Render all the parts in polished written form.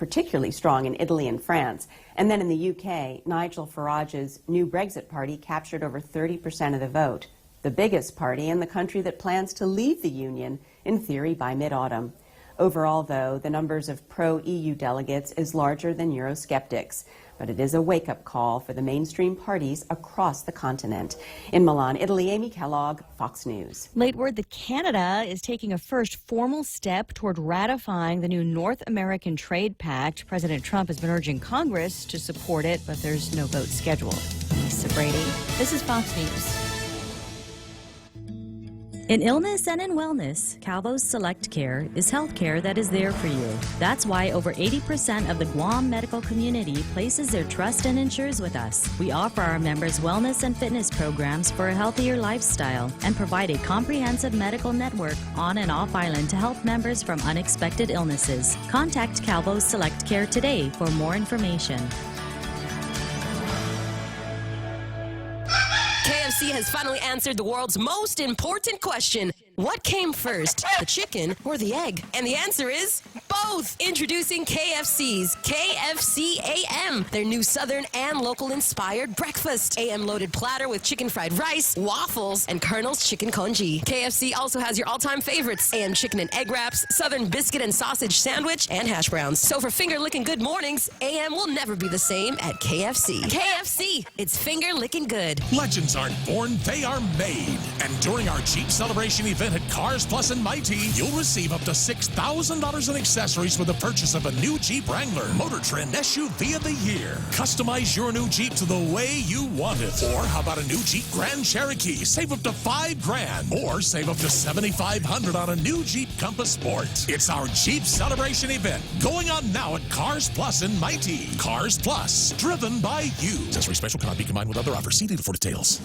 particularly strong in Italy and France. And then in the UK, Nigel Farage's New Brexit Party captured over 30% of the vote, the biggest party in the country that plans to leave the union, in theory, by mid-autumn. Overall, though, the numbers of pro-EU delegates is larger than Eurosceptics. But it is a wake-up call for the mainstream parties across the continent. In Milan, Italy, Amy Kellogg, Fox News. Late word that Canada is taking a first formal step toward ratifying the new North American Trade Pact. President Trump has been urging Congress to support it, but there's no vote scheduled. Lisa Brady, this is Fox News. In illness and in wellness, Calvo's Select Care is health care that is there for you. That's why over 80% of the Guam medical community places their trust and insures with us. We offer our members wellness and fitness programs for a healthier lifestyle and provide a comprehensive medical network on and off island to help members from unexpected illnesses. Contact Calvo's Select Care today for more information. KFC has finally answered the world's most important question. What came first, the chicken or the egg? And the answer is both. Introducing KFC's KFC AM, their new Southern and local-inspired breakfast. AM-loaded platter with chicken fried rice, waffles, and Colonel's chicken congee. KFC also has your all-time favorites, AM chicken and egg wraps, Southern biscuit and sausage sandwich, and hash browns. So for finger-licking good mornings, AM will never be the same at KFC. KFC, it's finger-licking good. Legends aren't born, they are made. And during our Jeep Celebration event at Cars Plus and Mighty, you'll receive up to $6,000 in accessories with the purchase of a new Jeep Wrangler, Motor Trend SUV of the Year. Customize your new Jeep to the way you want it. Or how about a new Jeep Grand Cherokee? Save up to $5,000. Or save up to $7,500 on a new Jeep Compass Sport. It's our Jeep Celebration event going on now at Cars Plus and Mighty. Cars Plus, driven by you. Accessory special cannot be combined with other offers. See dealer for details.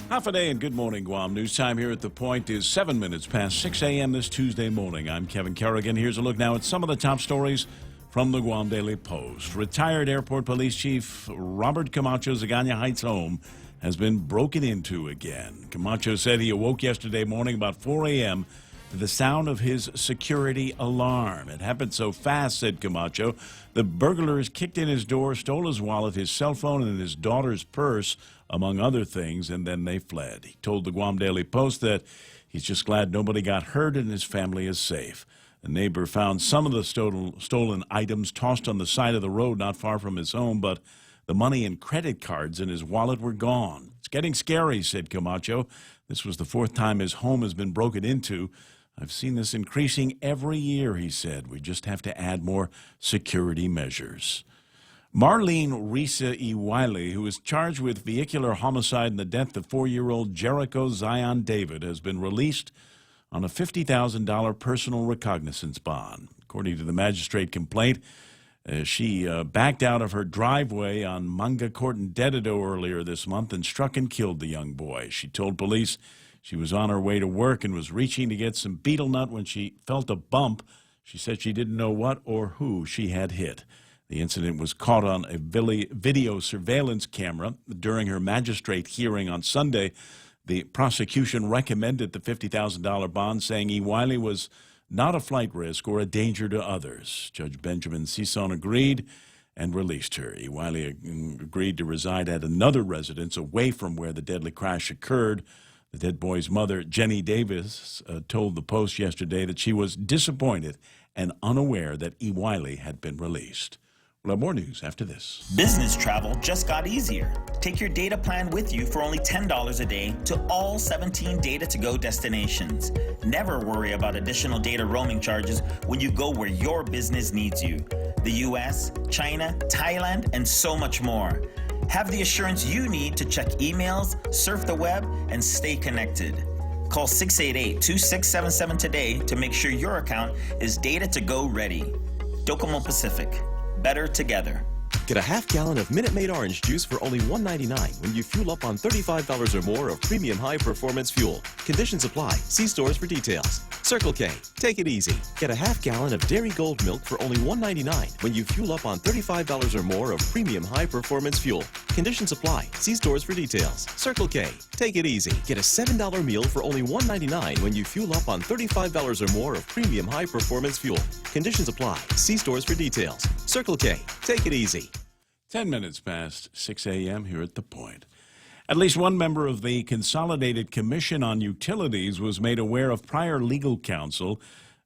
Half a day and good morning, Guam. News time here at The Point is 7 minutes past 6 a.m. this Tuesday morning. I'm Kevin Kerrigan. Here's a look now at some of the top stories from the Guam Daily Post. Retired Airport Police Chief Robert Camacho's Agana Heights home has been broken into again. Camacho said he awoke yesterday morning about 4 a.m. to the sound of his security alarm. It happened so fast, said Camacho. The burglars kicked in his door, stole his wallet, his cell phone, and his daughter's purse, among other things, and then they fled. He told the Guam Daily Post that he's just glad nobody got hurt and his family is safe. A neighbor found some of the stolen items tossed on the side of the road not far from his home, but the money and credit cards in his wallet were gone. It's getting scary, said Camacho. This was the fourth time his home has been broken into. I've seen this increasing every year, he said. We just have to add more security measures. Marlene Risa Iwiley, who is charged with vehicular homicide and the death of 4-year-old Jericho Zion David, has been released on a $50,000 personal recognizance bond. According to the magistrate complaint, she backed out of her driveway on Manga Court in Dededo earlier this month and struck and killed the young boy. She told police she was on her way to work and was reaching to get some betel nut when she felt a bump. She said she didn't know what or who she had hit. The incident was caught on a video surveillance camera. During her magistrate hearing on Sunday, the prosecution recommended the $50,000 bond, saying Iwiley was not a flight risk or a danger to others. Judge Benjamin Sison agreed and released her. Iwiley agreed to reside at another residence away from where the deadly crash occurred. The dead boy's mother, Jenny Davis, told the Post yesterday that she was disappointed and unaware that Iwiley had been released. We'll have more news after this. Business travel just got easier. Take your data plan with you for only $10 a day to all 17 Data-to-Go destinations. Never worry about additional data roaming charges when you go where your business needs you. The U.S., China, Thailand, and so much more. Have the assurance you need to check emails, surf the web, and stay connected. Call 688-2677 today to make sure your account is Data-to-Go ready. Docomo Pacific. Better together. Get a half-gallon of Minute Maid orange juice for only $1.99 when you fuel up on $35 or more of premium high-performance fuel. Conditions apply. See stores for details. Circle K. Take it easy. Get a half gallon of Dairy Gold milk for only $1.99 when you fuel up on $35 or more of premium high-performance fuel. Conditions apply. See stores for details. Circle K. Take it easy. Get a $7 meal for only $1.99 when you fuel up on $35 or more of premium high-performance fuel. Conditions apply. See stores for details. Circle K. Take it easy. 10 minutes past 6 a.m. here at The Point. At least one member of the Consolidated Commission on Utilities was made aware of prior legal counsel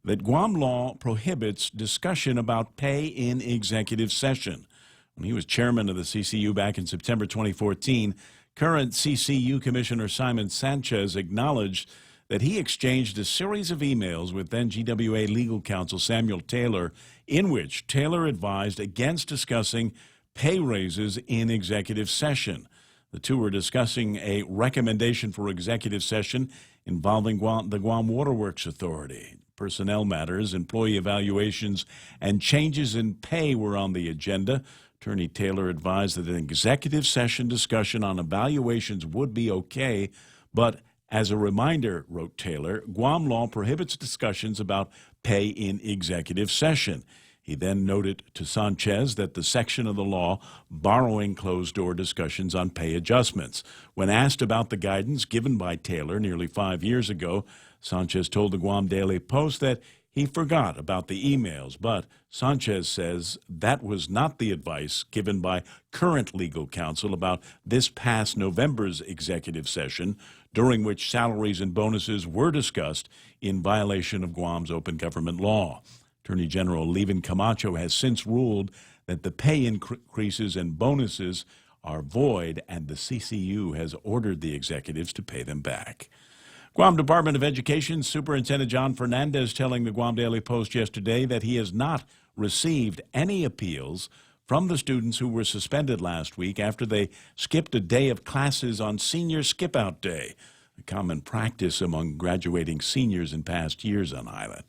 that Guam law prohibits discussion about pay in executive session. When he was chairman of the CCU back in September 2014, current CCU Commissioner Simon Sanchez acknowledged that he exchanged a series of emails with then GWA legal counsel Samuel Taylor, in which Taylor advised against discussing pay raises in executive session. The two were discussing a recommendation for executive session involving the Guam Waterworks Authority. Personnel matters, employee evaluations, and changes in pay were on the agenda. Attorney Taylor advised that an executive session discussion on evaluations would be okay, but as a reminder, wrote Taylor, Guam law prohibits discussions about pay in executive session. He then noted to Sanchez that the section of the law borrowing closed-door discussions on pay adjustments. When asked about the guidance given by Taylor nearly 5 years ago, Sanchez told the Guam Daily Post that he forgot about the emails, but Sanchez says that was not the advice given by current legal counsel about this past November's executive session, during which salaries and bonuses were discussed in violation of Guam's open government law. Attorney General Levin Camacho has since ruled that the pay increases and bonuses are void, and the CCU has ordered the executives to pay them back. Guam Department of Education Superintendent John Fernandez telling the Guam Daily Post yesterday that he has not received any appeals from the students who were suspended last week after they skipped a day of classes on Senior Skip-Out Day, a common practice among graduating seniors in past years on island.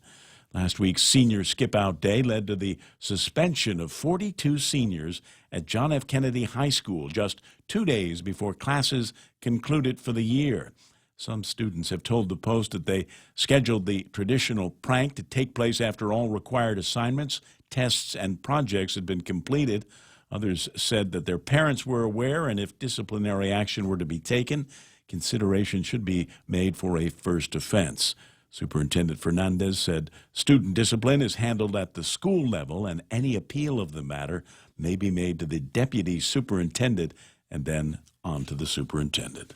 Last week's Senior Skip-Out Day led to the suspension of 42 seniors at John F. Kennedy High School just 2 days before classes concluded for the year. Some students have told the Post that they scheduled the traditional prank to take place after all required assignments, tests, and projects had been completed. Others said that their parents were aware, and if disciplinary action were to be taken, consideration should be made for a first offense. Superintendent Fernandez said student discipline is handled at the school level, and any appeal of the matter may be made to the deputy superintendent and then on to the superintendent.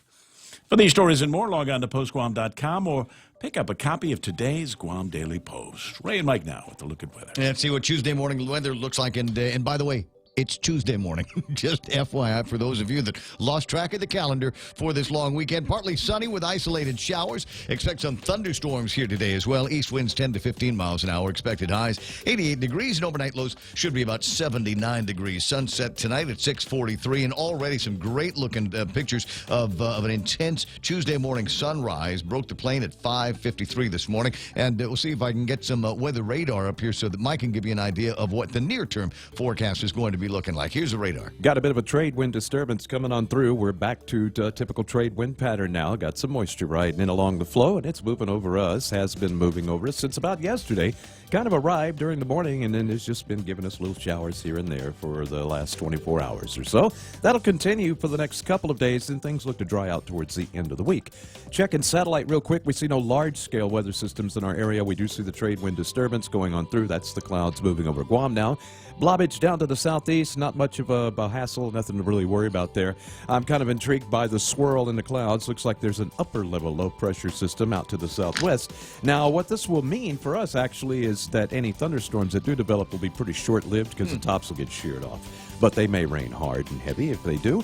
For these stories and more, log on to postguam.com or pick up a copy of today's Guam Daily Post. Ray and Mike now with a look at weather. Let's see what Tuesday morning weather looks like. And by the way, it's Tuesday morning. Just FYI for those of you that lost track of the calendar for this long weekend. Partly sunny with isolated showers. Expect some thunderstorms here today as well. East winds 10 to 15 miles an hour. Expected highs 88 degrees, and overnight lows should be about 79 degrees. Sunset tonight at 6:43, and already some great-looking pictures of an intense Tuesday morning sunrise. Broke the plane at 5:53 this morning, and we'll see if I can get some weather radar up here so that Mike can give you an idea of what the near-term forecast is going to be looking like. Here's the radar. Got a bit of a trade wind disturbance coming on through. We're back to typical trade wind pattern now. Got some moisture riding in along the flow, and it's moving over us. Has been moving over us since about yesterday. Kind of arrived during the morning, and then it's just been giving us little showers here and there for the last 24 hours or so. That'll continue for the next couple of days, and things look to dry out towards the end of the week. Checking satellite real quick. We see no large-scale weather systems in our area. We do see the trade wind disturbance going on through. That's the clouds moving over Guam now. Blobage down to the southeast, not much of a hassle, nothing to really worry about there. I'm kind of intrigued by the swirl in the clouds. Looks like there's an upper-level low-pressure system out to the southwest. Now, what this will mean for us, actually, is that any thunderstorms that do develop will be pretty short-lived because the tops will get sheared off. But they may rain hard and heavy if they do.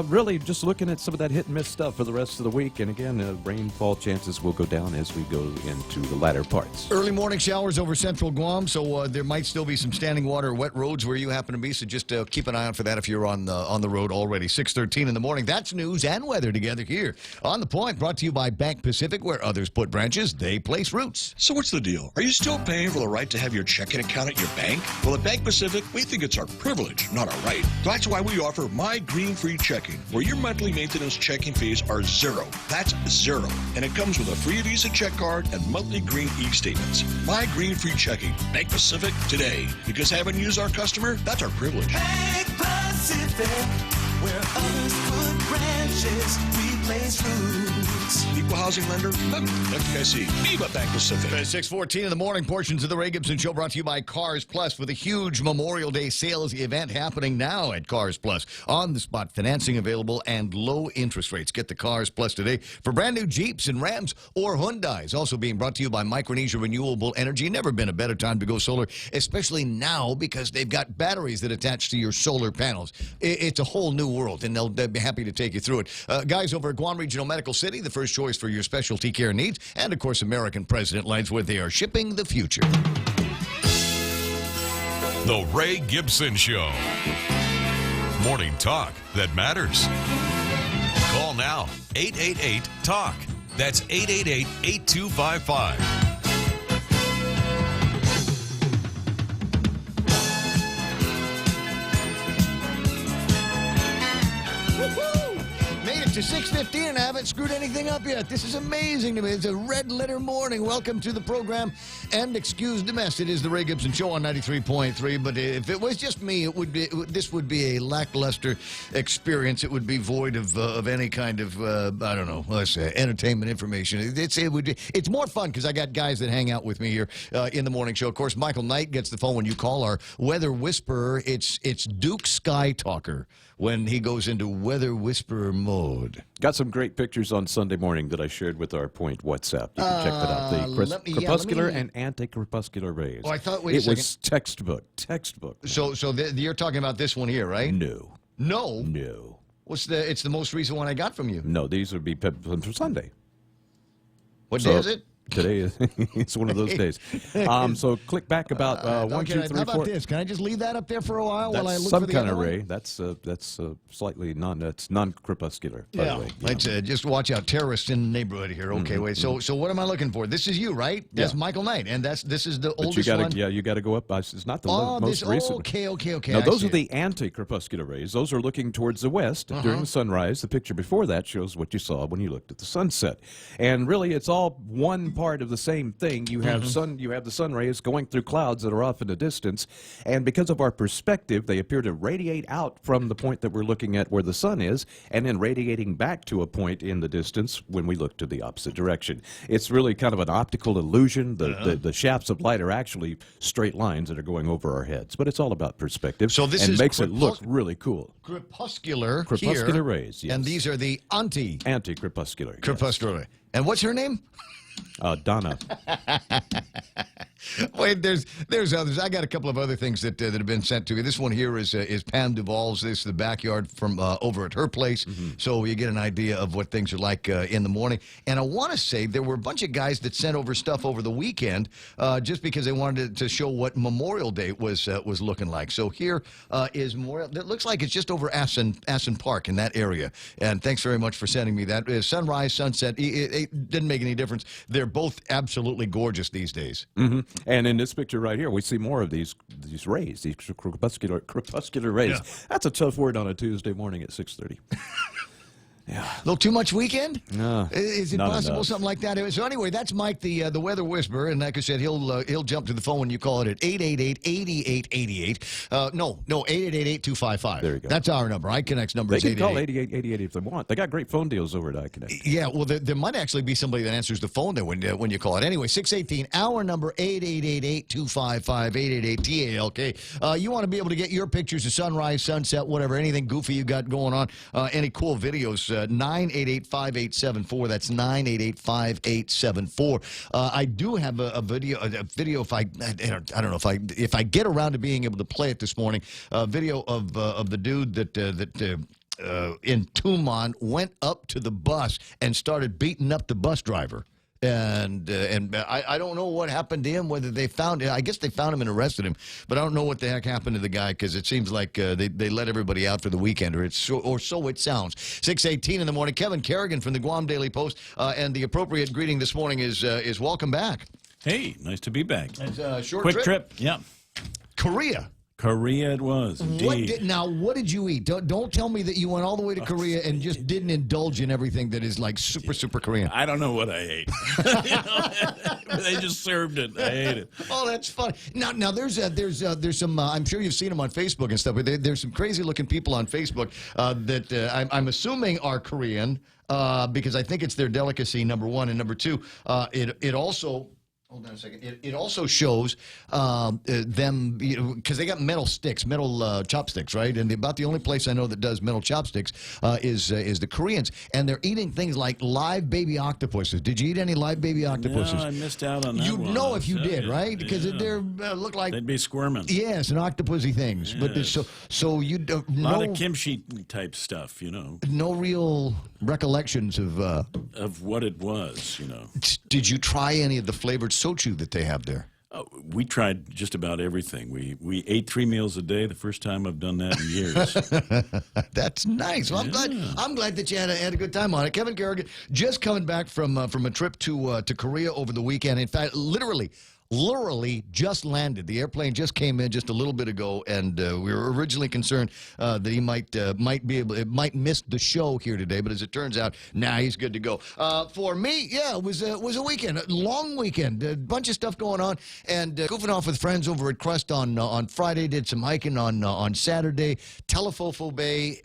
Really just looking at some of that hit-and-miss stuff for the rest of the week. And again, rainfall chances will go down as we go into the latter parts. Early morning showers over central Guam, so there might still be some standing water or wet roads where you happen to be. So just keep an eye out for that if you're on the road already. 6:13 in the morning. That's news and weather together here on The Point, brought to you by Bank Pacific, where others put branches, they place roots. So what's the deal? Are you still paying for the right to have your checking account at your bank? Well, at Bank Pacific, we think it's our privilege, not our right. That's why we offer My Green Free Checking, where your monthly maintenance checking fees are zero. That's zero. And it comes with a free Visa check card and monthly green e-statements. My Green Free Checking. Bank Pacific today. Because having you as our customer, that's our privilege. Bank Pacific, where others put branches, we place roots. Equal housing lender? FDIC. Viva Bank Pacific. 6:14 in the morning. Portions of the Ray Gibson Show brought to you by Cars Plus with a huge Memorial Day sales event happening now at Cars Plus. On-the-spot financing available and low interest rates. Get the Cars Plus today for brand new Jeeps and Rams or Hyundais. Also being brought to you by Micronesia Renewable Energy. Never been a better time to go solar, especially now because they've got batteries that attach to your solar panels. It's a whole new world, and they'll be happy to take you through it. Guys over at Guam Regional Medical City, the first choice for your specialty care needs, and of course American President Lines, where they are shipping the future. The Ray Gibson Show. Morning talk that matters. Call now, 888-TALK. That's 888-8255. To 6:15 and I haven't screwed anything up yet. This is amazing to me. It's a red letter morning. Welcome to the program, and excuse the mess. It is the Ray Gibson Show on 93.3. But if it was just me, this would be a lackluster experience. It would be void of any kind of I don't know. Let's say entertainment information. It's more fun because I got guys that hang out with me here in the morning show. Of course, Michael Knight gets the phone when you call. Our weather whisperer. It's Duke Sky Talker when he goes into weather whisperer mode. Got some great pictures on Sunday morning that I shared with our Point WhatsApp. You can check that out. The crepuscular and anti-crepuscular rays. Oh, I thought it was textbook. So you're talking about this one here, right? No. It's the most recent one I got from you. No, these would be for Sunday. What day is it? Today is it's one of those days. So click back about 1, 2, 3, 4. How about this? Can I just leave that up there for a while That's while I look some for the kind other of ray. one? That's slightly non-crepuscular. By the way. Let's just watch out, terrorists in the neighborhood here. Okay, wait. So what am I looking for? This is you, right? That's Michael Knight, and this is the oldest one. Yeah, you got to go up. It's not the most recent. Okay. Now those are the anti-crepuscular rays. Those are looking towards the west during the sunrise. The picture before that shows what you saw when you looked at the sunset, and really, it's all one part of the same thing. You have the sun rays going through clouds that are off in the distance, and because of our perspective, they appear to radiate out from the point that we're looking at where the sun is, and then radiating back to a point in the distance when we look to the opposite direction. It's really kind of an optical illusion. The shafts of light are actually straight lines that are going over our heads, but it's all about perspective. So this makes it look really cool. Crepuscular here, rays, yes. And these are the anti-crepuscular. Crepuscular. Yes. And what's her name? Donna. Wait, there's others. I got a couple of other things that have been sent to me. This one here is Pam Duvall's. This is the backyard from over at her place, so you get an idea of what things are like in the morning. And I want to say there were a bunch of guys that sent over stuff over the weekend just because they wanted to show what Memorial Day was looking like. So here is Memorial. It looks like it's just over Aston Park in that area. And thanks very much for sending me that. Sunrise, sunset, it didn't make any difference. They're both absolutely gorgeous these days. And in this picture right here, we see more of these rays, these crepuscular rays. Yeah. That's a tough word on a Tuesday morning at 6:30. Yeah. A little too much weekend? No. Is it possible something like that? So anyway, that's Mike, the weather whisperer, and like I said, he'll jump to the phone when you call it at 888-8888. No, 888-8255. There you go. That's our number. iConnect's number is 888. They can call 8888 if they want. They got great phone deals over at iConnect. Yeah, well, there might actually be somebody that answers the phone there when you call it. Anyway, 618, our number 888-8255-888-TALK. You want to be able to get your pictures of sunrise, sunset, whatever, anything goofy you got going on, any cool videos. 988-5874. That's 988-5874. I do have a video. If I don't know if I get around to being able to play it this morning. A video of the dude that in Tumon went up to the bus and started beating up the bus driver. And I don't know what happened to him, whether they found him. I guess they found him and arrested him, but I don't know what the heck happened to the guy because it seems like they let everybody out for the weekend, or so it sounds. 6:18 in the morning. Kevin Kerrigan from the Guam Daily Post, and the appropriate greeting this morning is welcome back. Hey, nice to be back. It's a short quick trip. Yeah. Korea. Korea it was, indeed. What did you eat? Don't tell me that you went all the way to Korea and just didn't indulge in everything that is like super, super Korean. I don't know what I ate. They just served it. I ate it. Oh, that's funny. Now there's some. I'm sure you've seen them on Facebook and stuff. But there's some crazy looking people on Facebook that I'm assuming are Korean because I think it's their delicacy. Number one, and number two, it also. Hold on a second. It also shows them, because they got metal sticks, metal chopsticks, right? And about the only place I know that does metal chopsticks is the Koreans. And they're eating things like live baby octopuses. Did you eat any live baby octopuses? No, I missed out on that. You'd one. know if you did, right? Yeah. Because they look like... They'd be squirming. Yes, and octopusy things. Yes. But so you don't a lot of kimchi type stuff, No real recollections of what it was, Did you try any of the flavored soju that they have there? We tried just about everything. We ate 3 meals a day. The first time I've done that in years. That's nice. Well, I'm glad that you had a good time on it. Kevin Kerrigan just coming back from a trip to Korea over the weekend. In fact, literally just landed. The airplane just came in just a little bit ago, and we were originally concerned that he might miss the show here today. But as it turns out, he's good to go. For me, it was a weekend, a long weekend, a bunch of stuff going on, and goofing off with friends over at Crust on Friday. Did some hiking on Saturday. Telefofo Bay,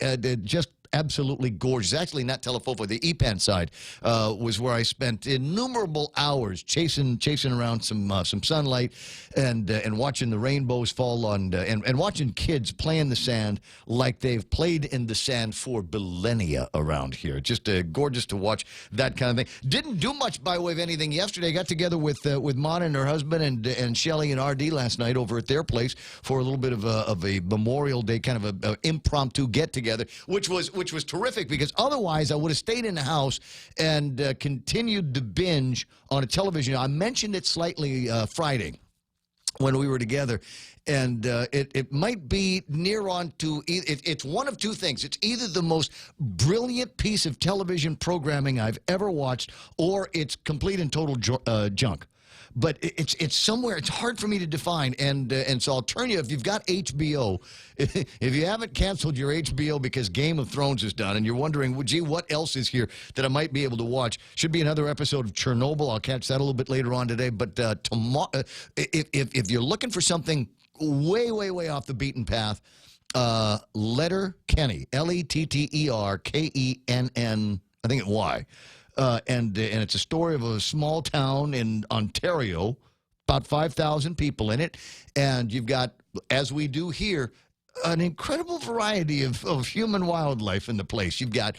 just absolutely gorgeous. Actually, not Telefofo, the Ipan side was where I spent innumerable hours chasing around some sunlight and watching the rainbows fall on and watching kids play in the sand like they've played in the sand for millennia around here. Just gorgeous to watch that kind of thing. Didn't do much by way of anything yesterday. Got together with Mona and her husband and Shelly and RD last night over at their place for a little bit of a Memorial Day kind of a impromptu get together, which was terrific because otherwise I would have stayed in the house and continued to binge on a television. I mentioned it slightly Friday when we were together, and it might be near on to, it's one of two things. It's either the most brilliant piece of television programming I've ever watched, or it's complete and total junk. But it's somewhere. It's hard for me to define, and so I'll turn you. If you've got HBO, if you haven't canceled your HBO because Game of Thrones is done, and you're wondering, well, gee, what else is here that I might be able to watch? Should be another episode of Chernobyl. I'll catch that a little bit later on today. But tomorrow, if you're looking for something way off the beaten path, Letterkenny, Letterkenn, I think it's Y. And it's a story of a small town in Ontario, about 5,000 people in it, and you've got, as we do here, an incredible variety of human wildlife in the place. You've got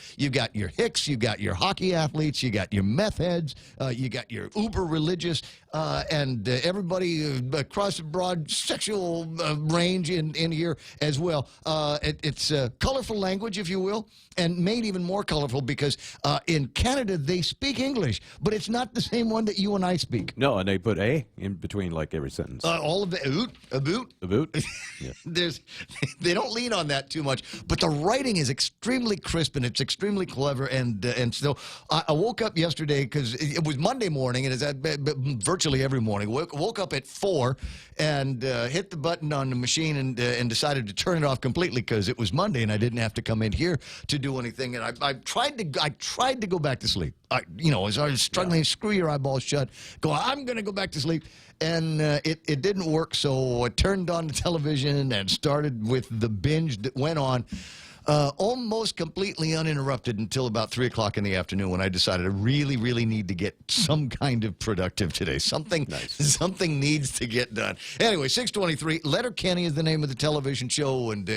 your hicks, you've got your hockey athletes, you got your meth heads, you got your uber religious, and everybody across a broad sexual range in here as well. It's colorful language, if you will, and made even more colorful because in Canada they speak English, but it's not the same one that you and I speak. No, and they put a in between like every sentence. All of it, a boot. Yeah. They don't lean on that too much, but the writing is extremely crisp and it's extremely clever. And so I woke up yesterday because it was Monday morning, and it's virtually every morning. Woke up at 4 and hit the button on the machine and decided to turn it off completely because it was Monday and I didn't have to come in here to do anything. And I tried to go back to sleep. As I was struggling, screw your eyeballs shut. I'm going to go back to sleep. And it didn't work, so I turned on the television and started with the binge that went on almost completely uninterrupted until about 3 o'clock in the afternoon when I decided I really need to get some kind of productive today. Something needs to get done. Anyway, 6:23. Letterkenny is the name of the television show, and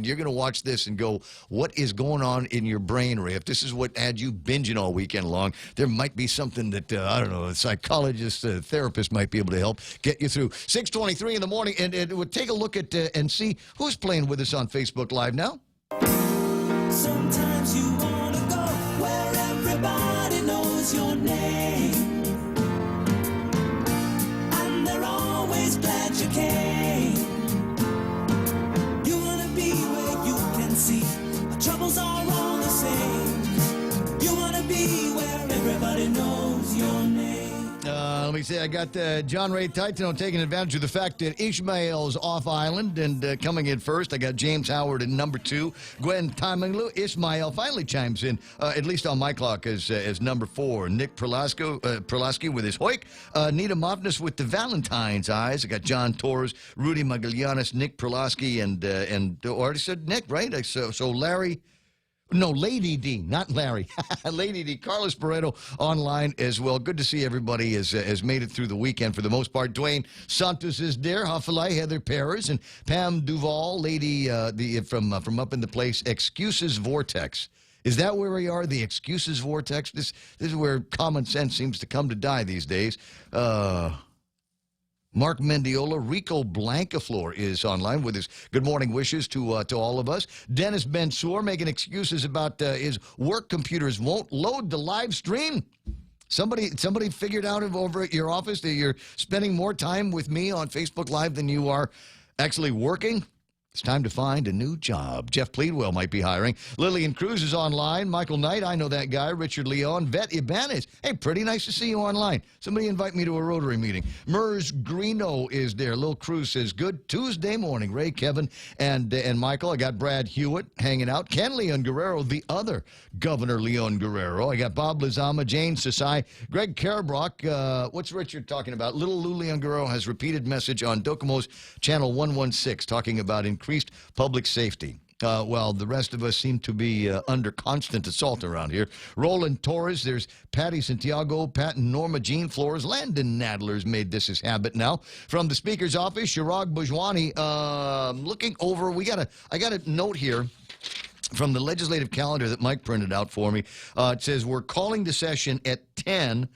you're going to watch this and go, what is going on in your brain, Ray? If this is what had you binging all weekend long, there might be something that, I don't know, a psychologist, a therapist might be able to help get you through. 6:23 in the morning, and we'll take a look at and see who's playing with us on Facebook Live now. Sometimes you wanna go where everybody knows your name, and they're always glad you came. You wanna be where you can see our troubles are all the same. You wanna be where everybody knows your name. Let Let me say I got John Ray Titano taking advantage of the fact that Ishmael's off island and coming in first. I got James Howard in number 2. Gwen Timinglu. Ishmael finally chimes in, at least on my clock, as number 4. Nick Perlasky with his hoik. Nita Mofness with the Valentine's eyes. I got John Torres, Rudy Magallanes, Nick Perlasky, and already said Nick, right? So Larry. No, Lady D, not Larry. Lady D. Carlos Barreto online as well. Good to see everybody has made it through the weekend for the most part. Dwayne Santos is there. Hafalai, Heather Perez, and Pam Duval, lady from up in the place. Excuses Vortex. Is that where we are? The Excuses Vortex? This is where common sense seems to come to die these days. Mark Mendiola, Rico Blancaflor is online with his good morning wishes to all of us. Dennis Bensour making excuses about his work computers won't load the live stream. Somebody figured out over at your office that you're spending more time with me on Facebook Live than you are actually working. It's time to find a new job. Jeff Pleadwell might be hiring. Lillian Cruz is online. Michael Knight, I know that guy. Richard Leon. Vet Ibanez. Hey, pretty nice to see you online. Somebody invite me to a Rotary meeting. Mers Greeno is there. Lil Cruz says, good Tuesday morning. Ray, Kevin, and Michael. I got Brad Hewitt hanging out. Ken Leon Guerrero, the other Governor Leon Guerrero. I got Bob Lizama, Jane Sasai, Greg Karabrock. What's Richard talking about? Little Lou Leon Guerrero has repeated message on Docomo's channel 116 talking about increased public safety. Well, the rest of us seem to be under constant assault around here. Roland Torres, there's Patty Santiago, Pat and Norma Jean Flores. Landon Nadler's made this his habit now. From the Speaker's office, Chirag Bujwani looking over. I got a note here from the legislative calendar that Mike printed out for me. It says we're calling the session at 10,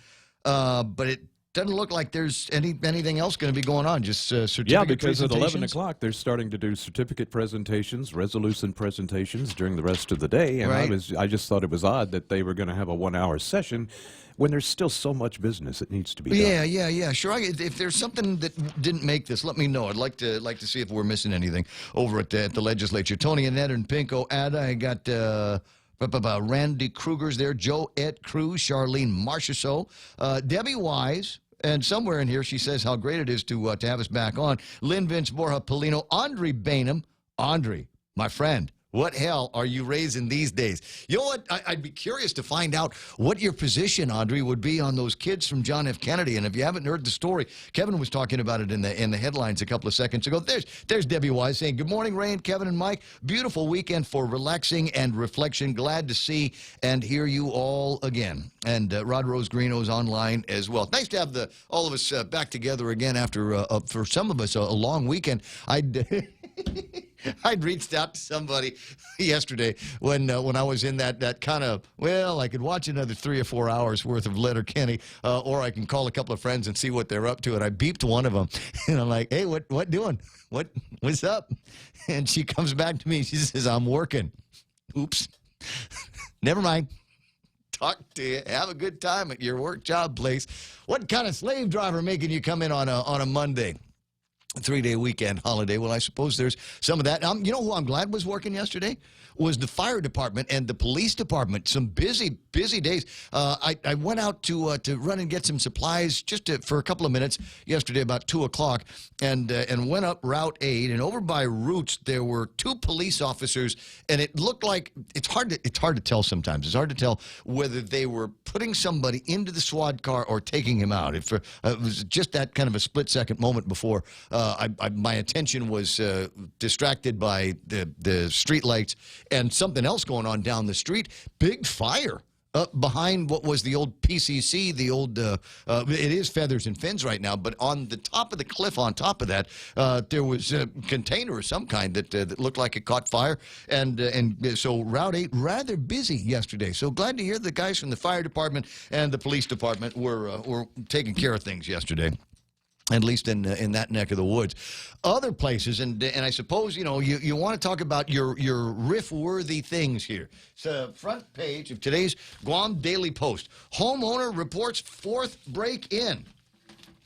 but it doesn't look like there's anything else going to be going on, just certificate Yeah, because at presentations. 11 o'clock, they're starting to do certificate presentations, resolution presentations during the rest of the day. And Right. I just thought it was odd that they were going to have a 1-hour session when there's still so much business that needs to be done. Yeah. Sure. If there's something that didn't make this, let me know. I'd like to see if we're missing anything over at the legislature. Tony, Annette, and Pinko Ada. I got Randy Kruger's there. Joe Ed Cruz, Charlene Marchessault, Debbie Wise. And somewhere in here, she says how great it is to have us back on. Lynn Vince Borja Polino, Andre Bainham. Andre, my friend, what hell are you raising these days? You know what? I'd be curious to find out what your position, Andre, would be on those kids from John F. Kennedy. And if you haven't heard the story, Kevin was talking about it in the headlines a couple of seconds ago. There's Debbie Wise saying, good morning, Ray and Kevin and Mike. Beautiful weekend for relaxing and reflection. Glad to see and hear you all again. And Rod Rose Greeno's online as well. Nice to have all of us back together again after, for some of us, a long weekend. I'd reached out to somebody yesterday when I was in that kind of, well, I could watch another 3 or 4 hours worth of Letterkenny, or I can call a couple of friends and see what they're up to. And I beeped one of them, and I'm like, hey, what doing? What's up? And she comes back to me. She says, I'm working. Oops. Never mind. Talk to you. Have a good time at your work job place. What kind of slave driver making you come in on a Monday? 3-day weekend holiday. Well, I suppose there's some of that. You know who I'm glad was working yesterday? Was the fire department and the police department. Some busy days. I went out to run and get some supplies just for a couple of minutes yesterday about 2 o'clock and went up Route 8, and over by Roots there were 2 police officers, and it looked like it's hard to tell sometimes. It's hard to tell whether they were putting somebody into the SWAT car or taking him out. It was just that kind of a split-second moment before my attention was distracted by the street lights and something else going on down the street. Big fire behind what was the old PCC, the old, it is Feathers and Fins right now, but on the top of the cliff on top of that, there was a container of some kind that looked like it caught fire. And so Route 8, rather busy yesterday. So glad to hear the guys from the fire department and the police department were taking care of things yesterday. At least in that neck of the woods. Other places, and I suppose, you want to talk about your riff-worthy things here. It's the front page of today's Guam Daily Post. Homeowner reports 4th break-in.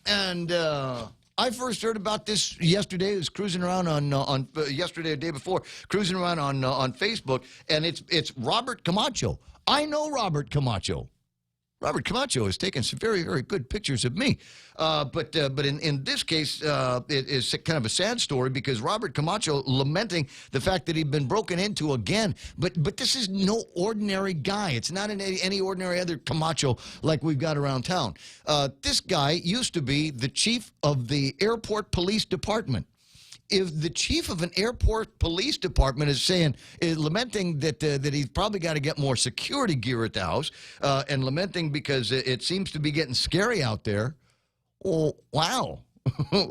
And I first heard about this yesterday. I was cruising around on yesterday, the day before, cruising around on Facebook, and it's Robert Camacho. I know Robert Camacho. Robert Camacho has taken some very, very good pictures of me. But in this case, it is kind of a sad story because Robert Camacho lamenting the fact that he'd been broken into again. But this is no ordinary guy. It's not any ordinary other Camacho like we've got around town. This guy used to be the chief of the airport police department. If the chief of an airport police department is lamenting that he's probably got to get more security gear at the house, and lamenting because it seems to be getting scary out there, oh, wow.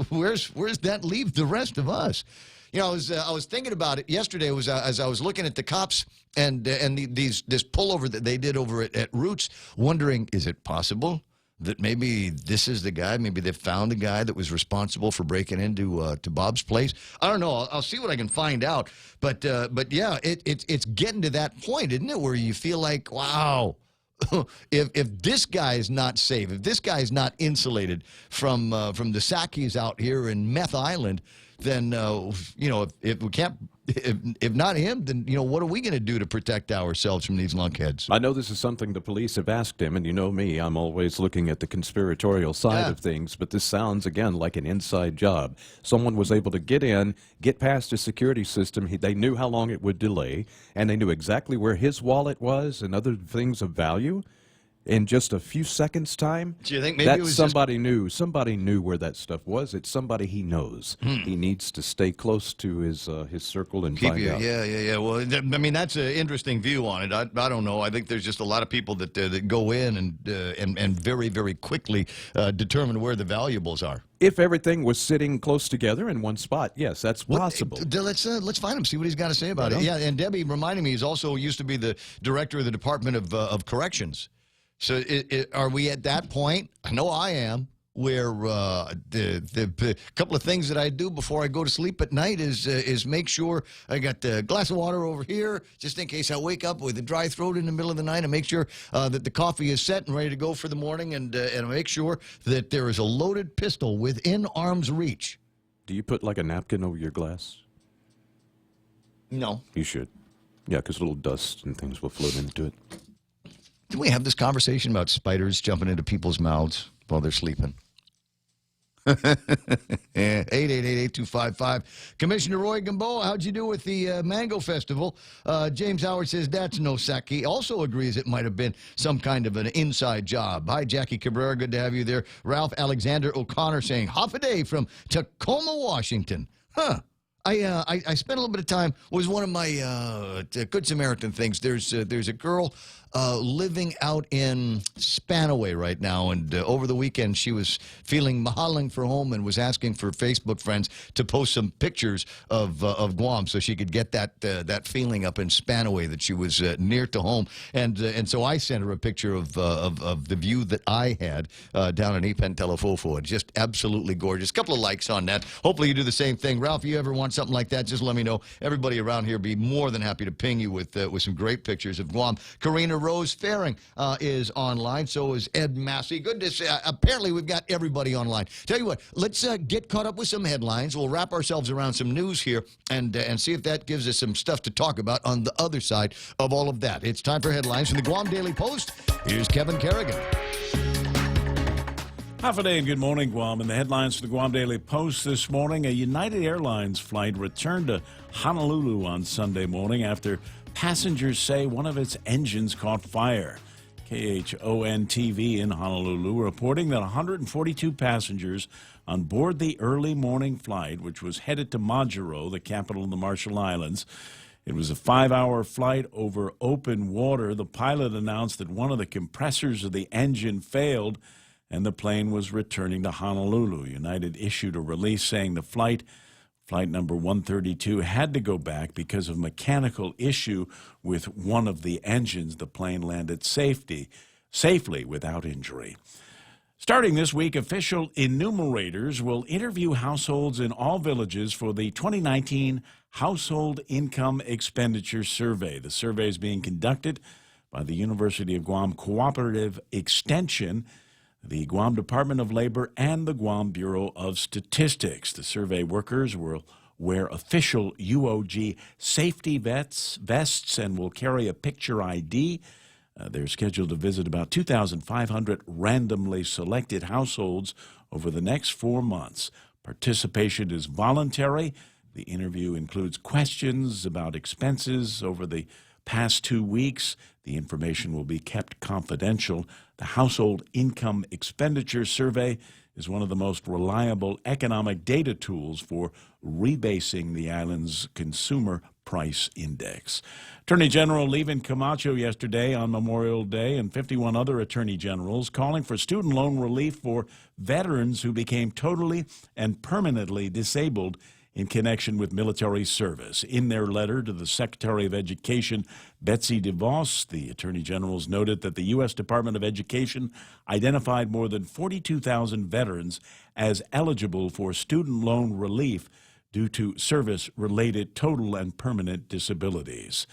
Where's that leave the rest of us? You know, I was thinking about it yesterday. As I was looking at the cops and this pullover that they did over at Roots, wondering, is it possible that maybe this is the guy? Maybe they found the guy that was responsible for breaking into to Bob's place. I don't know. I'll see what I can find out. But yeah, it's getting to that point, isn't it, where you feel like, wow, if this guy is not safe, if this guy is not insulated from the Sakis out here in Meth Island, then you know, if we can't. If not him, then, you know, what are we going to do to protect ourselves from these lunkheads? I know this is something the police have asked him, and you know me, I'm always looking at the conspiratorial side of things, but this sounds, again, like an inside job. Someone was able to get past a security system. They knew how long it would delay, and they knew exactly where his wallet was and other things of value. In just a few seconds' time, do you think maybe it was somebody knew where that stuff was? It's somebody he knows. He needs to stay close to his circle and find out. Yeah. Well, I mean, that's an interesting view on it. I don't know. I think there's just a lot of people that go in and very, very quickly determine where the valuables are. If everything was sitting close together in one spot, yes, that's possible. Let's find him, see what he's got to say about it. Yeah, and Debbie reminding me, he's also used to be the director of the Department of Corrections. So are we at that point? I know I am, where the couple of things that I do before I go to sleep at night is make sure I got a glass of water over here, just in case I wake up with a dry throat in the middle of the night, and make sure that the coffee is set and ready to go for the morning, and make sure that there is a loaded pistol within arm's reach. Do you put like a napkin over your glass? No. You should. Yeah, because little dust and things will float into it. Did we have this conversation about spiders jumping into people's mouths while they're sleeping? 888-8255. Commissioner Roy Gamboa, how'd you do with the Mango Festival? James Howard says that's no sake. Also agrees it might have been some kind of an inside job. Hi, Jackie Cabrera. Good to have you there. Ralph Alexander O'Connor saying, half a day from Tacoma, Washington. Huh. I spent a little bit of time. Was one of my Good Samaritan things. There's a girl living out in Spanaway right now, and over the weekend she was feeling mahaling for home and was asking for Facebook friends to post some pictures of Guam so she could get that feeling up in Spanaway that she was near to home, and so I sent her a picture of the view that I had down in Ipen Telefofo. Just absolutely gorgeous. Couple of likes on that. Hopefully you do the same thing. Ralph, you ever want something like that, just let me know. Everybody around here be more than happy to ping you with some great pictures of Guam. Karina Rose Faring is online. So is Ed Massey. Good to see. Apparently, we've got everybody online. Tell you what, let's get caught up with some headlines. We'll wrap ourselves around some news here and see if that gives us some stuff to talk about on the other side of all of that. It's time for headlines from the Guam Daily Post. Here's Kevin Kerrigan. Half a day and good morning, Guam. And the headlines for the Guam Daily Post this morning: a United Airlines flight returned to Honolulu on Sunday morning after passengers say one of its engines caught fire. KHON-TV in Honolulu reporting that 142 passengers on board the early morning flight, which was headed to Majuro, the capital of the Marshall Islands. It was a 5-hour flight over open water. The pilot announced that one of the compressors of the engine failed and the plane was returning to Honolulu. United issued a release saying the flight number 132 had to go back because of mechanical issue with one of the engines. The plane landed safely without injury. Starting this week, official enumerators will interview households in all villages for the 2019 Household Income Expenditure Survey. The survey is being conducted by the University of Guam Cooperative Extension, the Guam Department of Labor, and the Guam Bureau of Statistics. The survey workers will wear official UOG safety vests and will carry a picture ID. They're scheduled to visit about 2,500 randomly selected households over the next 4 months. Participation is voluntary. The interview includes questions about expenses over the past 2 weeks. The information will be kept confidential. The Household Income Expenditure Survey is one of the most reliable economic data tools for rebasing the island's consumer price index. Attorney General Levin Camacho yesterday on Memorial Day and 51 other attorney generals calling for student loan relief for veterans who became totally and permanently disabled in connection with military service. In their letter to the Secretary of Education, Betsy DeVos, the Attorney Generals noted that the U.S. Department of Education identified more than 42,000 veterans as eligible for student loan relief due to service-related total and permanent disabilities.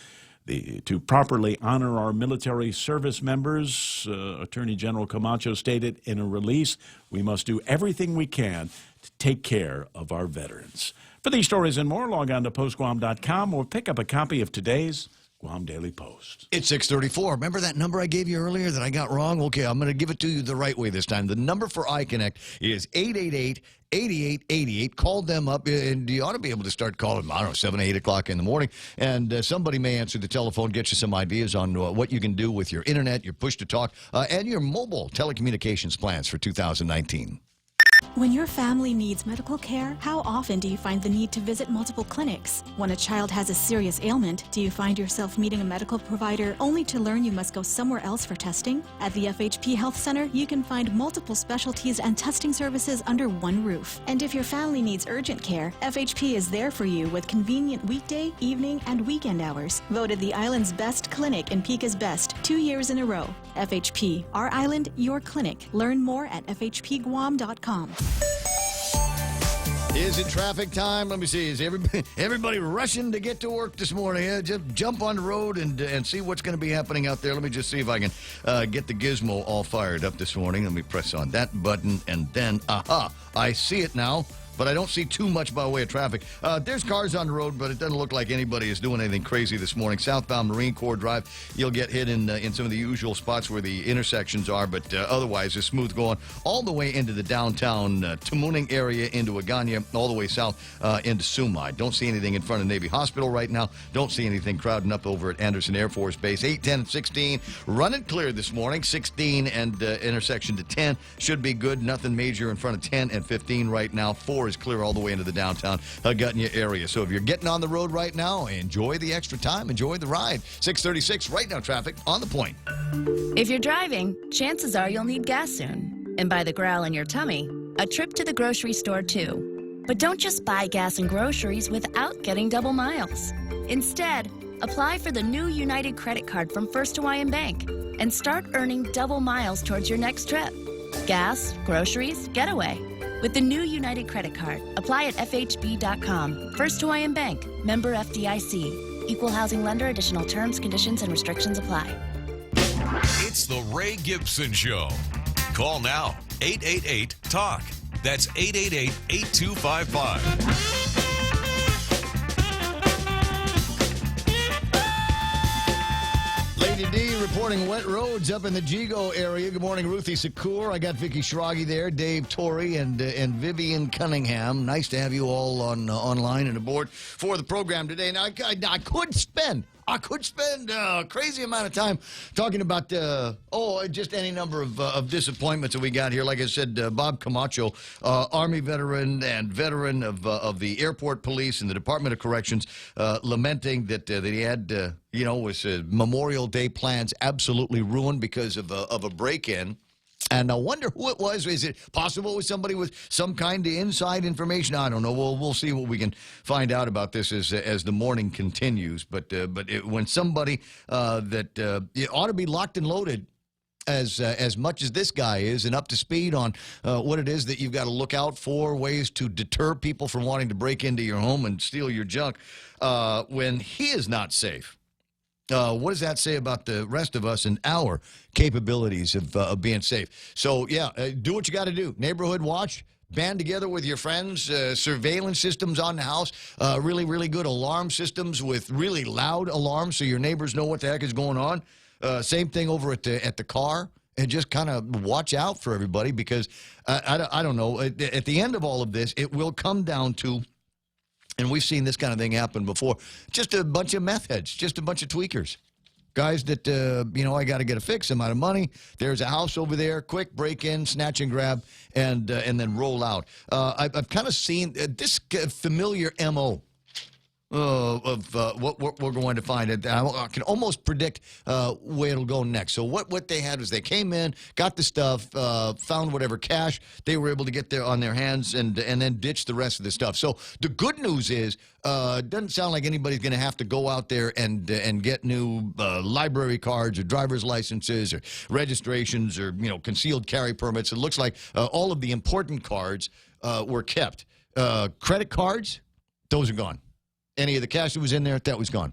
To properly honor our military service members, Attorney General Camacho stated in a release, we must do everything we can to take care of our veterans. For these stories and more, log on to postguam.com or pick up a copy of today's Guam Daily Post. It's 6:34. Remember that number I gave you earlier that I got wrong? Okay, I'm going to give it to you the right way this time. The number for iConnect is 888-8888. Call them up, and you ought to be able to start calling, I don't know, 7, 8 o'clock in the morning, and somebody may answer the telephone, get you some ideas on what you can do with your internet, your push-to-talk, and your mobile telecommunications plans for 2019. When your family needs medical care, how often do you find the need to visit multiple clinics? When a child has a serious ailment, do you find yourself meeting a medical provider only to learn you must go somewhere else for testing? At the FHP Health Center, you can find multiple specialties and testing services under one roof. And if your family needs urgent care, FHP is there for you with convenient weekday, evening, and weekend hours. Voted the island's best clinic and Pika's best 2 years in a row. FHP, our island, your clinic. Learn more at fhpguam.com. Is it traffic time? Let me see. Is everybody rushing to get to work this morning? Just jump on the road and see what's going to be happening out there. Let me just see if I can get the gizmo all fired up this morning. Let me press on that button, and then, I see it now. But I don't see too much by way of traffic. There's cars on the road, but it doesn't look like anybody is doing anything crazy this morning. Southbound Marine Corps Drive, you'll get hit in some of the usual spots where the intersections are, but otherwise it's smooth going all the way into the downtown Tamuning area, into Agana, all the way south into Sumai. Don't see anything in front of Navy Hospital right now. Don't see anything crowding up over at Anderson Air Force Base. 8, 10, and 16, running clear this morning. 16 and intersection to 10 should be good. Nothing major in front of 10 and 15 right now. 4 is clear all the way into the downtown Gutnya area. So if you're getting on the road right now, enjoy the extra time, enjoy the ride. 6:36 right now, traffic on the point. If you're driving, chances are you'll need gas soon. And by the growl in your tummy, a trip to the grocery store too. But don't just buy gas and groceries without getting double miles. Instead, apply for the new United credit card from First Hawaiian Bank and start earning double miles towards your next trip. Gas, groceries, getaway. With the new United credit card, apply at FHB.com. First Hawaiian Bank, member FDIC. Equal housing lender. Additional terms, conditions, and restrictions apply. It's the Ray Gibson Show. Call now, 888-TALK. That's 888-8255. Lady D reporting wet roads up in the Jigo area. Good morning, Ruthie Sakur. I got Vicky Schragi there, Dave Torrey, and Vivian Cunningham. Nice to have you all online and aboard for the program today. Now, I could spend a crazy amount of time talking about, just any number of disappointments that we got here. Like I said, Bob Camacho, Army veteran and veteran of the airport police and the Department of Corrections, lamenting that he had, was Memorial Day plans absolutely ruined because of a break-in. And I wonder who it was. Is it possible it was somebody with some kind of inside information? I don't know. We'll see what we can find out about this as the morning continues. But when somebody that ought to be locked and loaded as much as this guy is and up to speed on what it is that you've got to look out for, ways to deter people from wanting to break into your home and steal your junk, when he is not safe. What does that say about the rest of us and our capabilities of being safe? So, do what you got to do. Neighborhood watch, band together with your friends, surveillance systems on the house, really, really good alarm systems with really loud alarms so your neighbors know what the heck is going on. Same thing over at the car. And just kind of watch out for everybody because I don't know. At the end of all of this, it will come down to, and we've seen this kind of thing happen before, just a bunch of meth heads, just a bunch of tweakers. Guys that, I got to get a fix, I'm out of money. There's a house over there, quick break in, snatch and grab, and then roll out. I've kind of seen this familiar MO. Of what we're going to find. I can almost predict where it'll go next. So what they had was they came in, got the stuff, found whatever cash they were able to get there on their hands, and then ditch the rest of the stuff. So the good news is it doesn't sound like anybody's going to have to go out there and get new library cards or driver's licenses or registrations or concealed carry permits. It looks like all of the important cards were kept. Credit cards, those are gone. Any of the cash that was in there, that was gone.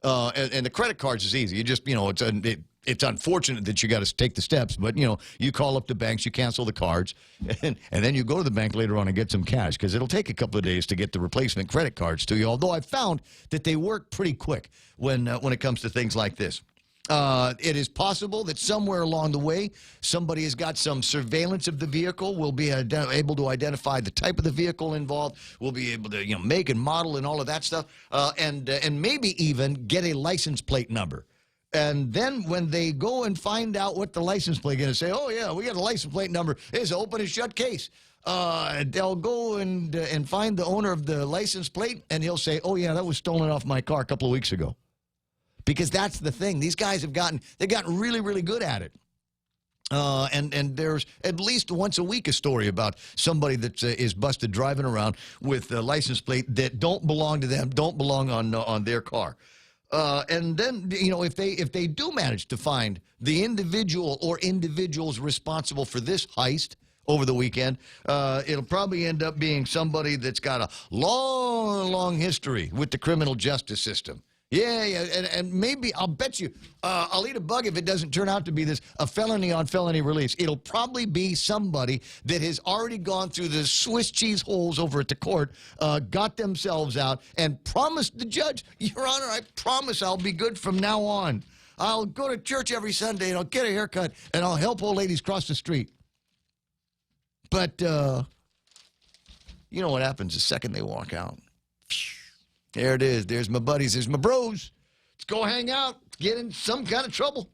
And the credit cards is easy. You just, it's unfortunate that you got to take the steps, but, you call up the banks, you cancel the cards, and then you go to the bank later on and get some cash because it'll take a couple of days to get the replacement credit cards to you, although I've found that they work pretty quick when it comes to things like this. It is possible that somewhere along the way, somebody has got some surveillance of the vehicle. We'll be able to identify the type of the vehicle involved. We'll be able to, make and model and all of that stuff, and maybe even get a license plate number. And then when they go and find out what the license plate is going to say, oh, yeah, we got a license plate number. It's an open and shut case. They'll go and find the owner of the license plate, and he'll say, oh, yeah, that was stolen off my car a couple of weeks ago. Because that's the thing. These guys they've gotten really, really good at it. And there's at least once a week a story about somebody that is busted driving around with a license plate that don't belong to them, don't belong on their car. And then, if they do manage to find the individual or individuals responsible for this heist over the weekend, it'll probably end up being somebody that's got a long, long history with the criminal justice system. Yeah, and maybe, I'll bet you, I'll eat a bug if it doesn't turn out to be a felony on felony release. It'll probably be somebody that has already gone through the Swiss cheese holes over at the court, got themselves out, and promised the judge, Your Honor, I promise I'll be good from now on. I'll go to church every Sunday, and I'll get a haircut, and I'll help old ladies cross the street. But, you know what happens the second they walk out? There it is. There's my buddies. There's my bros. Let's go hang out. Get in some kind of trouble.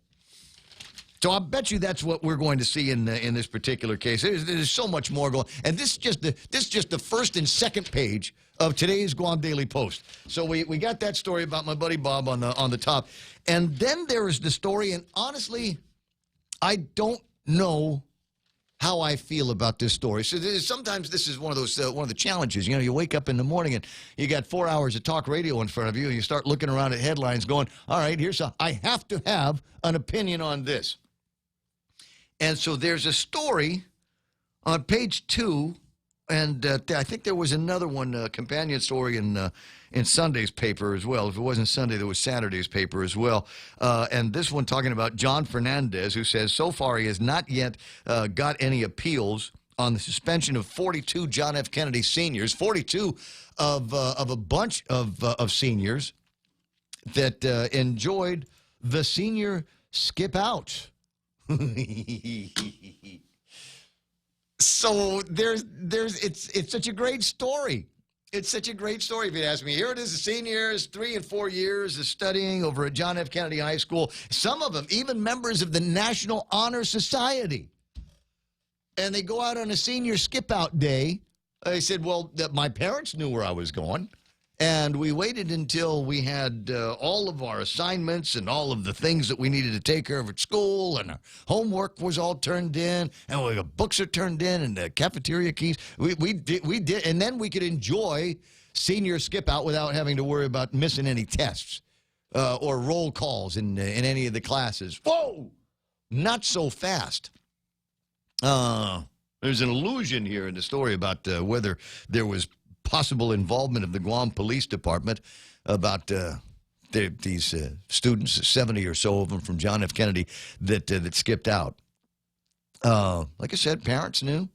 So I bet you that's what we're going to see in this particular case. There's so much more going. And this is just the first and second page of today's Guam Daily Post. So we got that story about my buddy Bob on the top, and then there is the story. And honestly, I don't know how I feel about this story. So sometimes this is one of the challenges. You wake up in the morning and you got 4 hours of talk radio in front of you, and you start looking around at headlines going, all right, I have to have an opinion on this. And so there's a story on page 2, and I think there was another one, a companion story in Sunday's paper as well. If it wasn't Sunday, there was Saturday's paper as well. And this one talking about John Fernandez, who says so far he has not yet got any appeals on the suspension of 42 John F. Kennedy seniors, 42 of a bunch of seniors that enjoyed the senior skip out. So it's such a great story. It's such a great story, if you ask me. Here it is, the seniors, 3 and 4 years of studying over at John F. Kennedy High School. Some of them even members of the National Honor Society. And they go out on a senior skip-out day. I said, well, my parents knew where I was going. And we waited until we had all of our assignments and all of the things that we needed to take care of at school, and our homework was all turned in, and the books are turned in, and the cafeteria keys. We did, and then we could enjoy senior skip out without having to worry about missing any tests or roll calls in any of the classes. Whoa, not so fast. There's an allusion here in the story about whether there was possible involvement of the Guam Police Department about these students, 70 or so of them from John F. Kennedy that skipped out. Like I said, parents knew,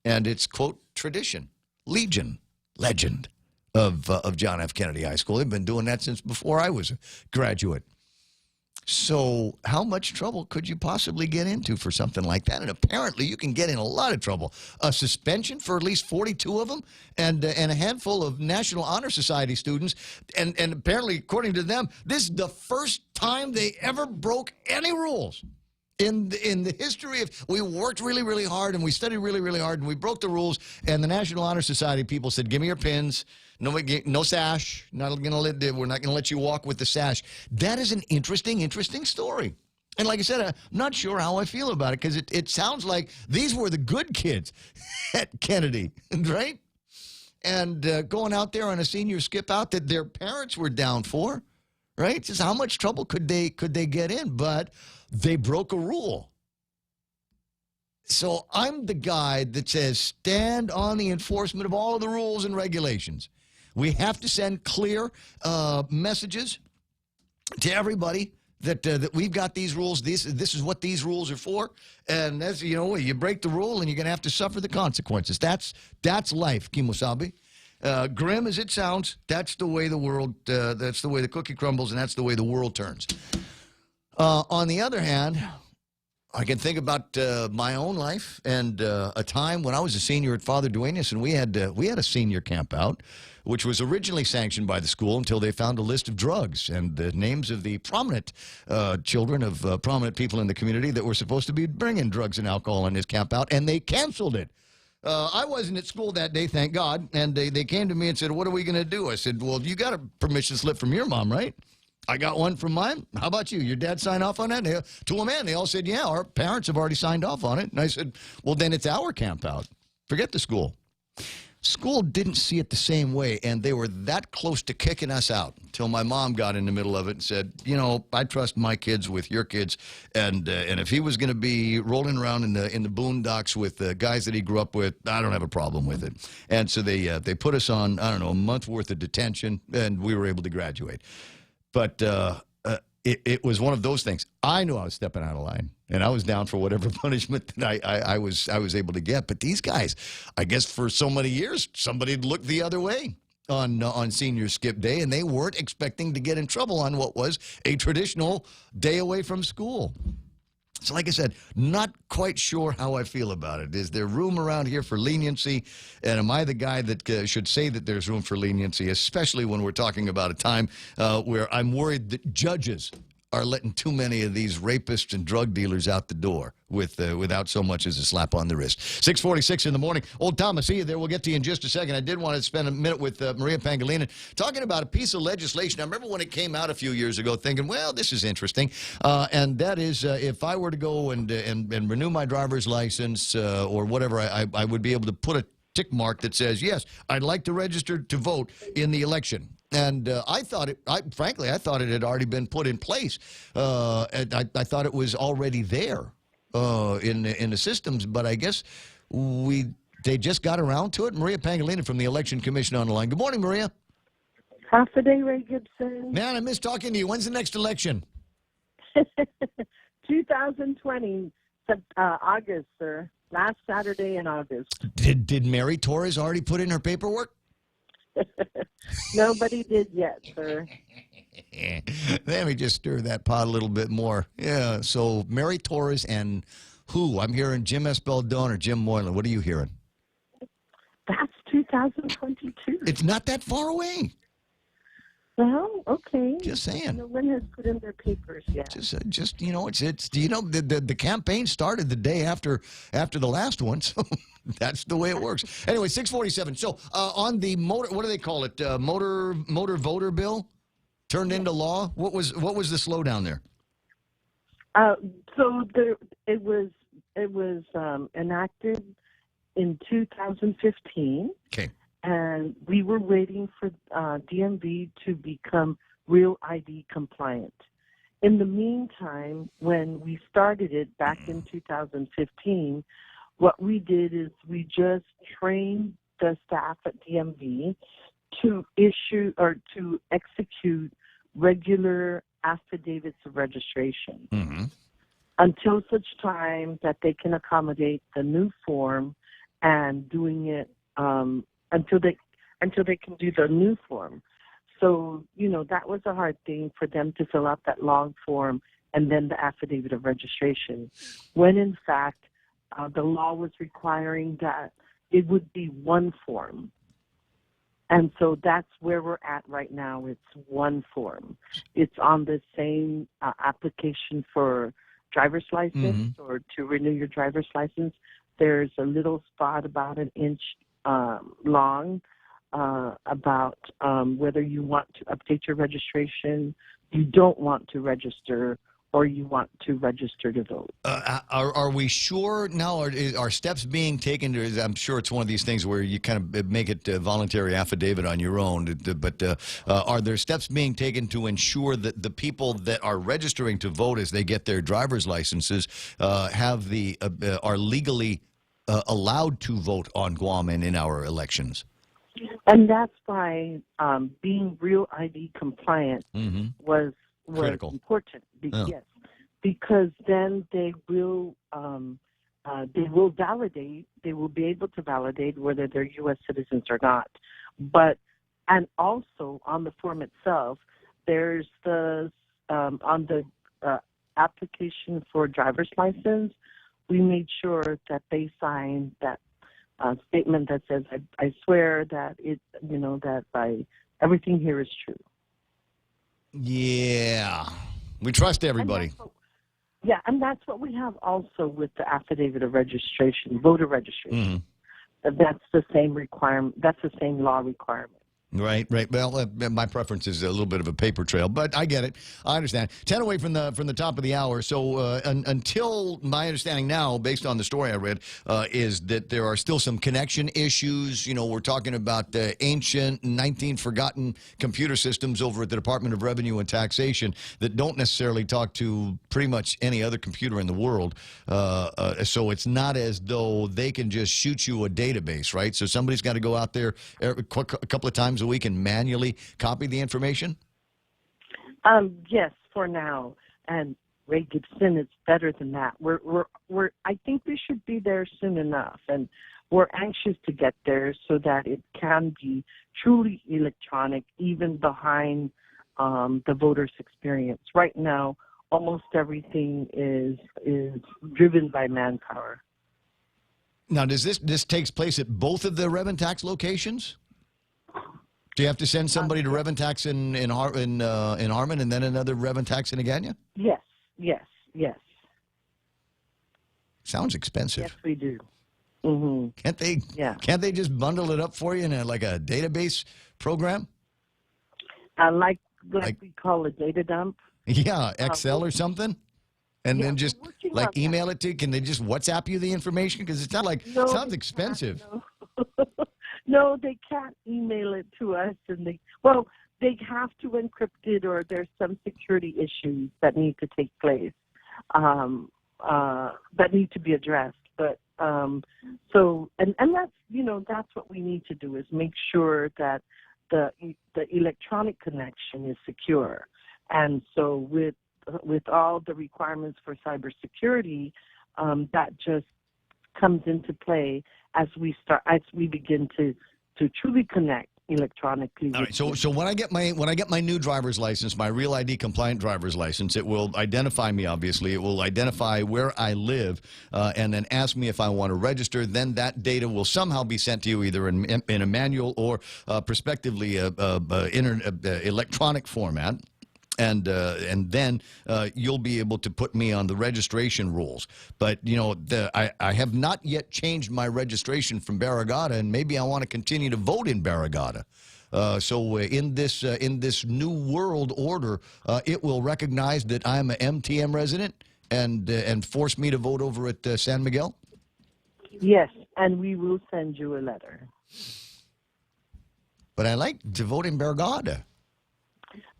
and it's, quote, tradition, legend of John F. Kennedy High School. They've been doing that since before I was a graduate. So how much trouble could you possibly get into for something like that? And apparently you can get in a lot of trouble. A suspension for at least 42 of them and a handful of National Honor Society students. And apparently, according to them, this is the first time they ever broke any rules. In the history of, we worked really, really hard and we studied really, really hard and we broke the rules. And the National Honor Society people said, give me your pins. No sash. We're not going to let you walk with the sash. That is an interesting story. And like I said, I'm not sure how I feel about it because it sounds like these were the good kids at Kennedy, right? And going out there on a senior skip out that their parents were down for, right? Just how much trouble could they get in? But they broke a rule. So I'm the guy that says stand on the enforcement of all of the rules and regulations. We have to send clear messages to everybody that we've got these rules. This is what these rules are for. And as you know, you break the rule and you're going to have to suffer the consequences. That's life, Kimosabe. Grim as it sounds, that's the way the world, that's the way the cookie crumbles, and that's the way the world turns. On the other hand, I can think about my own life and a time when I was a senior at Father Duenas, and we had a senior camp out, which was originally sanctioned by the school until they found a list of drugs and the names of the prominent children of prominent people in the community that were supposed to be bringing drugs and alcohol in this camp out, and they canceled it. I wasn't at school that day, thank God, and they came to me and said, what are we going to do? I said, well, you got a permission slip from your mom, right? I got one from mine. How about you? Your dad signed off on that? To a man, they all said, yeah, our parents have already signed off on it. And I said, well, then it's our camp out. Forget the school. School didn't see it the same way, and they were that close to kicking us out until my mom got in the middle of it and said, you know, I trust my kids with your kids, and if he was going to be rolling around in the boondocks with the guys that he grew up with, I don't have a problem with it. And so they put us on, I don't know, a month worth of detention, and we were able to graduate. But it was one of those things. I knew I was stepping out of line, and I was down for whatever punishment that I was able to get. But these guys, I guess for so many years, somebody had looked the other way on senior skip day, and they weren't expecting to get in trouble on what was a traditional day away from school. So like I said, not quite sure how I feel about it. Is there room around here for leniency? And am I the guy that should say that there's room for leniency, especially when we're talking about a time where I'm worried that judges are letting too many of these rapists and drug dealers out the door without so much as a slap on the wrist. 6:46 in the morning. Old Tom, I see you there. We'll get to you in just a second. I did want to spend a minute with Maria Pangilinan talking about a piece of legislation. I remember when it came out a few years ago thinking, well, this is interesting. And that is if I were to go and renew my driver's license or whatever, I would be able to put a tick mark that says, yes, I'd like to register to vote in the election. And I thought it had already been put in place. And I thought it was already there in the systems, but I guess they just got around to it. Maria Pangilinan from the Election Commission on the line. Good morning, Maria. Half a day, Ray Gibson. Man, I miss talking to you. When's the next election? 2020, August, sir. Last Saturday in August. Did Mary Torres already put in her paperwork? Nobody did yet, sir. Let me just stir that pot a little bit more. Yeah, so Mary Torres and who? I'm hearing Jim Espeldon or Jim Moylan. What are you hearing? That's 2022. It's not that far away. Well, okay. Just saying. No one has put in their papers yet. Just you know, it's you know, the campaign started the day after the last one, so that's the way it works. Anyway, 6:47. So on the motor, what do they call it? Motor voter bill turned into law. What was the slowdown there? So it was enacted in 2015. Okay. And we were waiting for DMV to become Real ID compliant. In the meantime, when we started it back in 2015, what we did is we just trained the staff at DMV to issue or to execute regular affidavits of registration until such time that they can accommodate the new form and doing it until they can do the new form. So, you know, that was a hard thing for them to fill out that long form and then the affidavit of registration, when in fact the law was requiring that it would be one form. And so that's where we're at right now. It's one form. It's on the same application for driver's license or to renew your driver's license. There's a little spot about an inch long about whether you want to update your registration, you don't want to register, or you want to register to vote. Are we sure now? Are steps being taken? I'm sure it's one of these things where you kind of make it a voluntary affidavit on your own. But are there steps being taken to ensure that the people that are registering to vote as they get their driver's licenses are legally allowed to vote on Guam and in our elections? And that's why being Real ID compliant was critical, important. Yes, because then they will validate. They will be able to validate whether they're U.S. citizens or not. And also on the form itself, there's the on the application for driver's license. We made sure that they signed that statement that says, "I swear that that everything here is true." Yeah, we trust everybody. And that's what we have also with the affidavit of registration, voter registration. That's the same requirement. That's the same law requirement. Right. Well, my preference is a little bit of a paper trail, but I get it. I understand. 10 away from the top of the hour. So until my understanding now, based on the story I read, is that there are still some connection issues. You know, we're talking about ancient, 19 forgotten computer systems over at the Department of Revenue and Taxation that don't necessarily talk to pretty much any other computer in the world. So it's not as though they can just shoot you a database, right? So somebody's got to go out there a couple of times a week and manually copy the information? Yes, for now. And Ray Gibson, it's better than that. I think we should be there soon enough, and we're anxious to get there so that it can be truly electronic, even behind the voter's experience. Right now, almost everything is driven by manpower. Now, does this takes place at both of the Rev and Tax locations? Do you have to send somebody to Rev and Tax in Harmon and then another Rev and Tax in Agana? Yes. Sounds expensive. Yes, we do. Can't they just bundle it up for you in like a database program? Like we call a data dump. Yeah, Excel or something? And then just like email it to you? Can they just WhatsApp you the information? Because it sounds expensive. No, they can't email it to us, and they have to encrypt it, or there's some security issues that need to take place, that need to be addressed. But and that's what we need to do, is make sure that the electronic connection is secure. And so with all the requirements for cybersecurity, that just comes into play as we begin to truly connect electronically. All right. So when I get my new driver's license, my Real ID compliant driver's license, it will identify me. Obviously, it will identify where I live, and then ask me if I want to register. Then that data will somehow be sent to you, either in a manual or prospectively electronic format. And then you'll be able to put me on the registration rules. But, I have not yet changed my registration from Barrigada, and maybe I want to continue to vote in Barrigada. So in this new world order, it will recognize that I'm an MTM resident and force me to vote over at San Miguel? Yes, and we will send you a letter. But I like to vote in Barrigada.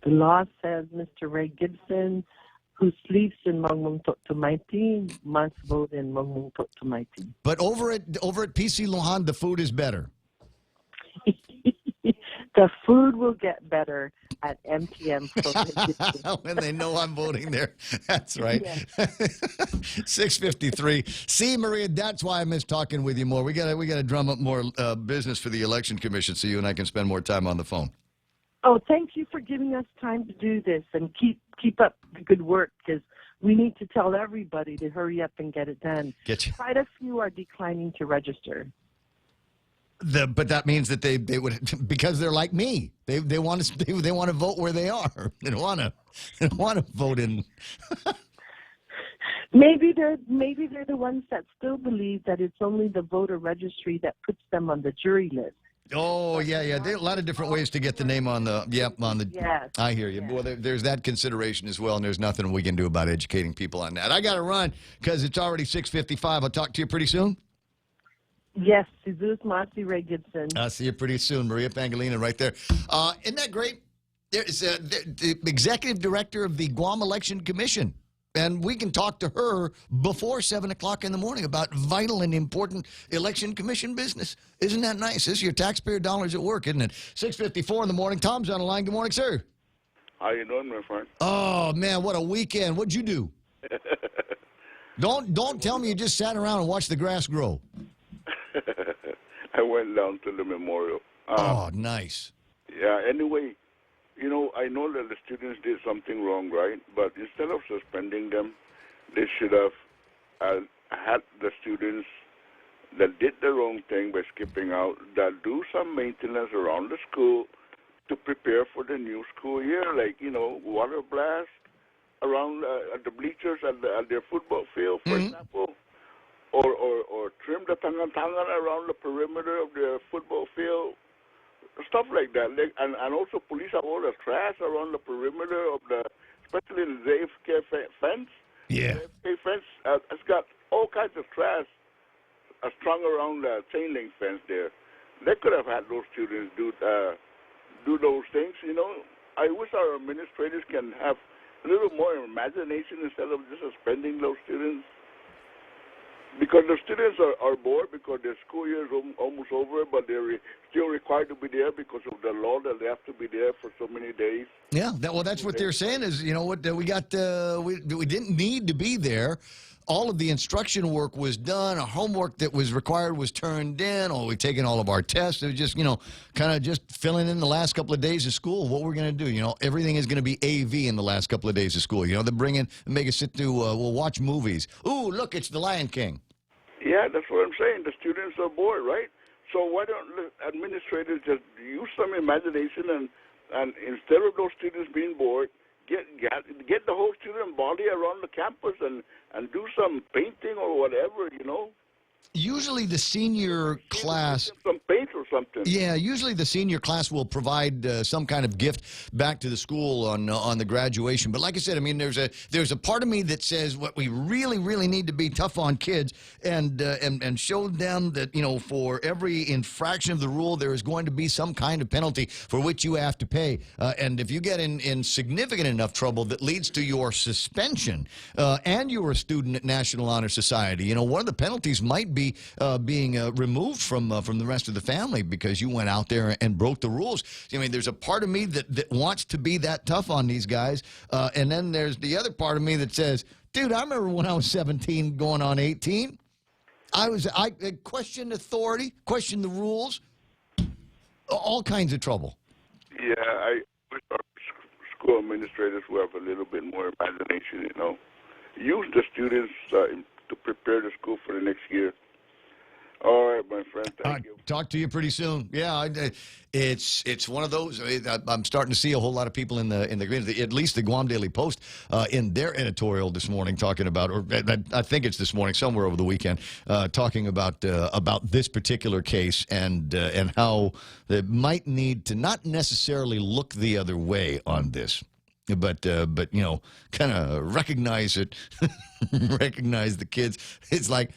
The law says Mr. Ray Gibson, who sleeps in Mangmung Tumaiti, must vote in Mangmung Tumaiti. But over at PC Lujan, the food is better. The food will get better at MTM. When they know I'm voting there. That's right. Yes. 6:53. See, Maria, that's why I miss talking with you more. We gotta drum up more business for the Election Commission so you and I can spend more time on the phone. Oh, thank you for giving us time to do this, and keep up the good work, because we need to tell everybody to hurry up and get it done. Getcha. Quite a few are declining to register. But that means that they would, because they're like me. They want to vote where they are. They don't want to vote in. Maybe they're the ones that still believe that it's only the voter registry that puts them on the jury list. Oh yeah. There are a lot of different ways to get the name on the. Yes. I hear you. Well, there's that consideration as well, and there's nothing we can do about educating people on that. I got to run because it's already 6:55. I'll talk to you pretty soon. Yes, Jesus Masi Ray Gibson. I'll see you pretty soon. Maria Pangolina right there. Isn't that great? There's the executive director of the Guam Election Commission. And we can talk to her before 7 o'clock in the morning about vital and important election commission business. Isn't that nice? This is your taxpayer dollars at work, isn't it? 6:54 in the morning. Tom's on the line. Good morning, sir. How you doing, my friend? Oh, man, what a weekend. What'd you do? Don't tell me you just sat around and watched the grass grow. I went down to the memorial. Oh, nice. Yeah, anyway, I know that the students did something wrong, right? But instead of suspending them, they should have had the students that did the wrong thing by skipping out, that do some maintenance around the school to prepare for the new school year, like, water blast around the bleachers at their football field, for example. Or trim the tangan-tangan around the perimeter of the football field, stuff like that. And also police have all the trash around the perimeter of especially the JFK fence. Yeah. The JFK fence has got all kinds of trash strung around the chain link fence there. They could have had those students do those things, I wish our administrators can have a little more imagination instead of just suspending those students. Because the students are bored because their school year is almost over, but they're still required to be there because of the law that they have to be there for so many days. Yeah, that's what they're saying is, we got, we didn't need to be there. All of the instruction work was done. Our homework that was required was turned in. We've taken all of our tests. It was just, kind of just filling in the last couple of days of school. What we're going to do, everything is going to be AV in the last couple of days of school. They bring in and make us sit through, we'll watch movies. Ooh, look, it's The Lion King. Yeah, that's what I'm saying. The students are bored, right? So why don't the administrators just use some imagination and instead of those students being bored, get the whole student body around the campus and do some painting or whatever, Usually the senior class, some paint or something. Yeah, usually the senior class will provide some kind of gift back to the school on the graduation. But like I said, I mean, there's a part of me that says what we really, really need to be tough on kids and show them that for every infraction of the rule there is going to be some kind of penalty for which you have to pay. And if you get in significant enough trouble that leads to your suspension and you're a student at National Honor Society, one of the penalties might be being removed from the rest of the family because you went out there and broke the rules. I mean, there's a part of me that wants to be that tough on these guys, and then there's the other part of me that says, dude, I remember when I was 17 going on 18. I questioned authority, questioned the rules, all kinds of trouble. Yeah, I wish our school administrators would have a little bit more imagination, Use the students to prepare the school for the next year. All right, my friend. Thank you. Talk to you pretty soon. Yeah, it's one of those. I'm starting to see a whole lot of people in the at least the Guam Daily Post in their editorial this morning talking about, or I think it's this morning, somewhere over the weekend, talking about this particular case and how they might need to not necessarily look the other way on this. But kind of recognize it, recognize the kids. It's like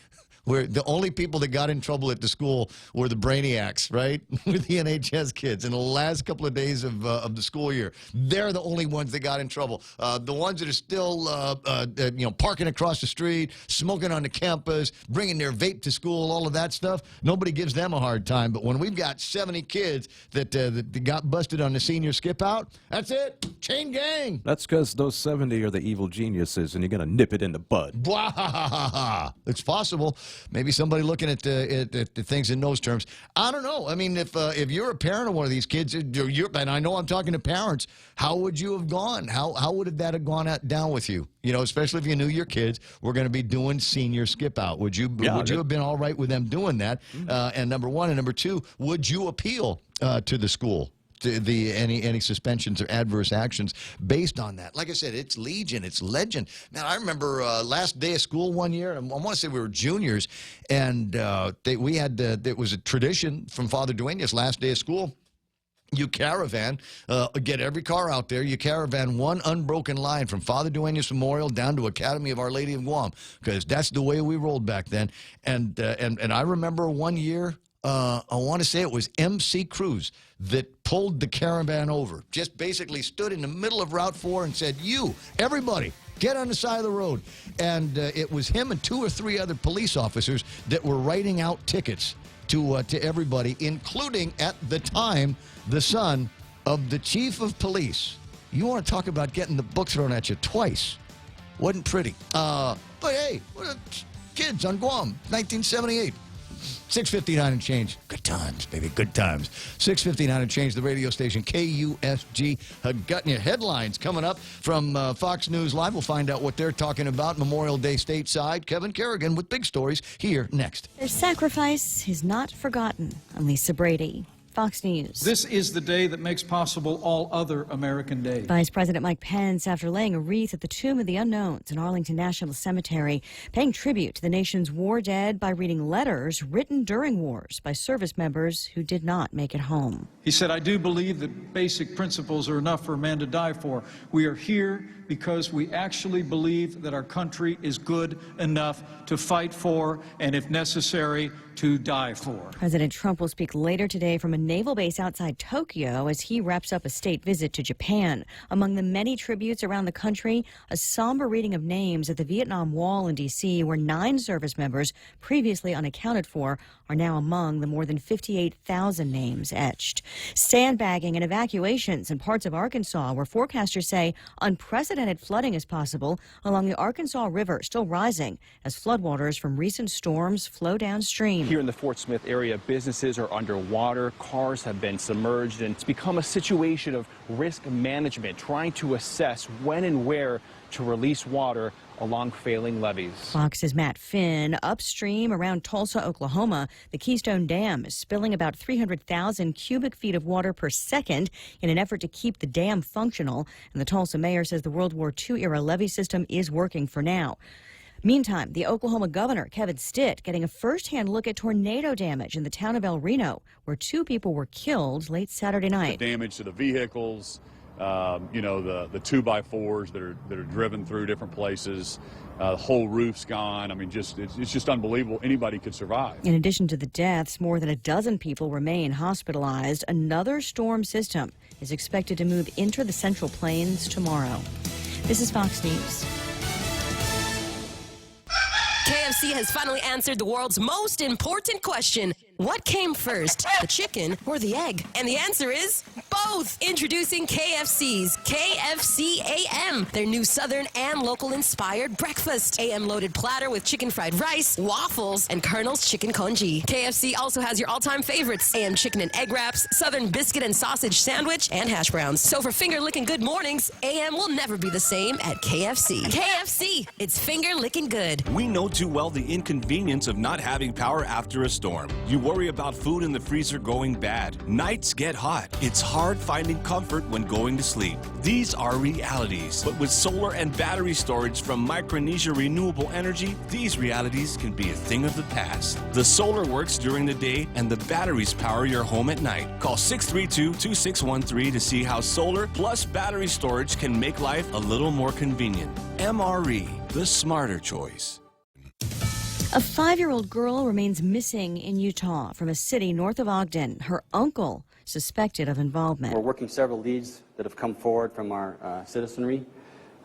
the only people that got in trouble at the school were the brainiacs, right? With the NHS kids in the last couple of days of the school year. They're the only ones that got in trouble. The ones that are still, parking across the street, smoking on the campus, bringing their vape to school, all of that stuff, nobody gives them a hard time. But when we've got 70 kids that got busted on the senior skip out, that's it. Chain gang. That's because those 70 are the evil geniuses, and you're going to nip it in the bud. It's possible. maybe somebody looking at the things in those terms. I don't know. I mean, if you're a parent of one of these kids, and I know I'm talking to parents, how would you have gone? How would that have gone down with you? You know, especially if you knew your kids were going to be doing senior skip out. Would you have been all right with them doing that? And number one, and number two, would you appeal to the school? Any suspensions or adverse actions based on that? Like I said, it's legion, it's legend. Man, I remember last day of school one year, and I want to say we were juniors, and we had it was a tradition from Father Duenas, last day of school. You caravan, get every car out there. You caravan one unbroken line from Father Duenas Memorial down to Academy of Our Lady of Guam, because that's the way we rolled back then. And I remember one year, I want to say it was MC Cruz that pulled the caravan over. Just basically stood in the middle of Route 4 and said, everybody, get on the side of the road. And it was him and 2 or 3 other police officers that were writing out tickets to everybody, including, at the time, the son of the chief of police. You want to talk about getting the book thrown at you twice. Wasn't pretty. But hey, kids on Guam, 1978. 6:59 and change. Good times, baby. Good times. 6:59 and change. The radio station KUSG. Got your headlines coming up from Fox News Live. We'll find out what they're talking about Memorial Day stateside. Kevin Kerrigan with big stories here next. Their sacrifice is not forgotten. I'm Lisa Brady. Fox News. This is the day that makes possible all other American days. Vice President Mike Pence, after laying a wreath at the Tomb of the Unknowns in Arlington National Cemetery, paying tribute to the nation's war dead by reading letters written during wars by service members who did not make it home. He said, I do believe that basic principles are enough for a man to die for. We are here because we actually believe that our country is good enough to fight for and, if necessary, to die for. President Trump will speak later today from a naval base outside Tokyo as he wraps up a state visit to Japan. Among the many tributes around the country, a somber reading of names at the Vietnam Wall in D.C., where 9 service members previously unaccounted for are now among the more than 58,000 names etched. Sandbagging and evacuations in parts of Arkansas, where forecasters say unprecedented flooding is possible along the Arkansas River, still rising as floodwaters from recent storms flow downstream. Here in the Fort Smith area, businesses are underwater, cars have been submerged, and it's become a situation of risk management, trying to assess when and where to release water along failing levees. Fox's Matt Finn. Upstream around Tulsa, Oklahoma, the Keystone Dam is spilling about 300,000 cubic feet of water per second in an effort to keep the dam functional. And the Tulsa mayor says the World War II-era levee system is working for now. Meantime, the Oklahoma governor, Kevin Stitt, getting a first-hand look at tornado damage in the town of El Reno, where 2 people were killed late Saturday night. The damage to the vehicles, the 2x4s that are driven through different places, the whole roof's gone. I mean, it's just unbelievable. Anybody could survive. In addition to the deaths, more than a dozen people remain hospitalized. Another storm system is expected to move into the Central Plains tomorrow. This is Fox News. KFC has finally answered the world's most important question. What came first, the chicken or the egg? And the answer is both. Introducing KFC's KFC AM, their new Southern and local-inspired breakfast. AM-loaded platter with chicken fried rice, waffles, and Colonel's chicken congee. KFC also has your all-time favorites, AM chicken and egg wraps, Southern biscuit and sausage sandwich, and hash browns. So for finger-licking good mornings, AM will never be the same at KFC. KFC, it's finger-licking good. We know too well the inconvenience of not having power after a storm. You worry about food in the freezer going bad. Nights get hot. It's hard finding comfort when going to sleep. These are realities. But with solar and battery storage from Micronesia Renewable Energy, these realities can be a thing of the past. The solar works during the day and the batteries power your home at night. Call 632-2613 to see how solar plus battery storage can make life a little more convenient. MRE, the smarter choice. A 5-year-old girl remains missing in Utah from a city north of Ogden. Her uncle suspected of involvement. We're working several leads that have come forward from our citizenry,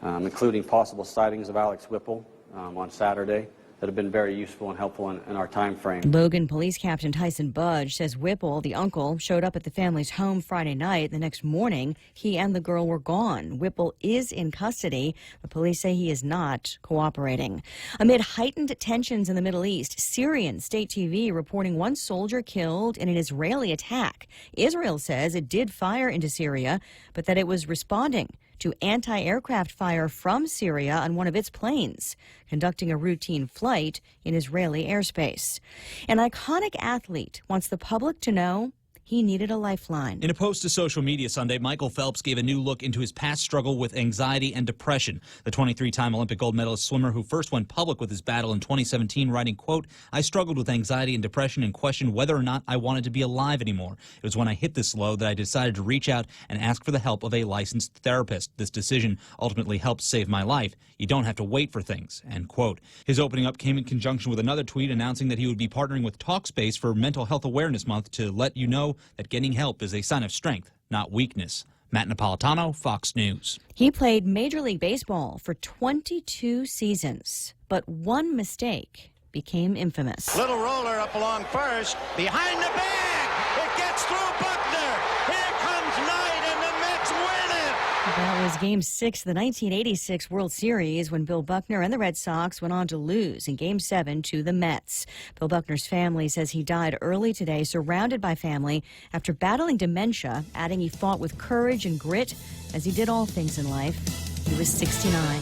including possible sightings of Alex Whipple on Saturday, that have been very useful and helpful in our time frame. Logan Police Captain Tyson Budge says Whipple, the uncle, showed up at the family's home Friday night. The next morning, he and the girl were gone. Whipple is in custody, but police say he is not cooperating. Amid heightened tensions in the Middle East, Syrian state TV reporting one soldier killed in an Israeli attack. Israel says it did fire into Syria, but that it was responding to anti-aircraft fire from Syria on one of its planes, conducting a routine flight in Israeli airspace. An iconic athlete wants the public to know he needed a lifeline. In a post to social media Sunday, Michael Phelps gave a new look into his past struggle with anxiety and depression. The 23-time Olympic gold medalist swimmer who first went public with his battle in 2017, writing, quote, "I struggled with anxiety and depression and questioned whether or not I wanted to be alive anymore. It was when I hit this low that I decided to reach out and ask for the help of a licensed therapist. This decision ultimately helped save my life. You don't have to wait for things," end quote. His opening up came in conjunction with another tweet announcing that he would be partnering with Talkspace for Mental Health Awareness Month to let you know that getting help is a sign of strength, not weakness. Matt Napolitano, Fox News. He played Major League Baseball for 22 seasons, but one mistake became infamous. Little roller up along first, behind the bag. It gets through Buckner. Here comes Knight, and the Mets win it. That was Game 6 of the 1986 World Series when Bill Buckner and the Red Sox went on to lose in Game 7 to the Mets. Bill Buckner's family says he died early today, surrounded by family, after battling dementia, adding he fought with courage and grit as he did all things in life. He was 69.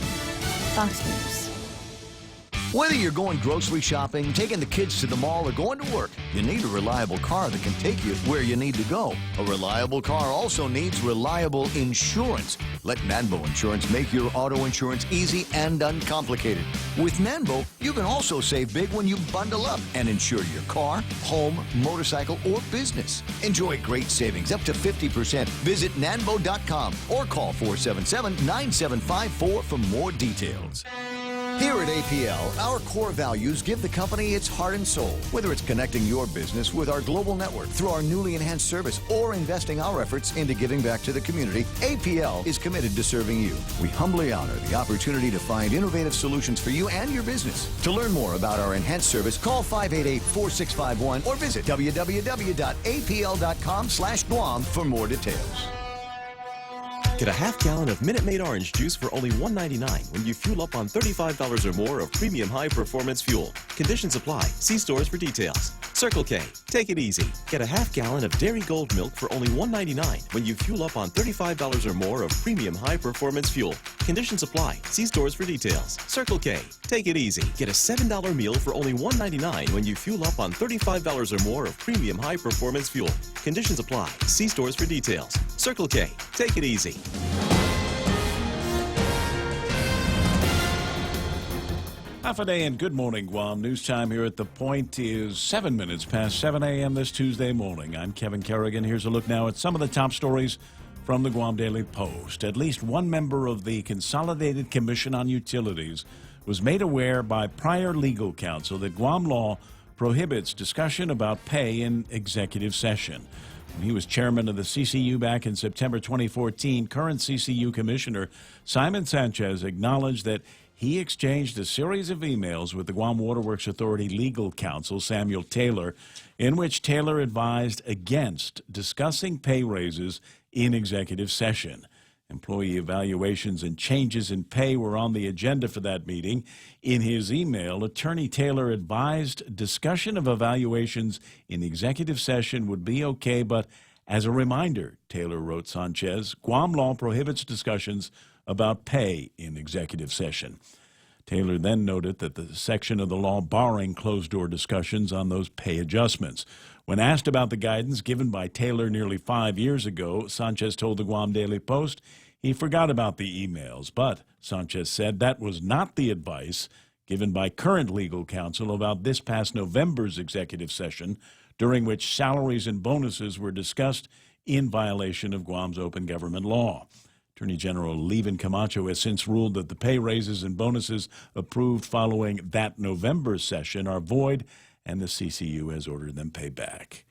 Fox News. Whether you're going grocery shopping, taking the kids to the mall, or going to work, you need a reliable car that can take you where you need to go. A reliable car also needs reliable insurance. Let Manbo Insurance make your auto insurance easy and uncomplicated. With Manbo, you can also save big when you bundle up and insure your car, home, motorcycle, or business. Enjoy great savings up to 50%. Visit nanbo.com or call 477-9754 for more details. Here at APL, our core values give the company its heart and soul. Whether it's connecting your business with our global network through our newly enhanced service or investing our efforts into giving back to the community, APL is committed to serving you. We humbly honor the opportunity to find innovative solutions for you and your business. To learn more about our enhanced service, call 588-4651 or visit www.apl.com/Guam for more details. Get a half-gallon of Minute Maid orange juice for only $1.99 when you fuel up on $35 or more of premium high-performance fuel. Conditions apply. See stores for details. Circle K. Take it easy. Get a half-gallon of Dairy Gold milk for only $1.99 when you fuel up on $35 or more of premium high-performance fuel. Conditions apply. See stores for details. Circle K. Take it easy. Get a $7 meal for only $1.99 when you fuel up on $35 or more of premium high-performance fuel. Conditions apply. See stores for details. Circle K. Take it easy. Half a day and good morning, Guam. News time here at The Point is 7 minutes past 7 a.m. this Tuesday morning. I'm Kevin Kerrigan. Here's a look now at some of the top stories from the Guam Daily Post. At least one member of the Consolidated Commission on Utilities was made aware by prior legal counsel that Guam law prohibits discussion about pay in executive session. When he was chairman of the CCU back in September 2014, current CCU Commissioner Simon Sanchez acknowledged that he exchanged a series of emails with the Guam Waterworks Authority legal counsel, Samuel Taylor, in which Taylor advised against discussing pay raises in executive session. Employee evaluations and changes in pay were on the agenda for that meeting. In his email, Attorney Taylor advised discussion of evaluations in executive session would be okay, but as a reminder, Taylor wrote Sanchez, Guam law prohibits discussions about pay in executive session. Taylor then noted that the section of the law barring closed-door discussions on those pay adjustments. When asked about the guidance given by Taylor nearly 5 years ago, Sanchez told the Guam Daily Post he forgot about the emails, but Sanchez said that was not the advice given by current legal counsel about this past November's executive session, during which salaries and bonuses were discussed in violation of Guam's open government law. Attorney General Levin Camacho has since ruled that the pay raises and bonuses approved following that November session are void, and the CCU has ordered them paid back.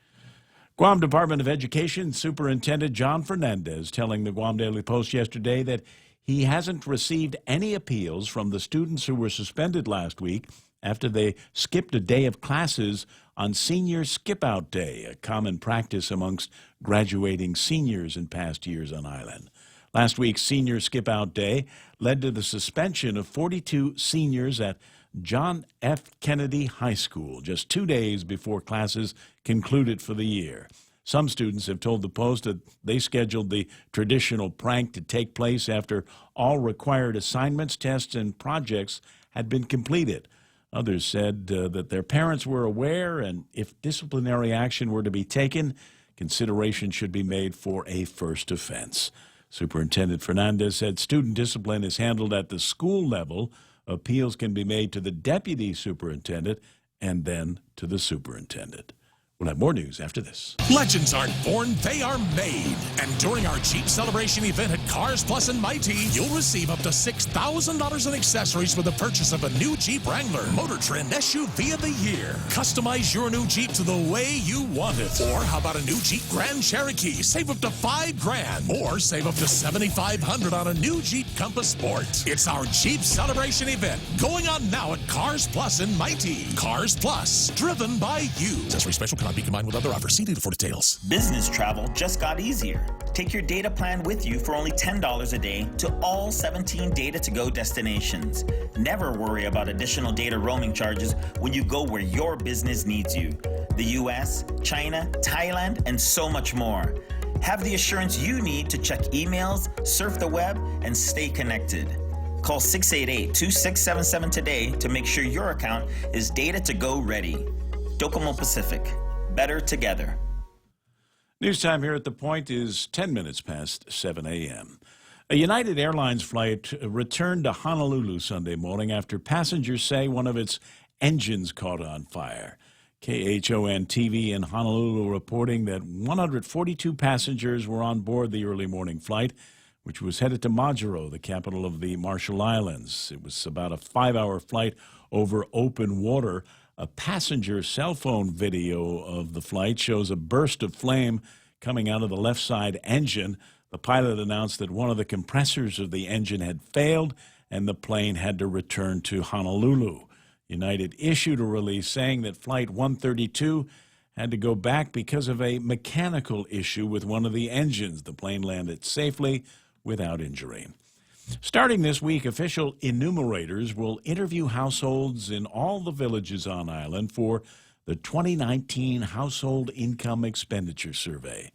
Guam Department of Education Superintendent John Fernandez telling the Guam Daily Post yesterday that he hasn't received any appeals from the students who were suspended last week after they skipped a day of classes on Senior Skip-Out Day, a common practice amongst graduating seniors in past years on island. Last week's Senior Skip-Out Day led to the suspension of 42 seniors at John F. Kennedy High School just 2 days before classes concluded for the year. Some students have told the Post that they scheduled the traditional prank to take place after all required assignments, tests, and projects had been completed. Others said that their parents were aware, and if disciplinary action were to be taken, consideration should be made for a first offense. Superintendent Fernandez said student discipline is handled at the school level. Appeals can be made to the deputy superintendent and then to the superintendent. We'll have more news after this. Legends aren't born, they are made. And during our Jeep Celebration event at Cars Plus and Mighty, you'll receive up to $6,000 in accessories with the purchase of a new Jeep Wrangler, Motor Trend SUV of the Year. Customize your new Jeep to the way you want it. Or how about a new Jeep Grand Cherokee? Save up to $5,000. Or save up to $7,500 on a new Jeep Compass Sport. It's our Jeep Celebration event going on now at Cars Plus and Mighty. Cars Plus, driven by you. Accessory special cannot be combined with other offers. See dealer for details. Business travel just got easier. Take your data plan with you for only $10 a day to all 17 data-to-go destinations. Never worry about additional data roaming charges when you go where your business needs you. The US, China, Thailand, and so much more. Have the assurance you need to check emails, surf the web, and stay connected. Call 688-2677 today to make sure your account is data-to-go ready. Docomo Pacific. Better together. News time here at The Point is 10 minutes past 7 a.m. A United Airlines flight returned to Honolulu Sunday morning after passengers say one of its engines caught on fire. KHON-TV in Honolulu reporting that 142 passengers were on board the early morning flight, which was headed to Majuro, the capital of the Marshall Islands. It was about a 5-hour flight over open water. A passenger cell phone video of the flight shows a burst of flame coming out of the left side engine. The pilot announced that one of the compressors of the engine had failed and the plane had to return to Honolulu. United issued a release saying that Flight 132 had to go back because of a mechanical issue with one of the engines. The plane landed safely without injury. Starting this week, official enumerators will interview households in all the villages on island for the 2019 Household Income Expenditure Survey.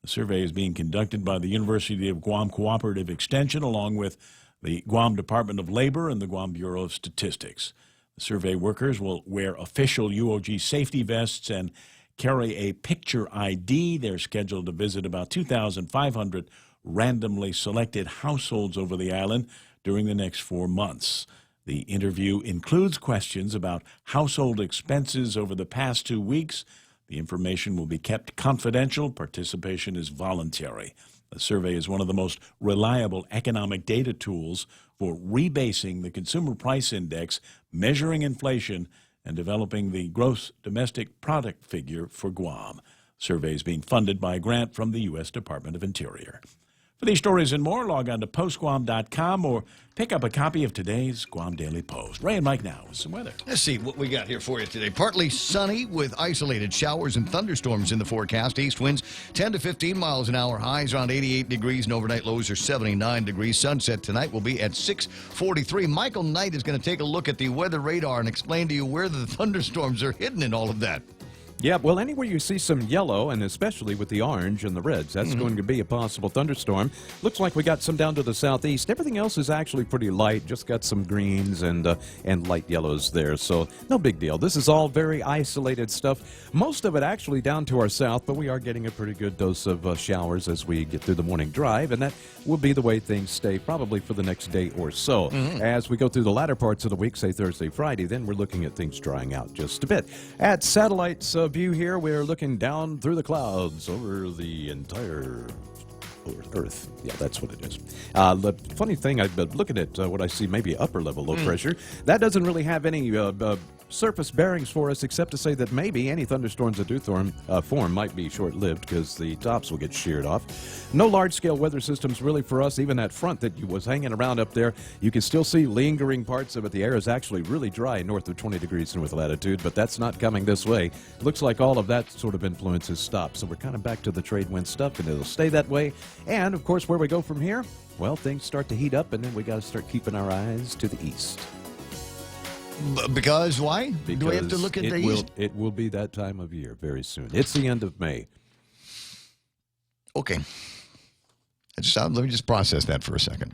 The survey is being conducted by the University of Guam Cooperative Extension along with the Guam Department of Labor and the Guam Bureau of Statistics. The survey workers will wear official UOG safety vests and carry a picture ID. They're scheduled to visit about 2,500 randomly selected households over the island during the next 4 months. The interview includes questions about household expenses over the past 2 weeks. The information will be kept confidential. Participation is voluntary. The survey is one of the most reliable economic data tools for rebasing the Consumer Price Index, measuring inflation, and developing the gross domestic product figure for Guam. The survey is being funded by a grant from the U.S. Department of Interior. For these stories and more, log on to postguam.com or pick up a copy of today's Guam Daily Post. Ray and Mike now with some weather. Let's see what we got here for you today. Partly sunny with isolated showers and thunderstorms in the forecast. East winds 10 to 15 miles an hour. Highs around 88 degrees and overnight lows are 79 degrees. Sunset tonight will be at 6:43. Michael Knight is going to take a look at the weather radar and explain to you where the thunderstorms are hidden in all of that. Yeah, well, anywhere you see some yellow, and especially with the orange and the reds, that's going to be a possible thunderstorm. Looks like we got some down to the southeast. Everything else is actually pretty light. Just got some greens and light yellows there, so no big deal. This is all very isolated stuff. Most of it actually down to our south, but we are getting a pretty good dose of showers as we get through the morning drive, and that will be the way things stay probably for the next day or so. As we go through the latter parts of the week, say Thursday, Friday, then we're looking at things drying out just a bit. At satellites view here, we're looking down through the clouds over the entire Earth. Yeah, that's what it is. The funny thing, I've been looking at what I see maybe upper level low pressure. That doesn't really have any surface bearings for us, except to say that maybe any thunderstorms that do form might be short-lived because the tops will get sheared off. No large-scale weather systems really for us. Even that front that was hanging around up there, you can still see lingering parts of it. The air is actually really dry north of 20 degrees north latitude, but that's not coming this way. Looks like all of that sort of influence has stopped, so we're kind of back to the trade wind stuff, and it'll stay that way. And, of course, where we go from here, well, things start to heat up, and then we got to start keeping our eyes to the east. Because why? Because do we have to look at the east? It will be that time of year very soon. It's the end of May. Okay. Let me just process that for a second.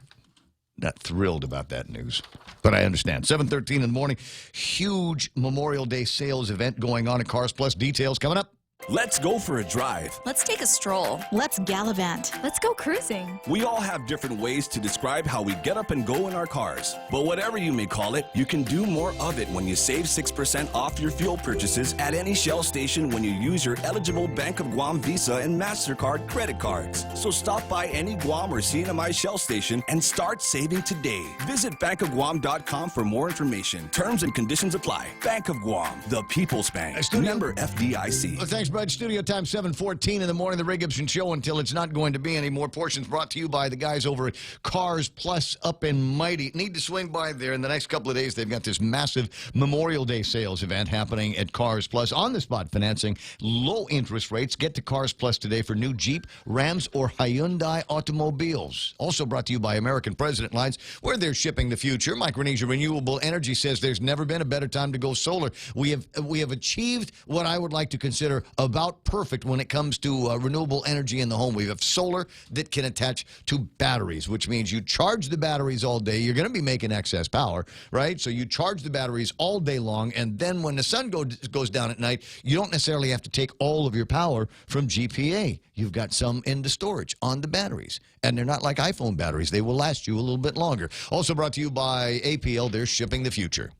Not thrilled about that news, but I understand. 7:13 in the morning, huge Memorial Day sales event going on at Cars Plus. Details coming up. Let's go for a drive. Let's take a stroll. Let's gallivant. Let's go cruising. We all have different ways to describe how we get up and go in our cars. But whatever you may call it, you can do more of it when you save 6% off your fuel purchases at any Shell station when you use your eligible Bank of Guam Visa and MasterCard credit cards. So stop by any Guam or CNMI Shell station and start saving today. Visit bankofguam.com for more information. Terms and conditions apply. Bank of Guam, the People's Bank. Member FDIC. Well, thanks, Brad. Studio time 7:14 in the morning. The Ray Gibson Show until it's not going to be any more. Portions brought to you by the guys over at Cars Plus up and mighty. Need to swing by there in the next couple of days. They've got this massive Memorial Day sales event happening at Cars Plus. On-the-spot financing, low interest rates. Get to Cars Plus today for new Jeep, Rams, or Hyundai automobiles. Also brought to you by American President Lines, where they're shipping the future. Micronesia Renewable Energy says there's never been a better time to go solar. We have achieved what I would like to consider about perfect when it comes to renewable energy in the home. We have solar that can attach to batteries, which means you charge the batteries all day. You're going to be making excess power, right? So you charge the batteries all day long, and then when the sun goes down at night, you don't necessarily have to take all of your power from GPA. You've got some into storage on the batteries, and they're not like iPhone batteries. They will last you a little bit longer. Also brought to you by APL. They're shipping the future.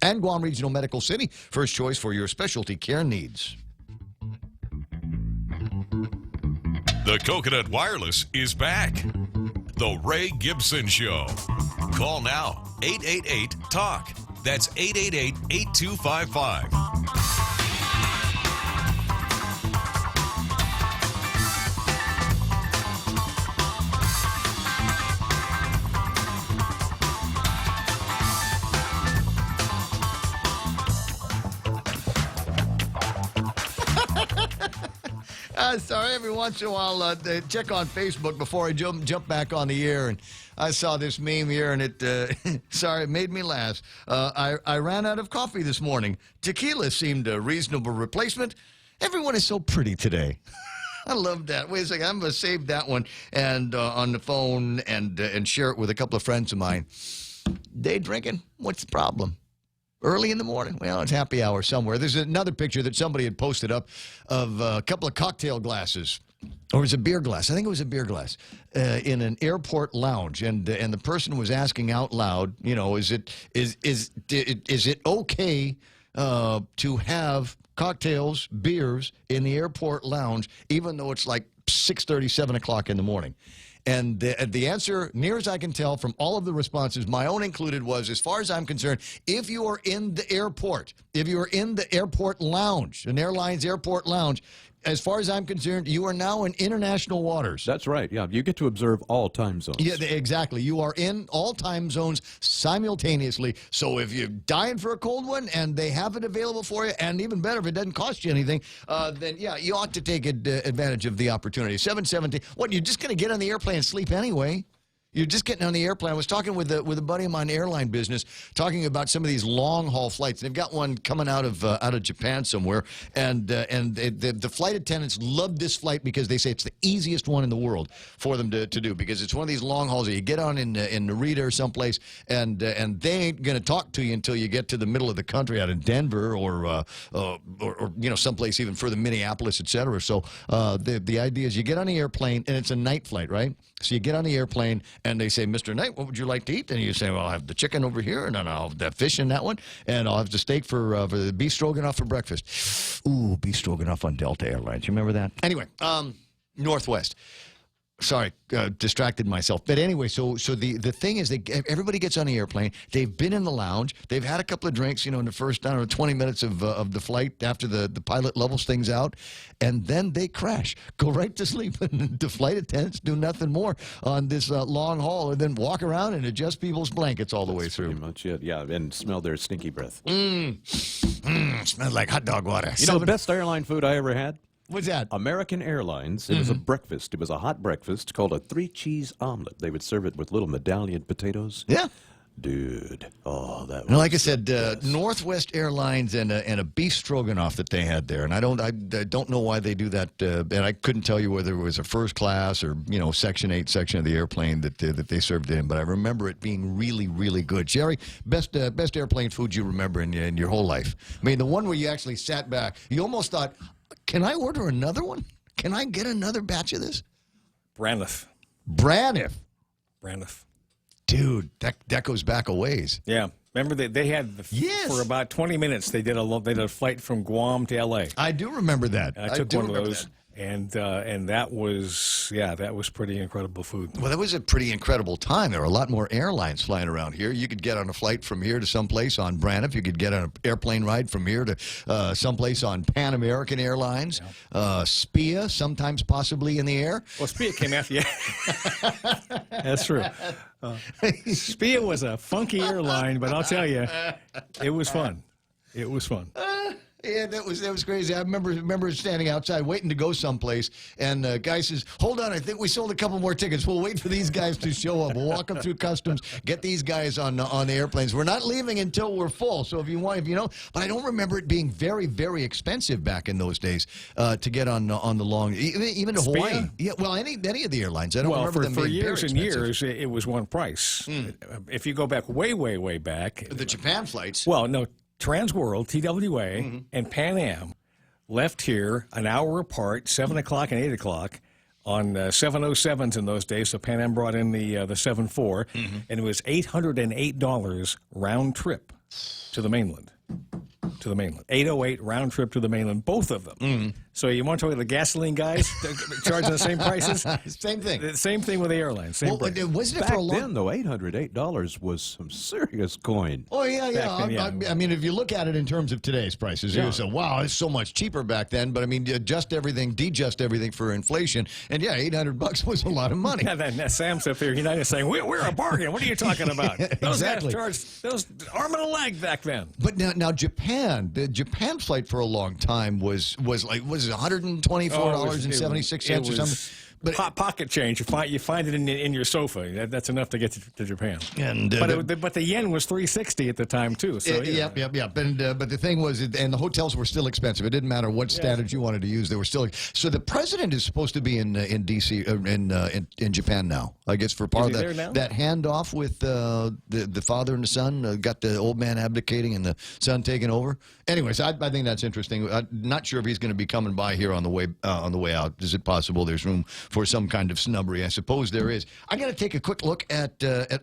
And Guam Regional Medical City, first choice for your specialty care needs. The Coconut Wireless is back. The Ray Gibson Show. Call now, 888-TALK. That's 888-8255. Sorry, every once in a while, check on Facebook before I jump back on the air, and I saw this meme here, and it made me laugh. I ran out of coffee this morning. Tequila seemed a reasonable replacement. Everyone is so pretty today. I love that. Wait a second, I'm going to save that one and on the phone and share it with a couple of friends of mine. Day drinking? What's the problem? Early in the morning? Well, it's happy hour somewhere. There's another picture that somebody had posted up of a couple of cocktail glasses. Or it was a beer glass. I think it was a beer glass in an airport lounge. And the person was asking out loud, you know, is it okay to have cocktails, beers in the airport lounge, even though it's like 6:30, 7 o'clock in the morning? And the answer, near as I can tell from all of the responses, my own included, was, as far as I'm concerned, if you are in the airport, if you are in the airport lounge, an airline's airport lounge, as far as I'm concerned, you are now in international waters. That's right. Yeah, you get to observe all time zones. Yeah, exactly. You are in all time zones simultaneously. So if you're dying for a cold one and they have it available for you, and even better, if it doesn't cost you anything, then, yeah, you ought to take advantage of the opportunity. 7:17. What, you're just going to get on the airplane and sleep anyway? You're just getting on the airplane. I was talking with a buddy of mine in the airline business, talking about some of these long-haul flights. They've got one coming out of Japan somewhere, and the flight attendants love this flight because they say it's the easiest one in the world for them to do, because it's one of these long hauls that you get on in Narita or someplace, and they ain't going to talk to you until you get to the middle of the country, out in Denver or you know, someplace even further, Minneapolis, etc. So the idea is you get on the airplane, and it's a night flight, right? So you get on the airplane, and they say, Mr. Knight, what would you like to eat? And you say, well, I'll have the chicken over here, and then I'll have the fish in that one, and I'll have the steak for the beef stroganoff for breakfast. Ooh, beef stroganoff on Delta Airlines. You remember that? Anyway, Northwest. Sorry, distracted myself. But anyway, so the thing is, everybody gets on the airplane. They've been in the lounge. They've had a couple of drinks, in the first, 20 minutes of the flight after the pilot levels things out. And then they crash, go right to sleep. And the flight attendants do nothing more on this long haul and then walk around and adjust people's blankets all the way through. Pretty much it, yeah. And smell their stinky breath. Smells like hot dog water. You know the best airline food I ever had? What's that? American Airlines. It was a breakfast. It was a hot breakfast called a 3-cheese omelet. They would serve it with little medallion potatoes. Yeah. Dude. Oh, that was like I said, Northwest Airlines and a beef stroganoff that they had there. And I don't know why they do that. And I couldn't tell you whether it was a first class or, Section 8 section of the airplane that they served it in. But I remember it being really, really good. Jerry, best airplane food you remember in your whole life? I mean, the one where you actually sat back. You almost thought, can I order another one? Can I get another batch of this? Braniff. Dude, that goes back a ways. Yeah. Remember they had for about 20 minutes they did a flight from Guam to LA. I do remember that. I took one of those. And that was pretty incredible food. Well, that was a pretty incredible time. There were a lot more airlines flying around here. You could get on a flight from here to someplace on Braniff. You could get on an airplane ride from here to someplace on Pan American Airlines. SPIA, sometimes possibly in the air. Well, SPIA came after you. That's true. SPIA was a funky airline, but I'll tell you, it was fun. It was fun. Yeah, that was crazy. I remember standing outside waiting to go someplace, and the guy says, "Hold on, I think we sold a couple more tickets. We'll wait for these guys to show up. We'll walk them through customs, get these guys on the airplanes. We're not leaving until we're full. So if you want, But I don't remember it being very, very expensive back in those days to get on the long, even to Hawaii. Yeah, well, any of the airlines. I don't remember them being years very and expensive. years, it was one price. If you go back way, way, way back, The Japan flights. Well, no. Transworld, TWA, and Pan Am left here an hour apart, 7 o'clock and 8 o'clock, on 707s in those days. So Pan Am brought in the 74, and it was $808 round trip to the mainland. 808 round trip to the mainland, both of them. So you want to talk about the gasoline guys charging the same prices? Same thing. The same thing with the airlines. Same price. Wasn't it Back for a long then, though, $808 was some serious coin. Oh, yeah. Then, I mean, if you look at it in terms of today's prices, you say, wow, it's so much cheaper back then. But, I mean, deadjust everything for inflation. And, yeah, $800 was a lot of money. Yeah, then Sam's up here United saying, we're a bargain. What are you talking about? Those Exactly. guys charged those arm and a leg back then. But now Japan, the Japan flight for a long time was it $124.76 or something? But pocket change. You find it in your sofa. That's enough to get to Japan. And but the yen was $360 at the time too. So Yep. But the thing was, and the hotels were still expensive. It didn't matter what standards you wanted to use; they were still. So the president is supposed to be in DC in Japan now. I guess for part of that handoff with the father and the son. Got the old man abdicating and the son taking over. Anyways, I think that's interesting. I'm not sure if he's going to be coming by here on the way out. Is it possible there's room for some kind of snubbery? I suppose there is. I got to take a quick look at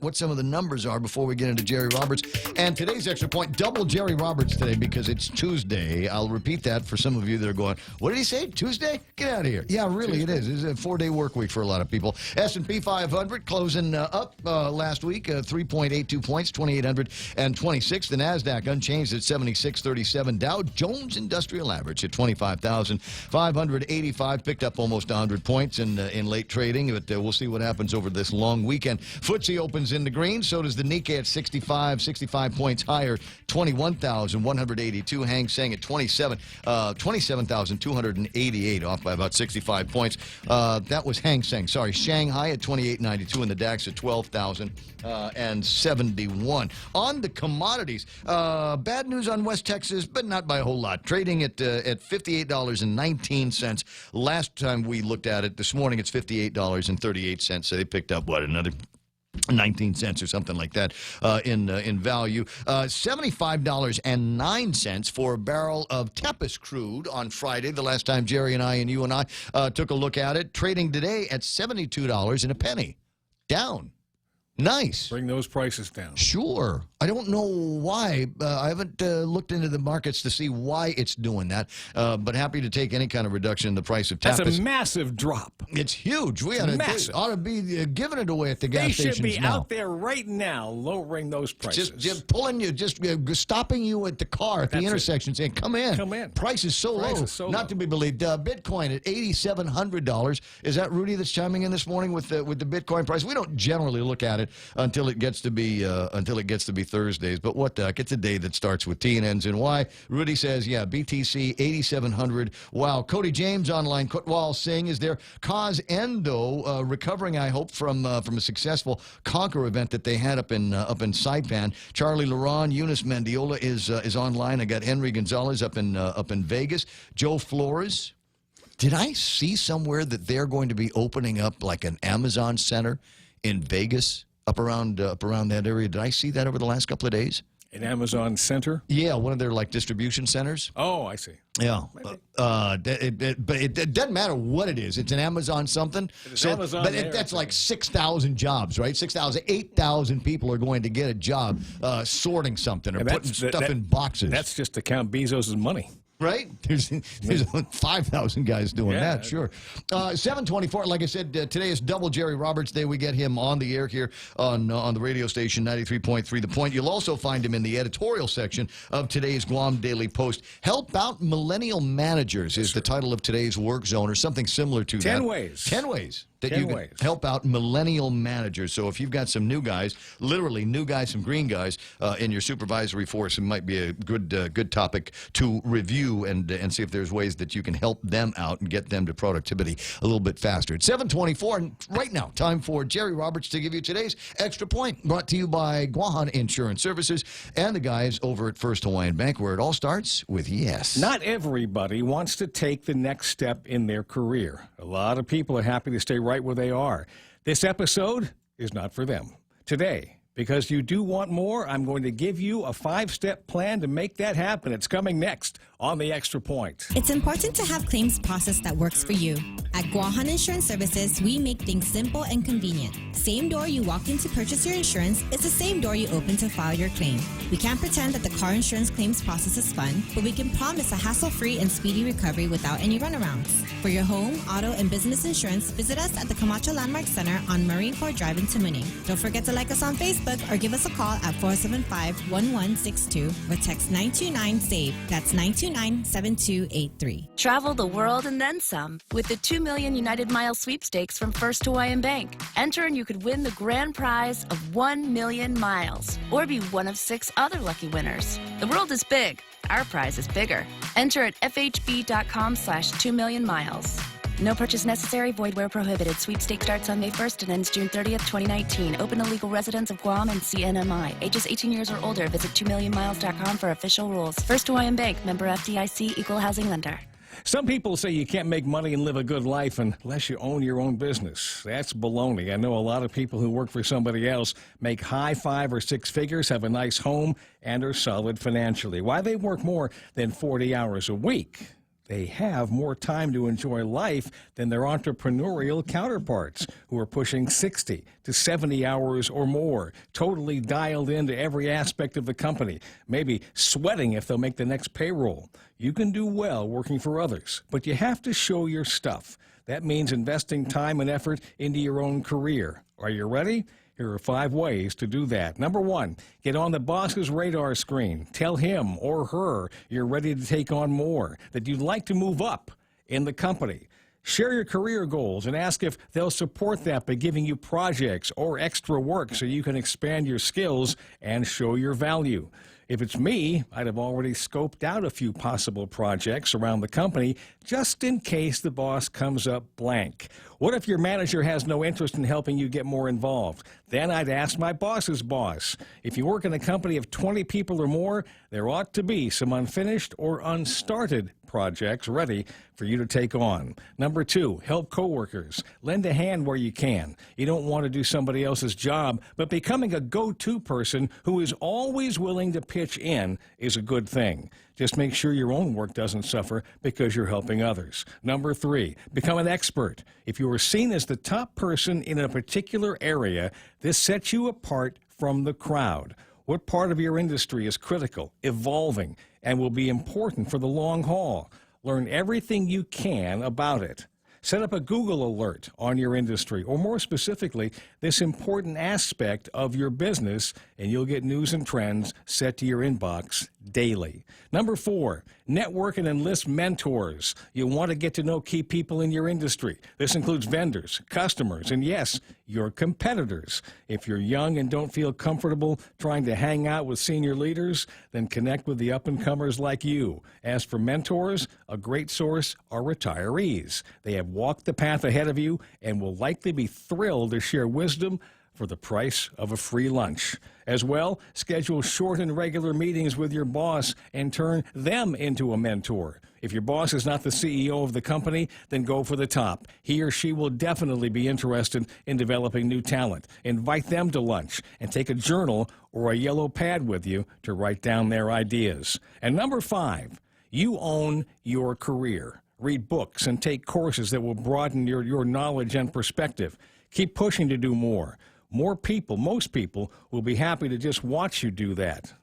what some of the numbers are before we get into Jerry Roberts. And today's Extra Point, double Jerry Roberts today because it's Tuesday. I'll repeat that for some of you that are going, what did he say, Tuesday? Get out of here. Yeah, really, Tuesday. It is. It's a 4-day work week for a lot of people. S&P 500 closing up last week, 3.82 points, 2,826. The NASDAQ unchanged at 76.37. Dow Jones Industrial Average at 25,585, picked up almost 100 points in late trading, but we'll see what happens over this long weekend. FTSE opens in the green, so does the Nikkei at 65 points higher, 21,182. Hang Seng at 27,288, off by about 65 points. That was Hang Seng. Sorry, Shanghai at 28.92 and the DAX at 12,071. On the commodities, bad news on West Texas, but not by a whole lot. Trading at $58.19. Last time we looked at it this morning, it's $58.38. So they picked up, another 19 cents or something like that in value. $75.09 for a barrel of Tepis crude on Friday, the last time Jerry and I and you and I took a look at it. Trading today at $72 and a penny. Down. Nice. Bring those prices down. Sure. I don't know why. I haven't looked into the markets to see why it's doing that, but happy to take any kind of reduction in the price of tap. That's a massive drop. It's huge. We ought to be giving it away at the gas stations stations now. They should be out there right now lowering those prices. Just pulling you, stopping you at the car at the intersection saying, come in. Come in. Price is so low. Not to be believed. Bitcoin at $8,700. Is that Rudy that's chiming in this morning with the Bitcoin price? We don't generally look at it until it gets to be Thursdays, but what the heck? It's a day that starts with T and ends in Y. Rudy says, yeah, BTC 8,700. Wow. Cody James online. Kutwal Singh is there. Cause Endo recovering, I hope, from a successful Conquer event that they had up in Saipan. Charlie Laron, Eunice Mendiola is online. I got Henry Gonzalez up in Vegas. Joe Flores. Did I see somewhere that they're going to be opening up like an Amazon center in Vegas? Up around that area. Did I see that over the last couple of days? An Amazon center? Yeah, one of their distribution centers. Oh, I see. Yeah, but it doesn't matter what it is. It's an Amazon something. Amazon that's like 6,000 jobs, right? 6,000, 8,000 people are going to get a job sorting something or putting stuff in boxes. That's just to count Bezos' money. Right? There's 5,000 guys doing that, sure. 7:24, like I said, today is double Jerry Roberts Day. We get him on the air here on the radio station, 93.3 The Point. You'll also find him in the editorial section of today's Guam Daily Post. Help Out Millennial Managers is the title of today's work zone, or something similar to that. 10 ways. 10 ways that you can help out millennial managers. So if you've got some new guys, literally new guys, some green guys in your supervisory force, it might be a good topic to review and see if there's ways that you can help them out and get them to productivity a little bit faster. It's 7:24, and right now, time for Jerry Roberts to give you today's Extra Point, brought to you by Guahan Insurance Services and the guys over at First Hawaiian Bank, where it all starts with yes. Not everybody wants to take the next step in their career. A lot of people are happy to stay right where they are. This episode is not for them. Today, because you do want more, I'm going to give you a 5-step plan to make that happen. It's coming next on the Extra Point. It's important to have claims process that works for you. At Guahan Insurance Services, we make things simple and convenient. Same door you walk in to purchase your insurance is the same door you open to file your claim. We can't pretend that the car insurance claims process is fun, but we can promise a hassle-free and speedy recovery without any runarounds. For your home, auto, and business insurance, visit us at the Camacho Landmark Center on Marine Corps Drive in Tamuning. Don't forget to like us on Facebook or give us a call at 475-1162 or text 929-SAVE. That's 929-7283. Travel the world and then some with the 2 million United Mile sweepstakes from First Hawaiian Bank. Enter and you could win the grand prize of 1 million miles or be one of 6 other lucky winners. The world is big. Our prize is bigger. Enter at fhb.com/2 million miles. No purchase necessary. Void where prohibited. Sweepstake starts on May 1st and ends June 30th, 2019. Open to legal residents of Guam and CNMI. Ages 18 years or older. Visit 2millionmiles.com for official rules. First Hawaiian Bank. Member FDIC. Equal housing lender. Some people say you can't make money and live a good life unless you own your own business. That's baloney. I know a lot of people who work for somebody else make high 5 or 6 figures, have a nice home, and are solid financially. Why they work more than 40 hours a week? They have more time to enjoy life than their entrepreneurial counterparts who are pushing 60 to 70 hours or more, totally dialed into every aspect of the company, maybe sweating if they'll make the next payroll. You can do well working for others, but you have to show your stuff. That means investing time and effort into your own career. Are you ready? Here are 5 ways to do that. Number 1, get on the boss's radar screen. Tell him or her you're ready to take on more, that you'd like to move up in the company. Share your career goals and ask if they'll support that by giving you projects or extra work so you can expand your skills and show your value. If it's me, I'd have already scoped out a few possible projects around the company just in case the boss comes up blank. What if your manager has no interest in helping you get more involved? Then I'd ask my boss's boss. If you work in a company of 20 people or more, there ought to be some unfinished or unstarted projects ready for you to take on. Number 2, help coworkers. Lend a hand where you can. You don't want to do somebody else's job, but becoming a go-to person who is always willing to pitch in is a good thing. Just make sure your own work doesn't suffer because you're helping others. Number 3, become an expert. If you are seen as the top person in a particular area, this sets you apart from the crowd. What part of your industry is critical, evolving, and will be important for the long haul? Learn everything you can about it. Set up a Google alert on your industry, or more specifically, this important aspect of your business, and you'll get news and trends set to your inbox daily. Number 4, network and enlist mentors. You'll want to get to know key people in your industry. This includes vendors, customers, and yes, your competitors. If you're young and don't feel comfortable trying to hang out with senior leaders, then connect with the up-and-comers like you. As for mentors, a great source are retirees. They have walked the path ahead of you and will likely be thrilled to share wisdom for the price of a free lunch. As well, schedule short and regular meetings with your boss and turn them into a mentor. If your boss is not the CEO of the company, then go for the top. He or she will definitely be interested in developing new talent. Invite them to lunch and take a journal or a yellow pad with you to write down their ideas. And number 5, you own your career. Read books and take courses that will broaden your knowledge and perspective. Keep pushing to do more. Most people, will be happy to just watch you do that.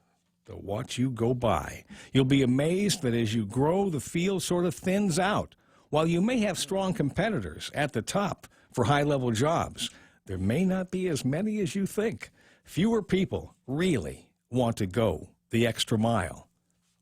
They'll watch you go by. You'll be amazed that as you grow, the field sort of thins out. While you may have strong competitors at the top for high-level jobs, there may not be as many as you think. Fewer people really want to go the extra mile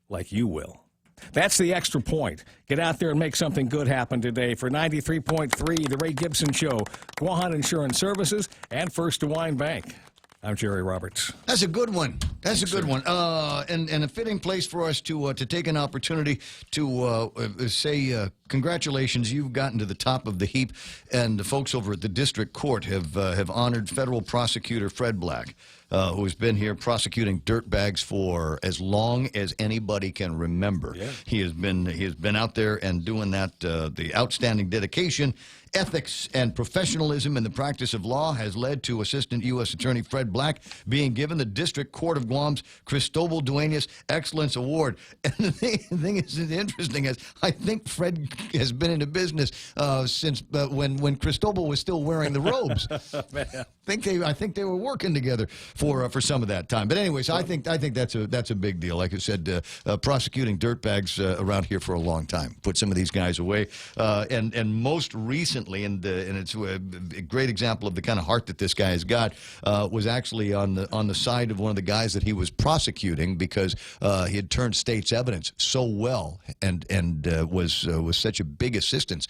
like you will. That's the extra point. Get out there and make something good happen today. For 93.3, The Ray Gibson Show, Guahan Insurance Services, and First Hawaiian Bank. I'm Jerry Roberts. That's a good one. That's a good one. And a fitting place for us to take an opportunity to say congratulations. You've gotten to the top of the heap, and the folks over at the district court have honored federal prosecutor Fred Black, who's been here prosecuting dirtbags for as long as anybody can remember. Yeah. He has been out there and doing that. The outstanding dedication, ethics, and professionalism in the practice of law has led to Assistant U.S. Attorney Fred Black being given the District Court of Guam's Cristobal Duenas Excellence Award. And the thing is interesting is I think Fred has been into business since when Cristobal was still wearing the robes. I think they were working together for some of that time. But anyways, I think that's a big deal. Like I said, prosecuting dirtbags around here for a long time. Put some of these guys away, and most recently, and it's a great example of the kind of heart that this guy has got, was actually on the side of one of the guys that he was prosecuting because he had turned state's evidence so well and was such a big assistance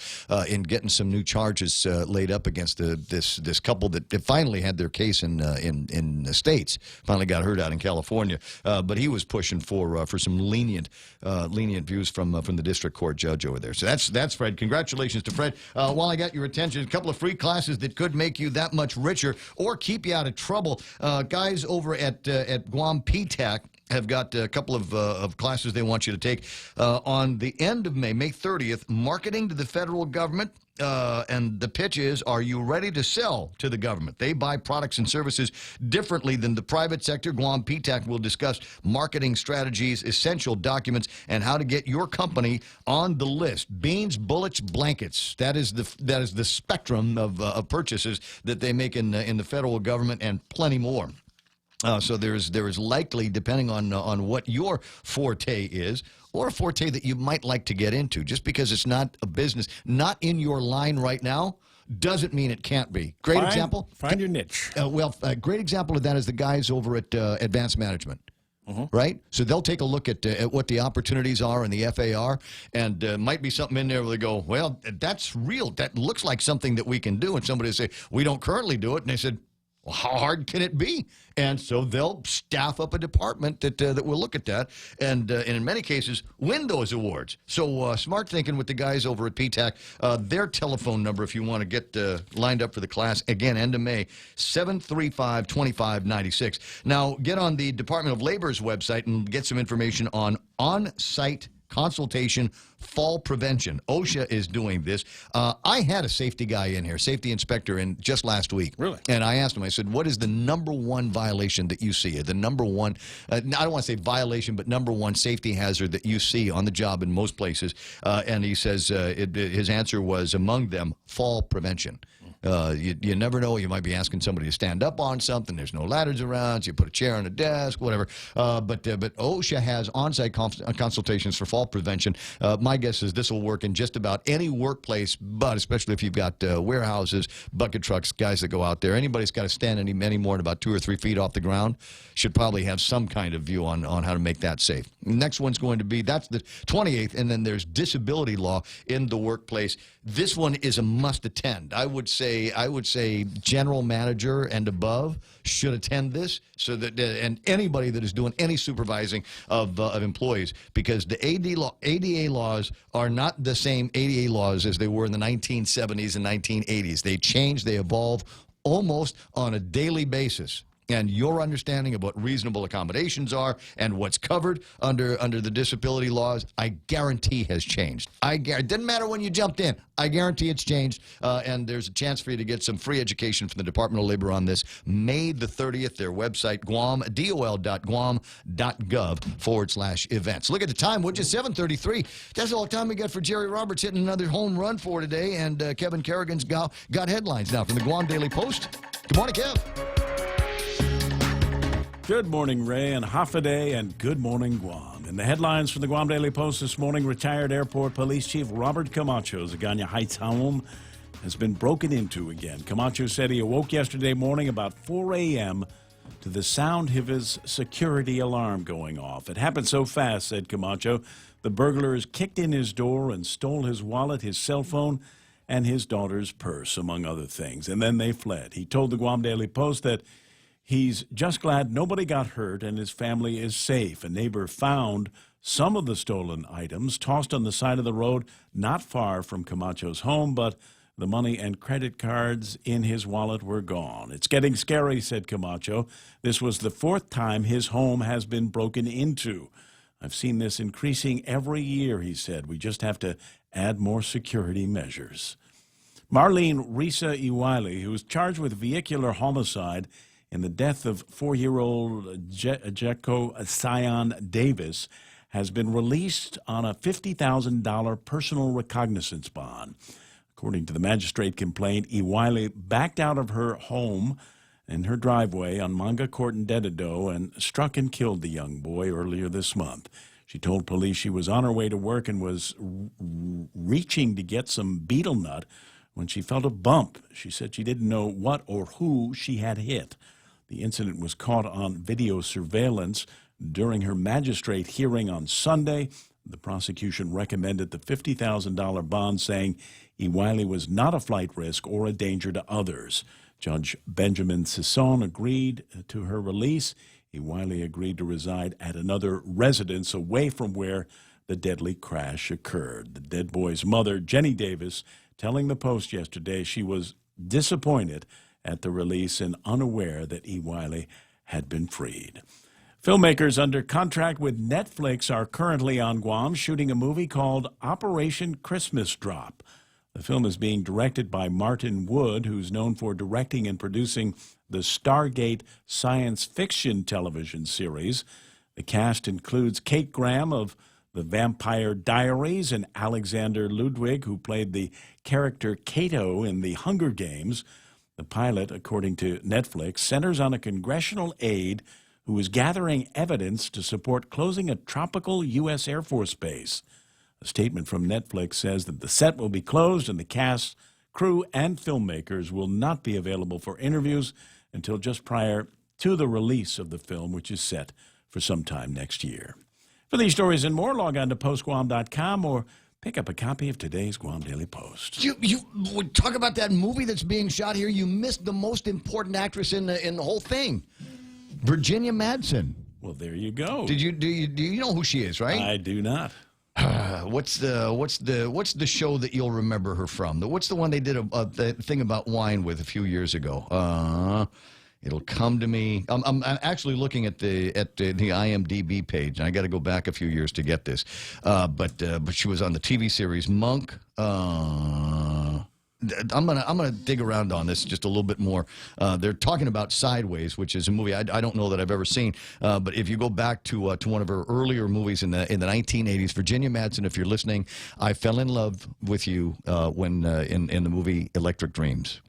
in getting some new charges laid up against this couple that finally had their case in the States. Finally got heard out in California, but he was pushing for some lenient views from the district court judge over there. So that's Fred. Congratulations to Fred. While I got your attention, a couple of free classes that could make you that much richer or keep you out of trouble. Guys over at Guam PTAC have got a couple of classes they want you to take on the end of May 30th, marketing to the federal government. And the pitch is, are you ready to sell to the government? They buy products and services differently than the private sector. Guam PTAC will discuss marketing strategies, essential documents, and how to get your company on the list. Beans, bullets, blankets. That is the spectrum of purchases that they make in the federal government, and plenty more. So there is likely, depending on what your forte is, or a forte that you might like to get into. Just because it's not a business, not in your line right now, doesn't mean it can't be. Great example. Find your niche. A great example of that is the guys over at Advanced Management. Right? So they'll take a look at what the opportunities are in the FAR, and might be something in there where they go, well, that's real. That looks like something that we can do. And somebody will say, we don't currently do it. And they said, well, how hard can it be? And so they'll staff up a department that will look at that and in many cases win those awards. So smart thinking with the guys over at PTAC. Their telephone number, if you want to get lined up for the class, again, end of May, 735-2596. Now, get on the Department of Labor's website and get some information on-site consultation fall prevention. OSHA is doing this. I had a safety guy in here, safety inspector, in just last week. Really? And I asked him, I said, what is the number one violation that you see? The number one, I don't want to say violation, but number one safety hazard that you see on the job in most places. And he says his answer was, among them, fall prevention. You never know. You might be asking somebody to stand up on something. There's no ladders around, so you put a chair on a desk, whatever. But OSHA has on-site consultations for fall prevention. My guess is this will work in just about any workplace, but especially if you've got warehouses, bucket trucks, guys that go out there. Anybody's got to stand any more than about 2 or 3 feet off the ground should probably have some kind of view on how to make that safe. Next one's going to be, that's the 28th, and then there's disability law in the workplace. This one is a must attend. I would say general manager and above should attend this, so that and anybody that is doing any supervising of employees, because the ADA laws are not the same ADA laws as they were in the 1970s and 1980s. They change, they evolve almost on a daily basis. And your understanding of what reasonable accommodations are and what's covered under the disability laws, I guarantee has changed. It didn't matter when you jumped in. I guarantee it's changed, and there's a chance for you to get some free education from the Department of Labor on this. May the 30th, their website, dol.guam.gov/events. Look at the time, would you? 7:33. That's all the time we got for Jerry Roberts hitting another home run for today, and Kevin Kerrigan's got headlines now from the Guam Daily Post. Good morning, Kev. Good morning, Ray, and Hafaday, and good morning, Guam. In the headlines from the Guam Daily Post this morning, retired Airport Police Chief Robert Camacho's Agana Heights home has been broken into again. Camacho said he awoke yesterday morning about 4 a.m. to the sound of his security alarm going off. It happened so fast, said Camacho, the burglars kicked in his door and stole his wallet, his cell phone, and his daughter's purse, among other things, and then they fled. He told the Guam Daily Post that he's just glad nobody got hurt and his family is safe. A neighbor found some of the stolen items tossed on the side of the road not far from Camacho's home, but the money and credit cards in his wallet were gone. It's getting scary, said Camacho. This was the 4th time his home has been broken into. I've seen this increasing every year, he said. We just have to add more security measures. Marlene Risa Iwali, who was charged with vehicular homicide in the death of 4-year-old Jeko Sion Davis, has been released on a $50,000 personal recognizance bond. According to the magistrate complaint, Iwali backed out of her home in her driveway on Manga Court in Dededo and struck and killed the young boy earlier this month. She told police she was on her way to work and was reaching to get some betel nut when she felt a bump. She said she didn't know what or who she had hit. The incident was caught on video surveillance during her magistrate hearing on Sunday. The prosecution recommended the $50,000 bond, saying Iwali was not a flight risk or a danger to others. Judge Benjamin Sisson agreed to her release. Iwali agreed to reside at another residence away from where the deadly crash occurred. The dead boy's mother, Jenny Davis, telling the Post yesterday she was disappointed at the release and unaware that Iwali had been freed. Filmmakers under contract with Netflix are currently on Guam shooting a movie called Operation Christmas Drop. The film is being directed by Martin Wood, who's known for directing and producing the Stargate science fiction television series. The cast includes Kate Graham of The Vampire Diaries and Alexander Ludwig, who played the character Kato in The Hunger Games. The pilot, according to Netflix, centers on a congressional aide who is gathering evidence to support closing a tropical U.S. Air Force base. A statement from Netflix says that the set will be closed and the cast, crew, and filmmakers will not be available for interviews until just prior to the release of the film, which is set for sometime next year. For these stories and more, log on to postguam.com or pick up a copy of today's Guam Daily Post. You would talk about that movie that's being shot here. You missed the most important actress in the whole thing, Virginia Madsen. Well, there you go. Do you know who she is, right? I do not. What's the show that you'll remember her from? What's the one they did a thing about wine with a few years ago? It'll come to me. I'm actually looking at the IMDb page, and I got to go back a few years to get this. But she was on the TV series Monk. I'm gonna dig around on this just a little bit more. They're talking about Sideways, which is a movie I don't know that I've ever seen. But if you go back to one of her earlier movies in the 1980s, Virginia Madsen, if you're listening, I fell in love with you when in the movie Electric Dreams.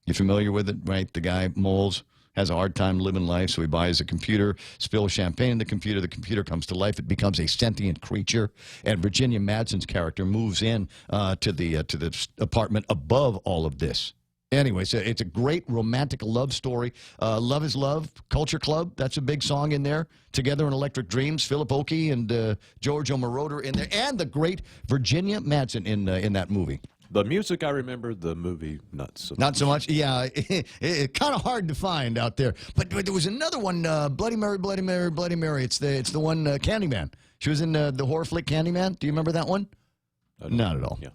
You familiar with it, right? The guy, Moles, has a hard time living life, so he buys a computer, spills champagne in the computer comes to life, it becomes a sentient creature, and Virginia Madsen's character moves in to the apartment above all of this. Anyway, so it's a great romantic love story. Love is Love, Culture Club, that's a big song in there. Together in Electric Dreams, Philip Oakey and Giorgio Moroder in there, and the great Virginia Madsen in that movie. The music, I remember. The movie, not so much. Not so much. Yeah, it's kind of hard to find out there. But there was another one, Bloody Mary, Bloody Mary, Bloody Mary. It's the one, Candyman. She was in the horror flick Candyman. Do you remember that one? Not at all. Yeah.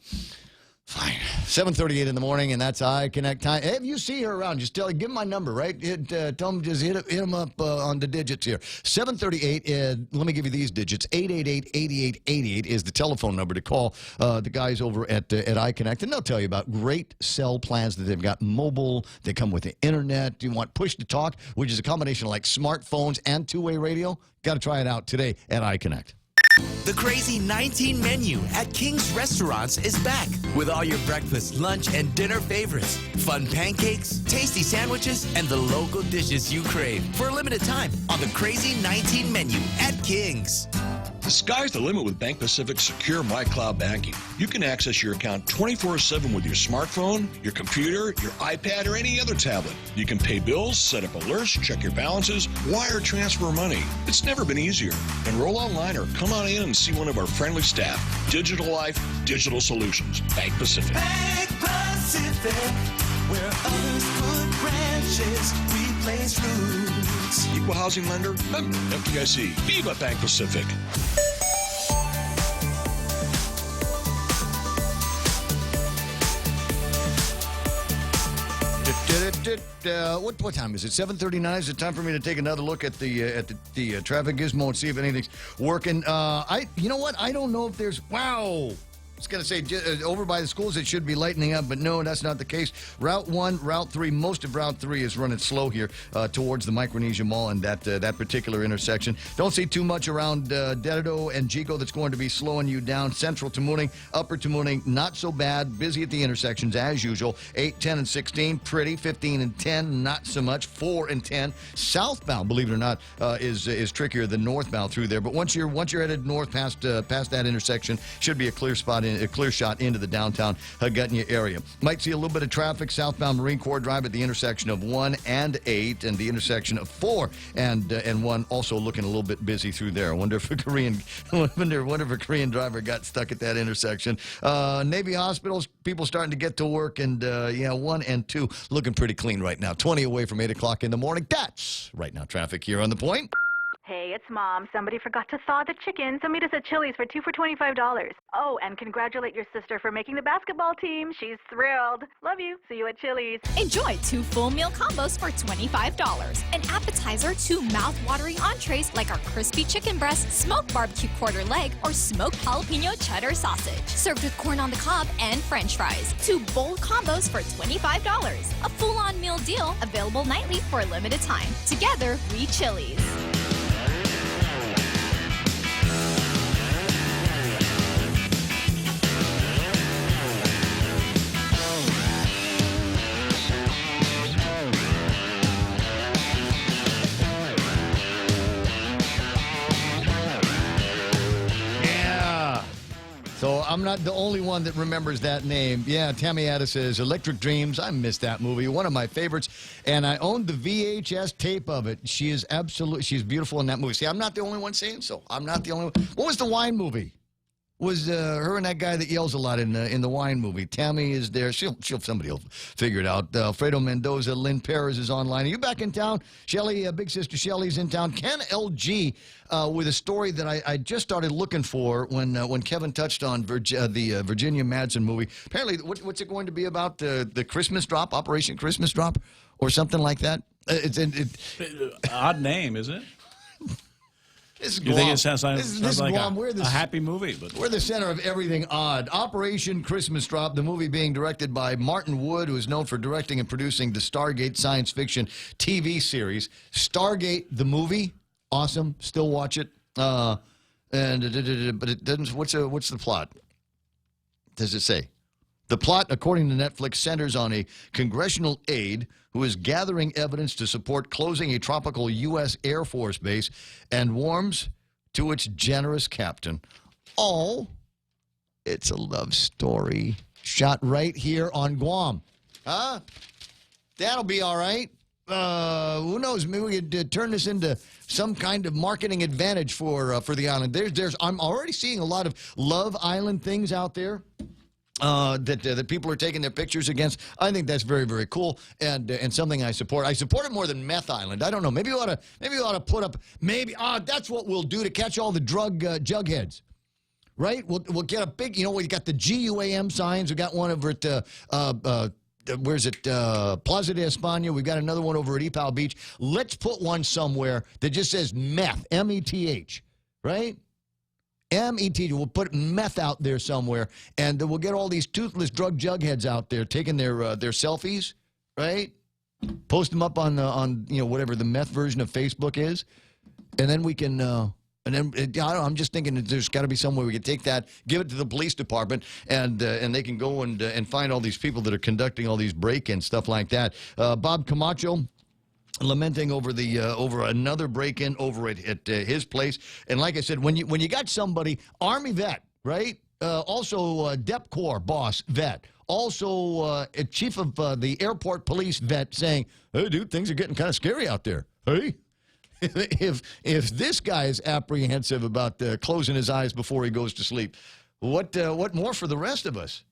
Fine. 7:38 in the morning, and that's iConnect time. Hey, if you see her around, just give them my number, right? Tell them, just hit them up on the digits here. 738, let me give you these digits. 888-8888 is the telephone number to call the guys over at iConnect, and they'll tell you about great cell plans that they've got mobile. They come with the internet. You want push-to-talk, which is a combination of like smartphones and two-way radio? Got to try it out today at iConnect. The Crazy 19 menu at King's Restaurants is back with all your breakfast, lunch, and dinner favorites. Fun pancakes, tasty sandwiches, and the local dishes you crave for a limited time on the Crazy 19 menu at King's. The sky's the limit with Bank Pacific's secure MyCloud banking. You can access your account 24/7 with your smartphone, your computer, your iPad, or any other tablet. You can pay bills, set up alerts, check your balances, wire transfer money. It's never been easier. Enroll online or come on in and see one of our friendly staff. Digital Life, Digital Solutions. Bank Pacific. Bank Pacific, where others put branches, we place roots. Equal housing lender, member FDIC. Viva Bank Pacific. What time is it? 7:39. Is it time for me to take another look at the traffic gizmo and see if anything's working? You know what? I don't know if there's. Wow. I was going to say, over by the schools, it should be lightening up, but no, that's not the case. Route 1, Route 3, most of Route 3 is running slow here towards the Micronesia Mall and that particular intersection. Don't see too much around Dededo and Chico that's going to be slowing you down. Central to Mooning, Upper to Mooning, not so bad. Busy at the intersections as usual. 8, 10, and 16, pretty. 15 and 10, not so much. 4 and 10. Southbound, believe it or not, is trickier than northbound through there. But once you're headed north past that intersection, should be a clear spot. A clear shot into the downtown Hagutnia area. Might see a little bit of traffic southbound Marine Corps Drive at the intersection of 1 and 8 and the intersection of 4 and 1 also looking a little bit busy through there. I wonder if a Korean driver got stuck at that intersection. Navy hospitals, people starting to get to work, and 1 and 2 looking pretty clean right now. 20 away from 8 o'clock in the morning. That's right now traffic here on The Point. Hey, it's Mom. Somebody forgot to thaw the chicken, so meet us at Chili's for 2 for $25. Oh, and congratulate your sister for making the basketball team. She's thrilled. Love you. See you at Chili's. Enjoy 2 full meal combos for $25. An appetizer, 2 mouth-watering entrees like our crispy chicken breast, smoked barbecue quarter leg, or smoked jalapeno cheddar sausage. Served with corn on the cob and french fries. 2 bold combos for $25. A full-on meal deal available nightly for a limited time. Together, we Chili's. So I'm not the only one that remembers that name. Yeah, Tammy Addis says Electric Dreams. I missed that movie. One of my favorites. And I owned the VHS tape of it. She's beautiful in that movie. See, I'm not the only one saying so. I'm not the only one. What was the wine movie? Was her and that guy that yells a lot in the wine movie. Tammy is there. Somebody will figure it out. Alfredo Mendoza, Lynn Perez is online. Are you back in town? Shelly, big sister Shelly's in town. Ken LG with a story that I just started looking for when Kevin touched on the Virginia Madsen movie. Apparently, what's it going to be about? The Christmas Drop, Operation Christmas Drop, or something like that? Odd name, isn't it? This is you think it sounds like, Guam. a happy movie? But we're the center of everything odd. Operation Christmas Drop, the movie being directed by Martin Wood, who is known for directing and producing the Stargate science fiction TV series. Stargate, the movie, awesome. Still watch it. But it doesn't. What's the plot? Does it say? The plot, according to Netflix, centers on a congressional aide who is gathering evidence to support closing a tropical U.S. Air Force base and warms to its generous captain. Oh, it's a love story shot right here on Guam. Huh? That'll be all right. Who knows? Maybe we could turn this into some kind of marketing advantage for the island. I'm already seeing a lot of Love Island things out there. That people are taking their pictures against. I think that's very, very cool and something I support. I support it more than Meth Island. I don't know. Maybe we ought to put up. That's what we'll do to catch all the drug jugheads, right? We'll get a big. We got the GUAM signs. We got one over at where's it? Plaza de España. We've got another one over at Epal Beach. Let's put one somewhere that just says meth, M-E-T-H, right? M-E-T-H. We'll put meth out there somewhere, and we'll get all these toothless drug jugheads out there taking their selfies, right? Post them up on whatever the meth version of Facebook is, and then we can. And then I don't know, I'm just thinking that there's got to be some way we can take that, give it to the police department, and they can go and find all these people that are conducting all these break-ins, stuff like that. Bob Camacho lamenting over another break-in over at his place. And like I said, when you got somebody, Army vet, right? Also Dep Corps boss vet. Also chief of the airport police vet saying, hey, dude, things are getting kind of scary out there. Hey? If this guy is apprehensive about closing his eyes before he goes to sleep, what more for the rest of us?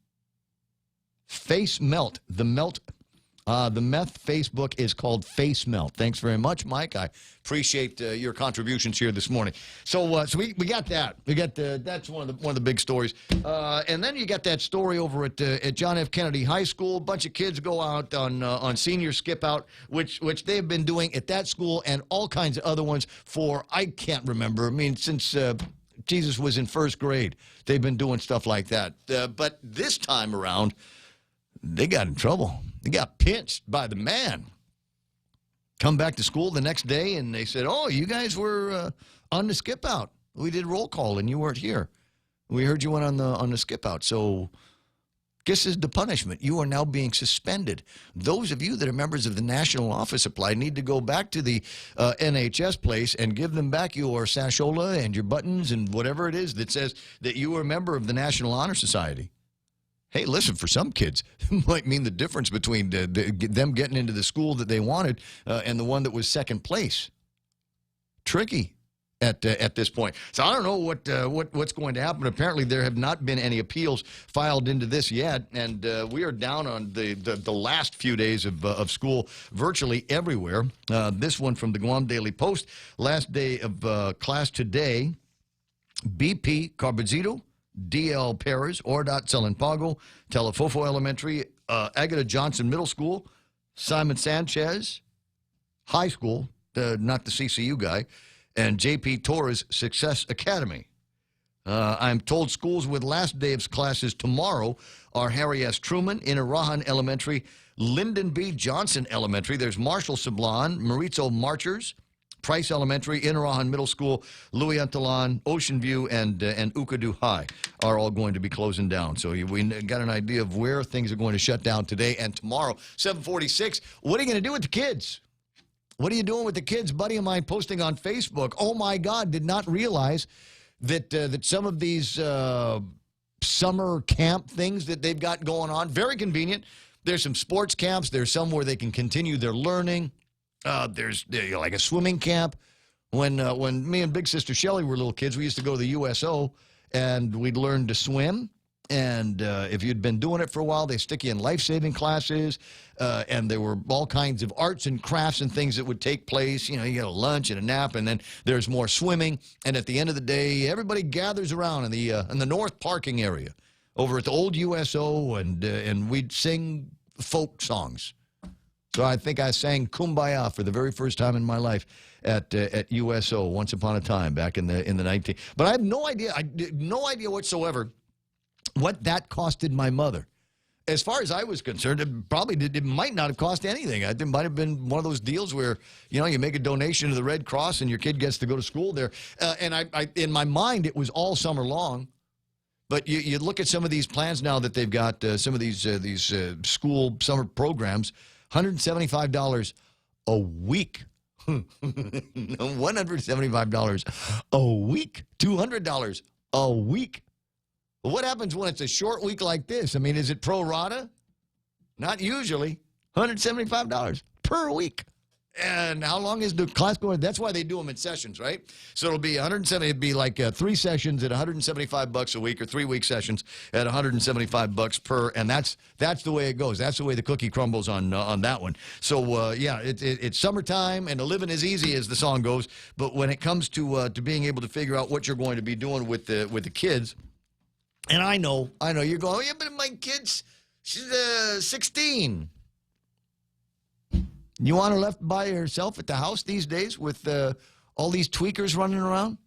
Face melt. The meth Facebook is called Face Melt. Thanks very much, Mike. I appreciate your contributions here this morning. So we got that. We got that's one of the big stories. And then you got that story over at John F. Kennedy High School. A bunch of kids go out on senior skip out, which they've been doing at that school and all kinds of other ones for I can't remember. I mean, since Jesus was in first grade, they've been doing stuff like that. But this time around, they got in trouble. They got pinched by the man. Come back to school the next day, and they said, oh, you guys were on the skip out. We did roll call, and you weren't here. We heard you went on the skip out. So this is the punishment. You are now being suspended. Those of you that are members of the National Office Supply need to go back to the NHS place and give them back your sashola and your buttons and whatever it is that says that you are a member of the National Honor Society. Hey, listen, for some kids, it might mean the difference between them getting into the school that they wanted and the one that was second place. Tricky at this point. So I don't know what's going to happen. Apparently, there have not been any appeals filed into this yet, and we are down on the last few days of school virtually everywhere. This one from the Guam Daily Post, last day of class today, BP Carbazito, D.L. Perez, Ordot Pago, Telefofo Elementary, Agata Johnson Middle School, Simon Sanchez High School, not the CCU guy, and J.P. Torres Success Academy. I'm told schools with last day of classes tomorrow are Harry S. Truman, Inarahan Elementary, Lyndon B. Johnson Elementary. There's Marshall Sablan, Maurizo Marchers, Price Elementary, Inarahan Middle School, Louis Antalan, Ocean View, and Ukadu High are all going to be closing down. So we got an idea of where things are going to shut down today and tomorrow. 7:46. What are you going to do with the kids? What are you doing with the kids? Buddy of mine posting on Facebook. Oh my God! Did not realize that some of these summer camp things that they've got going on, very convenient. There's some sports camps. There's some where they can continue their learning. There's like a swimming camp. When me and Big Sister Shelley were little kids, we used to go to the USO, and we'd learn to swim. And if you'd been doing it for a while, they stick you in life-saving classes. And there were all kinds of arts and crafts and things that would take place. You get a lunch and a nap, and then there's more swimming. And at the end of the day, everybody gathers around in the north parking area over at the old USO, and we'd sing folk songs. So I think I sang Kumbaya for the very first time in my life at USO once upon a time back in the 19. But I have no idea. No idea whatsoever what that costed my mother. As far as I was concerned, it might not have cost anything. It might have been one of those deals where you make a donation to the Red Cross and your kid gets to go to school there. And I in my mind, it was all summer long. But you look at some of these plans now that they've got, some of these school summer programs, $175 a week. $175 a week. $200 a week. Well, what happens when it's a short week like this? I mean, is it pro rata? Not usually. $175 per week. And how long is the class going? That's why they do them in sessions, right? So it'll be 170. It'd be like 3 sessions at $175 a week, or 3-week sessions at $175 per. And that's the way it goes. That's the way the cookie crumbles on that one. So yeah, it's summertime and the living is easy, as the song goes. But when it comes to being able to figure out what you're going to be doing with the kids, and I know you're going, oh yeah, but my kid's she's 16. You want her left by herself at the house these days with all these tweakers running around?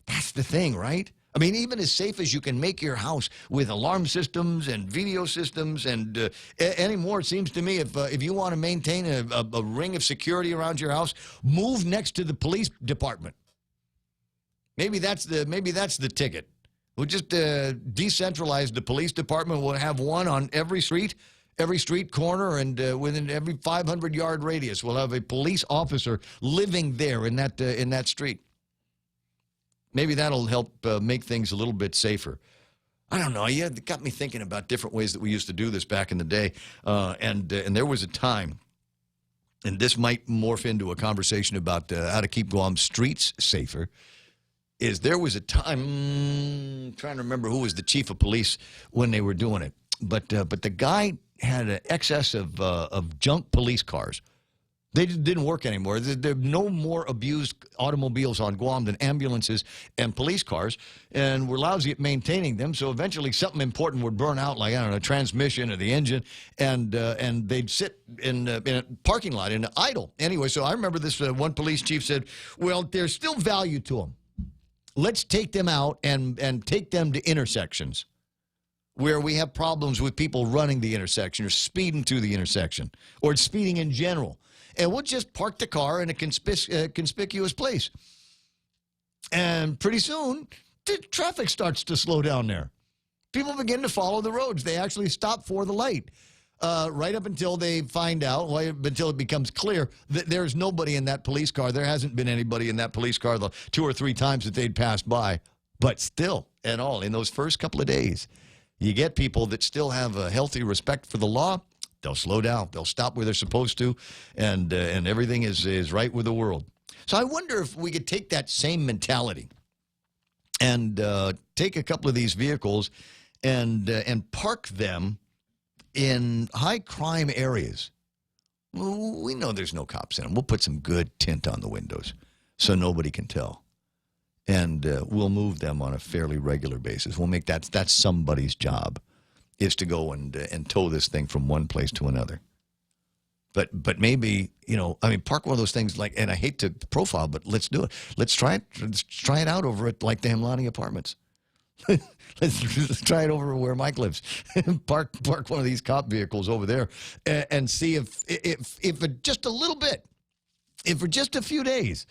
That's the thing, right? I mean, even as safe as you can make your house with alarm systems and video systems and anymore, it seems to me, if you want to maintain a ring of security around your house, move next to the police department. Maybe that's the ticket. We'll just decentralize the police department. We'll have one on every street corner, and within every 500-yard radius, we'll have a police officer living there in that street. Maybe that'll help make things a little bit safer. I don't know. Yeah, it got me thinking about different ways that we used to do this back in the day. And there was a time, and this might morph into a conversation about how to keep Guam's streets safer. There was a time, I'm trying to remember who was the chief of police when they were doing it, but the guy had an excess of junk police cars. They just didn't work anymore. There are no more abused automobiles on Guam than ambulances and police cars, and we're lousy at maintaining them. So eventually something important would burn out, like, I don't know, transmission or the engine, and they'd sit in a parking lot in idle. Anyway, so I remember this one police chief said, well, there's still value to them. Let's take them out and take them to intersections where we have problems with people running the intersection or speeding through the intersection or speeding in general. And we'll just park the car in a conspicuous place. And pretty soon, the traffic starts to slow down there. People begin to follow the roads. They actually stop for the light. Right up until they find out, until it becomes clear that there's nobody in that police car. There hasn't been anybody in that police car the 2 or 3 times that they'd passed by. But still, and all, in those first couple of days, you get people that still have a healthy respect for the law. They'll slow down. They'll stop where they're supposed to, and everything is right with the world. So I wonder if we could take that same mentality and take a couple of these vehicles and park them in high-crime areas. We know there's no cops in them. We'll put some good tint on the windows so nobody can tell. And we'll move them on a fairly regular basis. We'll make that's somebody's job, is to go and tow this thing from one place to another. But maybe, park one of those things like, and I hate to profile, but let's do it. Let's try it out over at like the Hemlani Apartments. Let's try it over where Mike lives. Park one of these cop vehicles over there and see if just a little bit, if for just a few days,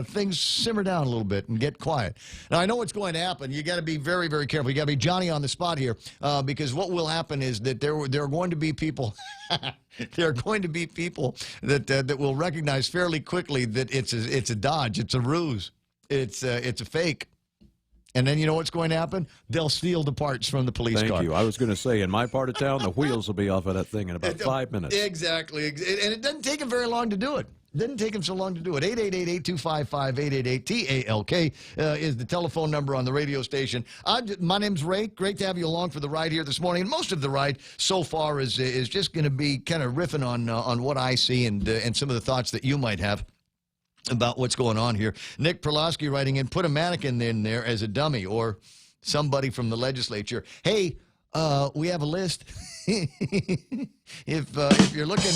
things simmer down a little bit and get quiet. Now, I know what's going to happen. You got to be very, very careful. You got to be Johnny on the spot here, because what will happen is that there are going to be people. There are going to be people that will recognize fairly quickly that it's a dodge, it's a ruse, it's a fake. And then you know what's going to happen? They'll steal the parts from the police car. Thank you. I was going to say, in my part of town, the wheels will be off of that thing in about 5 minutes. Exactly. And it doesn't take them very long to do it. It didn't take them so long to do it. 888-8255-888-TALK is the telephone number on the radio station. My name's Ray. Great to have you along for the ride here this morning. And most of the ride so far is just going to be kind of riffing on what I see and some of the thoughts that you might have about what's going on here. Nick Perlowski writing in, put a mannequin in there as a dummy, or somebody from the legislature. Hey, we have a list. If you're looking,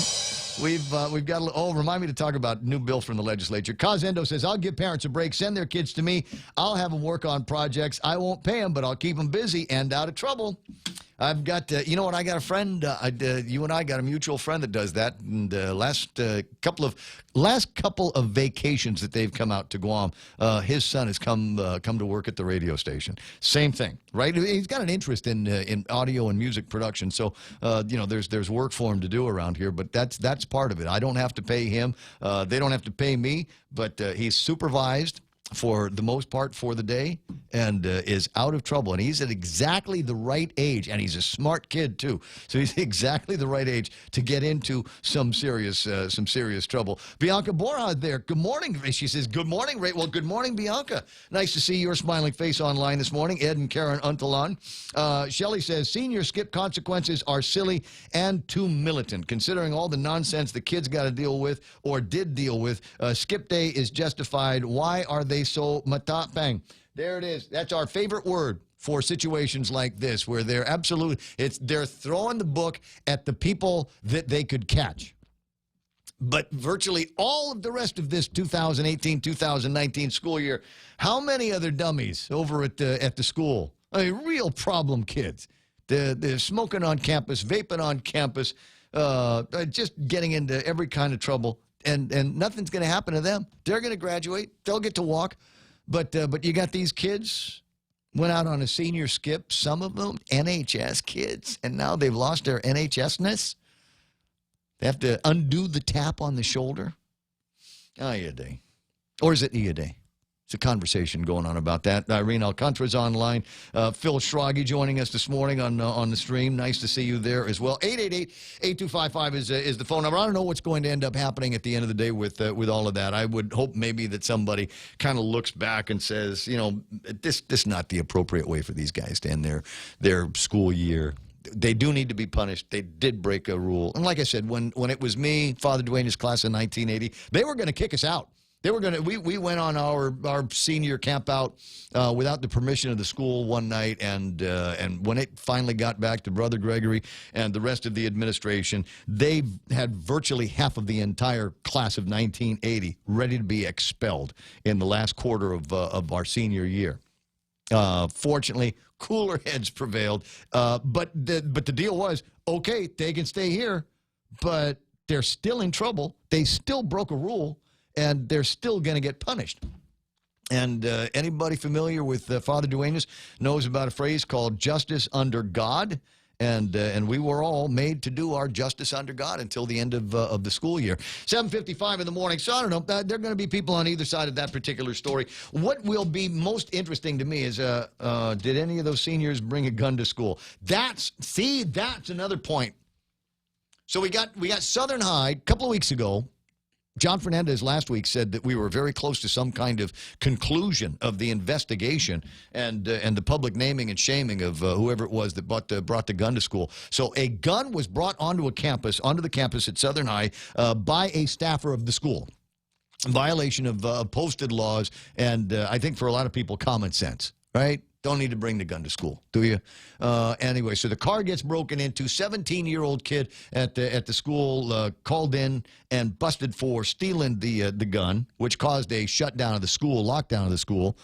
we've got. Remind me to talk about new bill from the legislature. Cosendo says, "I'll give parents a break. Send their kids to me. I'll have them work on projects. I won't pay them, but I'll keep them busy and out of trouble." I've got, you know what? I got a friend. You and I got a mutual friend that does that. And last couple of vacations that they've come out to Guam, his son has come to work at the radio station. Same thing, right? He's got an interest in audio and music production. So there's work for him to do around here. But that's part of it. I don't have to pay him. They don't have to pay me. But he's supervised for the most part for the day and is out of trouble. And he's at exactly the right age, and he's a smart kid too. So he's exactly the right age to get into some serious trouble. Bianca Bora there. Good morning. She says, good morning, Ray. Well, good morning, Bianca. Nice to see your smiling face online this morning. Ed and Karen Untalon. Shelley says, senior skip consequences are silly and too militant. Considering all the nonsense the kids got to deal with or did deal with, skip day is justified. Why are they so matapang? There it is. That's our favorite word for situations like this, where they're they're throwing the book at the people that they could catch. But virtually all of the rest of this 2018-2019 school year, how many other dummies over at the school? I mean, real problem kids. They're smoking on campus, vaping on campus, just getting into every kind of trouble. And nothing's going to happen to them. They're going to graduate. They'll get to walk. But you got these kids, went out on a senior skip, some of them NHS kids, and now they've lost their NHS-ness. They have to undo the tap on the shoulder. Ay-a-day. Or is it E-a-day? It's a conversation going on about that. Irene Alcantara's online. Phil Schragi joining us this morning on the stream. Nice to see you there as well. 888-8255 is the phone number. I don't know what's going to end up happening at the end of the day with all of that. I would hope maybe that somebody kind of looks back and says, you know, this is not the appropriate way for these guys to end their school year. They do need to be punished. They did break a rule. And like I said, when it was me, Father Duane's class in 1980, they were going to kick us out. They were going to. We went on our senior camp out without the permission of the school one night, and when it finally got back to Brother Gregory and the rest of the administration, they had virtually half of the entire class of 1980 ready to be expelled in the last quarter of our senior year. Fortunately, cooler heads prevailed, but the deal was, okay, they can stay here, but they're still in trouble. They still broke a rule. And they're still going to get punished. And anybody familiar with Father Duenas knows about a phrase called justice under God. And we were all made to do our justice under God until the end of the school year. 7:55 in the morning. So I don't know. There are going to be people on either side of that particular story. What will be most interesting to me is, did any of those seniors bring a gun to school? That's another point. So we got Southern High a couple of weeks ago. John Fernandez last week said that we were very close to some kind of conclusion of the investigation and the public naming and shaming of whoever it was that brought the gun to school. So a gun was brought onto the campus at Southern High by a staffer of the school. In violation of posted laws and I think for a lot of people, common sense, right? Don't need to bring the gun to school, do you? Anyway, so the car gets broken into. 17-year-old kid at the school called in and busted for stealing the gun, which caused a shutdown of the school, lockdown of the school.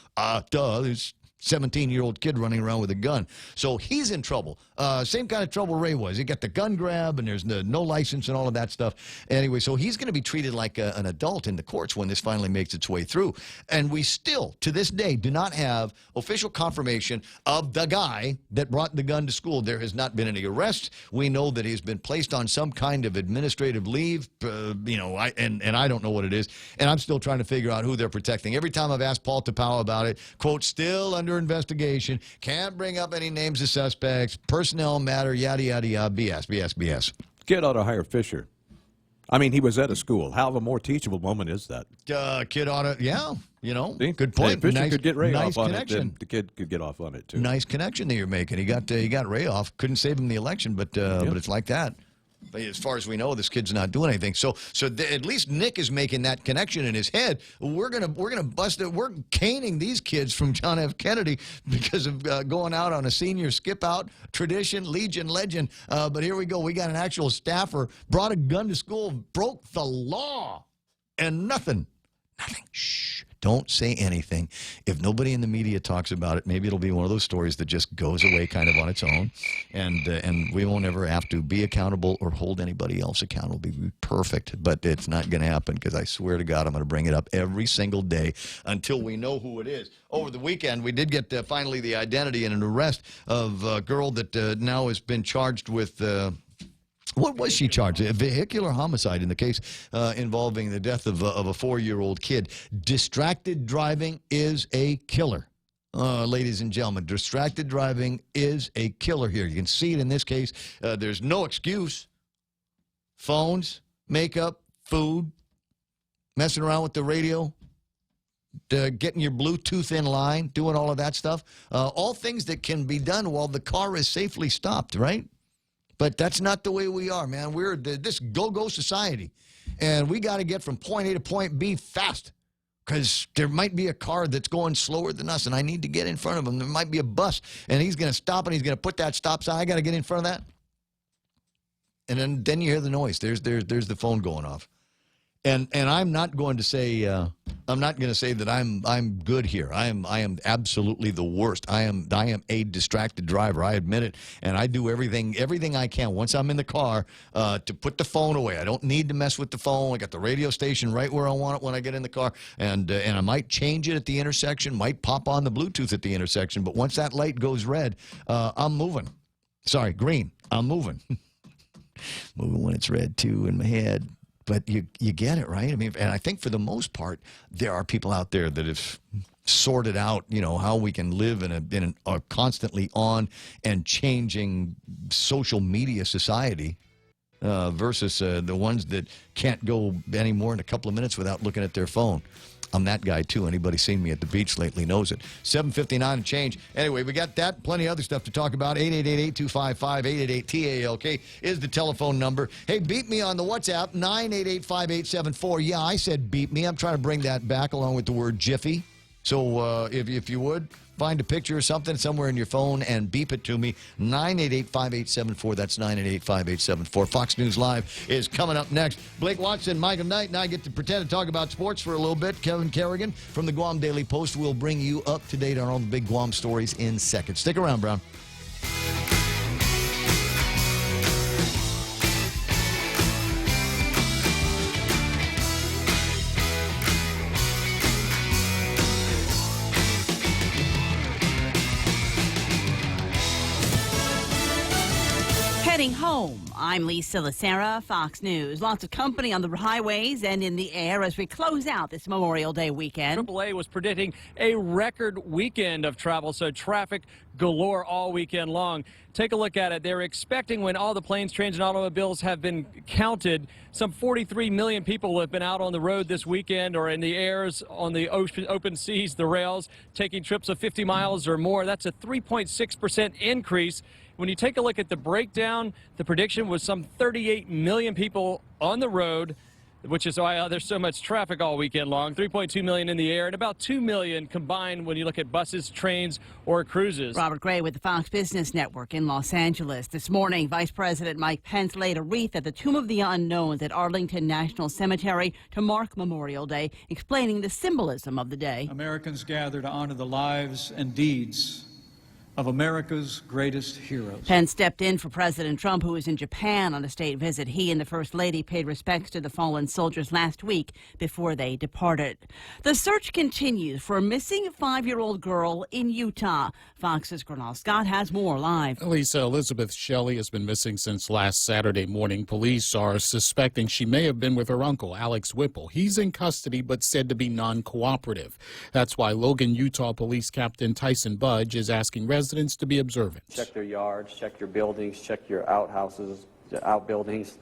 There's 17-year-old kid running around with a gun. So he's in trouble. Same kind of trouble Ray was. He got the gun grab, and there's no license and all of that stuff. Anyway, so he's going to be treated like an adult in the courts when this finally makes its way through. And we still, to this day, do not have official confirmation of the guy that brought the gun to school. There has not been any arrests. We know that he's been placed on some kind of administrative leave, and I don't know what it is. And I'm still trying to figure out who they're protecting. Every time I've asked Paul Tapau about it, quote, still under investigation, can't bring up any names of suspects, personnel matter, yada, yada, yada, BS. Kid ought to hire Fisher. I mean, he was at a school. How of a more teachable moment is that? Kid ought to, yeah, See? Good point. Hey, Fisher could get Ray off on connection. it, then the kid could get off on it, too. Nice connection that you're making. He got Ray off. Couldn't save him the election, but it's like that. But as far as we know, this kid's not doing anything. So at least Nick is making that connection in his head. We're gonna bust it. We're caning these kids from John F. Kennedy because of going out on a senior skip out tradition, Legion legend. But here we go. We got an actual staffer brought a gun to school, broke the law, and nothing. Shh. Don't say anything. If nobody in the media talks about it, maybe it'll be one of those stories that just goes away kind of on its own, and we won't ever have to be accountable or hold anybody else accountable. It'll be perfect, but it's not going to happen because I swear to God I'm going to bring it up every single day until we know who it is. Over the weekend, we did get finally the identity and an arrest of a girl that now has been charged with... what was she charged? A vehicular homicide in the case involving the death of a 4-year-old kid. Distracted driving is a killer. Ladies and gentlemen, distracted driving is a killer here. You can see it in this case. There's no excuse. Phones, makeup, food, messing around with the radio, getting your Bluetooth in line, doing all of that stuff. All things that can be done while the car is safely stopped, right? But that's not the way we are, man. We're this go-go society, and we got to get from point A to point B fast because there might be a car that's going slower than us, and I need to get in front of him. There might be a bus, and he's going to stop, and he's going to put that stop sign. I got to get in front of that. And then you hear the noise. There's the phone going off. And I'm not going to say that I'm good here. I am absolutely the worst. I am a distracted driver. I admit it, and I do everything I can once I'm in the car to put the phone away. I don't need to mess with the phone. I got the radio station right where I want it when I get in the car, and I might change it at the intersection, might pop on the Bluetooth at the intersection, but once that light goes red, I'm moving. Sorry, green. I'm moving. Moving when it's red too in my head. But you get it, right? I mean, and I think for the most part, there are people out there that have sorted out, how we can live in a constantly on and changing social media society versus the ones that can't go any more than a couple of minutes without looking at their phone. I'm that guy, too. Anybody seen me at the beach lately knows it. 7:59 and change. Anyway, we got that. Plenty of other stuff to talk about. 888-8255-888-TALK is the telephone number. Hey, beat me on the WhatsApp, 988-5874. Yeah, I said beat me. I'm trying to bring that back along with the word jiffy. So if you would, find a picture or something somewhere in your phone and beep it to me, 988-5874. That's 988-5874. Fox News Live is coming up next. Blake Watson, Michael Knight, and I get to pretend to talk about sports for a little bit. Kevin Kerrigan from the Guam Daily Post will bring you up to date on all the big Guam stories in seconds. Stick around, Brown. Heading home, I'm Lisa Lacera, Fox News. Lots of company on the highways and in the air as we close out this Memorial Day weekend. AAA was predicting a record weekend of travel, so traffic galore all weekend long. Take a look at it. They're expecting, when all the planes, trains, and automobiles have been counted, some 43 million people have been out on the road this weekend or in the airs, on the open seas, the rails, taking trips of 50 miles or more. That's a 3.6% increase. When you take a look at the breakdown, the prediction was some 38 million people on the road, which is why there's so much traffic all weekend long. 3.2 million in the air and about 2 million combined when you look at buses, trains, or cruises. Robert Gray with the Fox Business Network in Los Angeles. This morning, Vice President Mike Pence laid a wreath at the Tomb of the Unknowns at Arlington National Cemetery to mark Memorial Day, explaining the symbolism of the day. Americans gather to honor the lives and deeds of America's greatest heroes. Pence stepped in for President Trump, who was in Japan on a state visit. He and the First Lady paid respects to the fallen soldiers last week before they departed. The search continues for a missing 5-year-old girl in Utah. Fox's Gernal Scott has more live. Lisa, Elizabeth Shelley has been missing since last Saturday morning. Police are suspecting she may have been with her uncle, Alex Whipple. He's in custody but said to be non-cooperative. That's why Logan, Utah Police Captain Tyson Budge is asking residents to be observant. Check their yards, check your buildings, check your outhouses, outbuildings.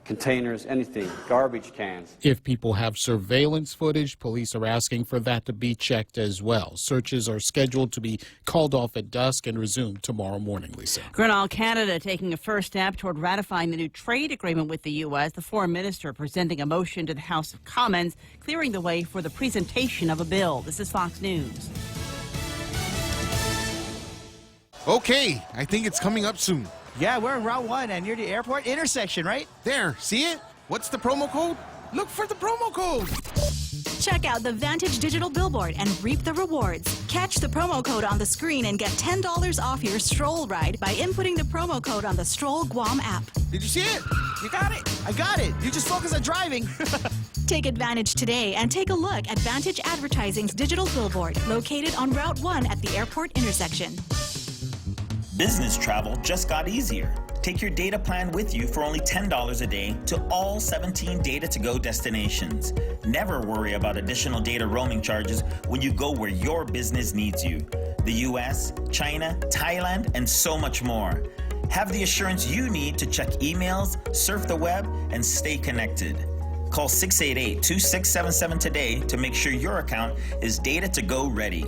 containers, anything, garbage cans. If people have surveillance footage, police are asking for that to be checked as well. Searches are scheduled to be called off at dusk and resumed tomorrow morning, Lisa. Grinnell, Canada, taking a first step toward ratifying the new trade agreement with the U.S. The foreign minister presenting a motion to the House of Commons, clearing the way for the presentation of a bill. This is Fox News. Okay, I think it's coming up soon. Yeah, we're in Route 1 and near the airport intersection, right? There, see it? What's the promo code? Look for the promo code. Check out the Vantage Digital Billboard and reap the rewards. Catch the promo code on the screen and get $10 off your stroll ride by inputting the promo code on the Stroll Guam app. Did you see it? You got it. I got it. You just focus on driving. Take advantage today and take a look at Vantage Advertising's digital billboard located on Route 1 at the airport intersection. Business travel just got easier. Take your data plan with you for only $10 a day to all 17 data-to-go destinations. Never worry about additional data roaming charges when you go where your business needs you. The US, China, Thailand, and so much more. Have the assurance you need to check emails, surf the web, and stay connected. Call 688-2677 today to make sure your account is data-to-go ready.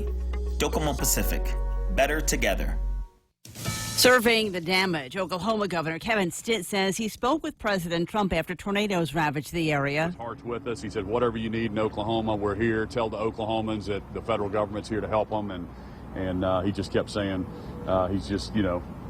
Docomo Pacific. Better together. Surveying the damage, Oklahoma Governor Kevin Stitt says he spoke with President Trump after tornadoes ravaged the area. His heart's with us. He said, whatever you need in Oklahoma, we're here. Tell the Oklahomans that the federal government's here to help them. And he just kept saying he's just,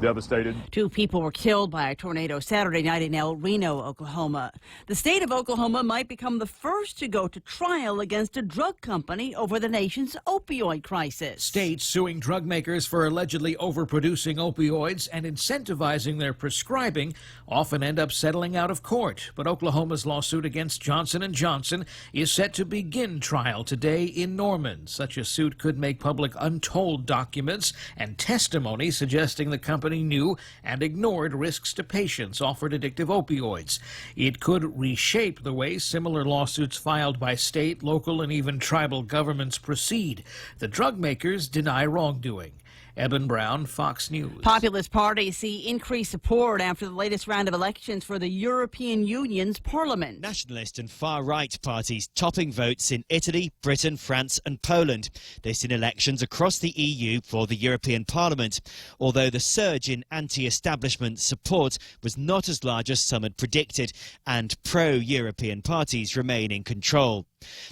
devastated. 2 people were killed by a tornado Saturday night in El Reno, Oklahoma. The state of Oklahoma might become the first to go to trial against a drug company over the nation's opioid crisis. States suing drug makers for allegedly overproducing opioids and incentivizing their prescribing often end up settling out of court. But Oklahoma's lawsuit against Johnson & Johnson is set to begin trial today in Norman. Such a suit could make public untold documents and testimony suggesting the company knew and ignored risks to patients offered addictive opioids. It could reshape the way similar lawsuits filed by state, local, and even tribal governments proceed. The drug makers deny wrongdoing. Eben Brown, Fox News. Populist parties see increased support after the latest round of elections for the European Union's parliament. Nationalist and far-right parties topping votes in Italy, Britain, France and Poland. This in elections across the EU for the European Parliament, although the surge in anti-establishment support was not as large as some had predicted, and pro-European parties remain in control.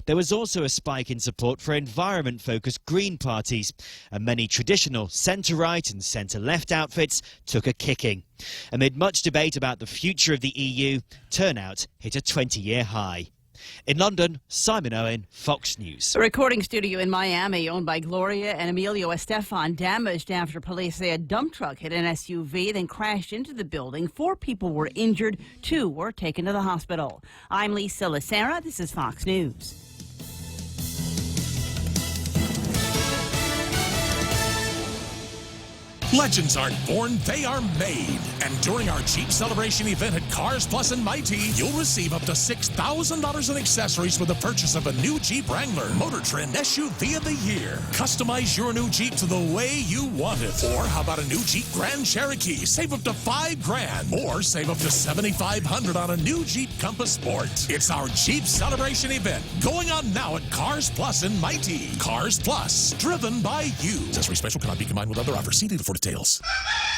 There was also a spike in support for environment-focused Green parties, and many traditional centre-right and centre-left outfits took a kicking. Amid much debate about the future of the EU, turnout hit a 20-year high. In London, Simon Owen, Fox News. A recording studio in Miami owned by Gloria and Emilio Estefan damaged after police say a dump truck hit an SUV, then crashed into the building. 4 people were injured. 2 were taken to the hospital. I'm Lisa Lacera. This is Fox News. Legends aren't born, they are made. And during our Jeep Celebration event at Cars Plus and Mighty, you'll receive up to $6,000 in accessories with the purchase of a new Jeep Wrangler, Motor Trend SUV of the Year. Customize your new Jeep to the way you want it. Or how about a new Jeep Grand Cherokee? Save up to $5,000. Or save up to $7,500 on a new Jeep Compass Sport. It's our Jeep Celebration event going on now at Cars Plus and Mighty. Cars Plus, driven by you. Accessory special cannot be combined with other offers. See dealer for details.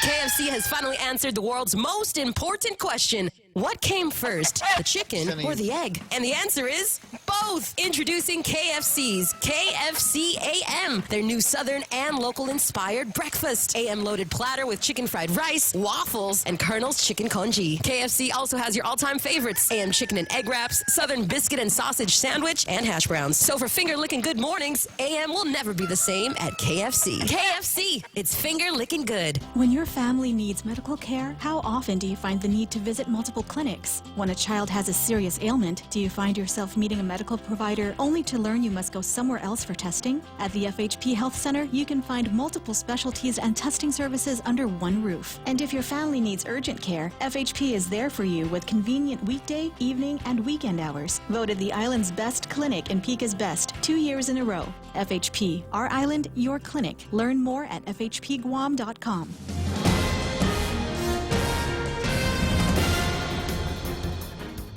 KFC has finally answered the world's most important question. What came first, the chicken or the egg? And the answer is both. Introducing KFC's KFC AM, their new Southern and local-inspired breakfast. AM-loaded platter with chicken fried rice, waffles, and Colonel's chicken congee. KFC also has your all-time favorites, AM chicken and egg wraps, Southern biscuit and sausage sandwich, and hash browns. So for finger-licking good mornings, AM will never be the same at KFC. KFC, it's finger-licking good. When your family needs medical care, how often do you find the need to visit multiple clinics? When a child has a serious ailment, do you find yourself meeting a medical provider only to learn you must go somewhere else for testing? At the FHP Health Center, you can find multiple specialties and testing services under one roof. And if your family needs urgent care, FHP is there for you with convenient weekday, evening, and weekend hours. Voted the island's best clinic and Pika's best 2 years in a row. FHP, our island, your clinic. Learn more at FHPGuam.com.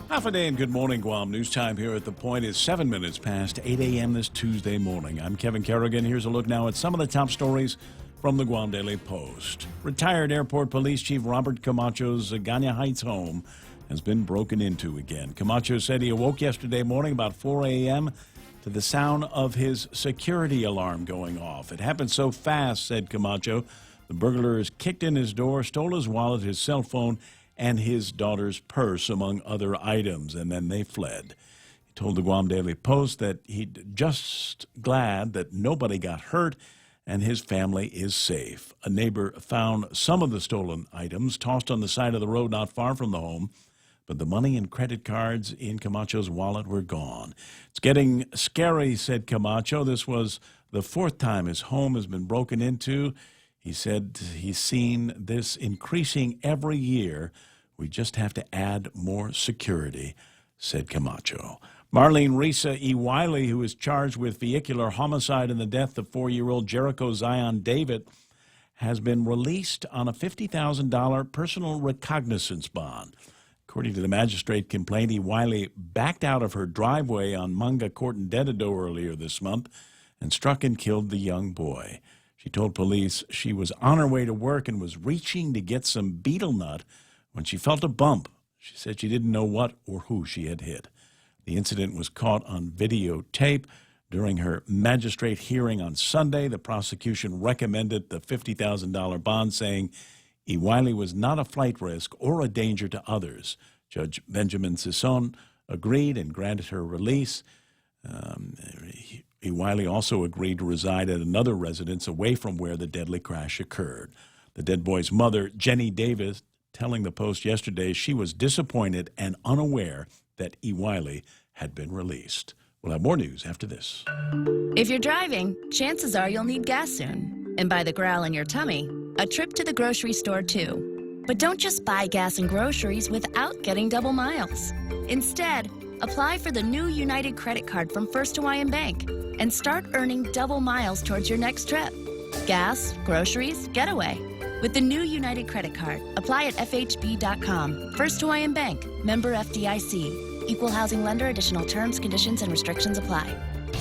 Half a day and good morning, Guam. News time here at The Point is 7 minutes past 8 a.m. this Tuesday morning. I'm Kevin Kerrigan. Here's a look now at some of the top stories from the Guam Daily Post. Retired Airport Police Chief Robert Camacho's Ganya Heights home has been broken into again. Camacho said he awoke yesterday morning about 4 a.m. to the sound of his security alarm going off. It happened so fast, said Camacho. The burglars kicked in his door, stole his wallet, his cell phone, and his daughter's purse, among other items, and then they fled. He told the Guam Daily Post that he's just glad that nobody got hurt and his family is safe. A neighbor found some of the stolen items tossed on the side of the road not far from the home, but the money and credit cards in Camacho's wallet were gone. It's getting scary, said Camacho. This was the fourth time his home has been broken into. He said he's seen this increasing every year. We just have to add more security, said Camacho. Marlene Risa E. Wiley, who is charged with vehicular homicide in the death of 4-year-old Jericho Zion David, has been released on a $50,000 personal recognizance bond. According to the magistrate complaint, E. Wiley backed out of her driveway on Manga Court in Dededo earlier this month and struck and killed the young boy. She told police she was on her way to work and was reaching to get some betel nut when she felt a bump. She said she didn't know what or who she had hit. The incident was caught on videotape. During her magistrate hearing on Sunday, the prosecution recommended the $50,000 bond, saying E. Wiley was not a flight risk or a danger to others. Judge Benjamin Sisson agreed and granted her release. E. Wiley also agreed to reside at another residence away from where the deadly crash occurred. The dead boy's mother, Jenny Davis, telling the Post yesterday she was disappointed and unaware that E. Wiley had been released. We'll have more news after this. If you're driving, chances are you'll need gas soon. And by the growl in your tummy, a trip to the grocery store too. But don't just buy gas and groceries without getting double miles. Instead, apply for the new United credit card from First Hawaiian Bank and start earning double miles towards your next trip. Gas, groceries, getaway. With the new United credit card, apply at FHB.com. First Hawaiian Bank, member FDIC. Equal housing lender. Additional terms, conditions, and restrictions apply.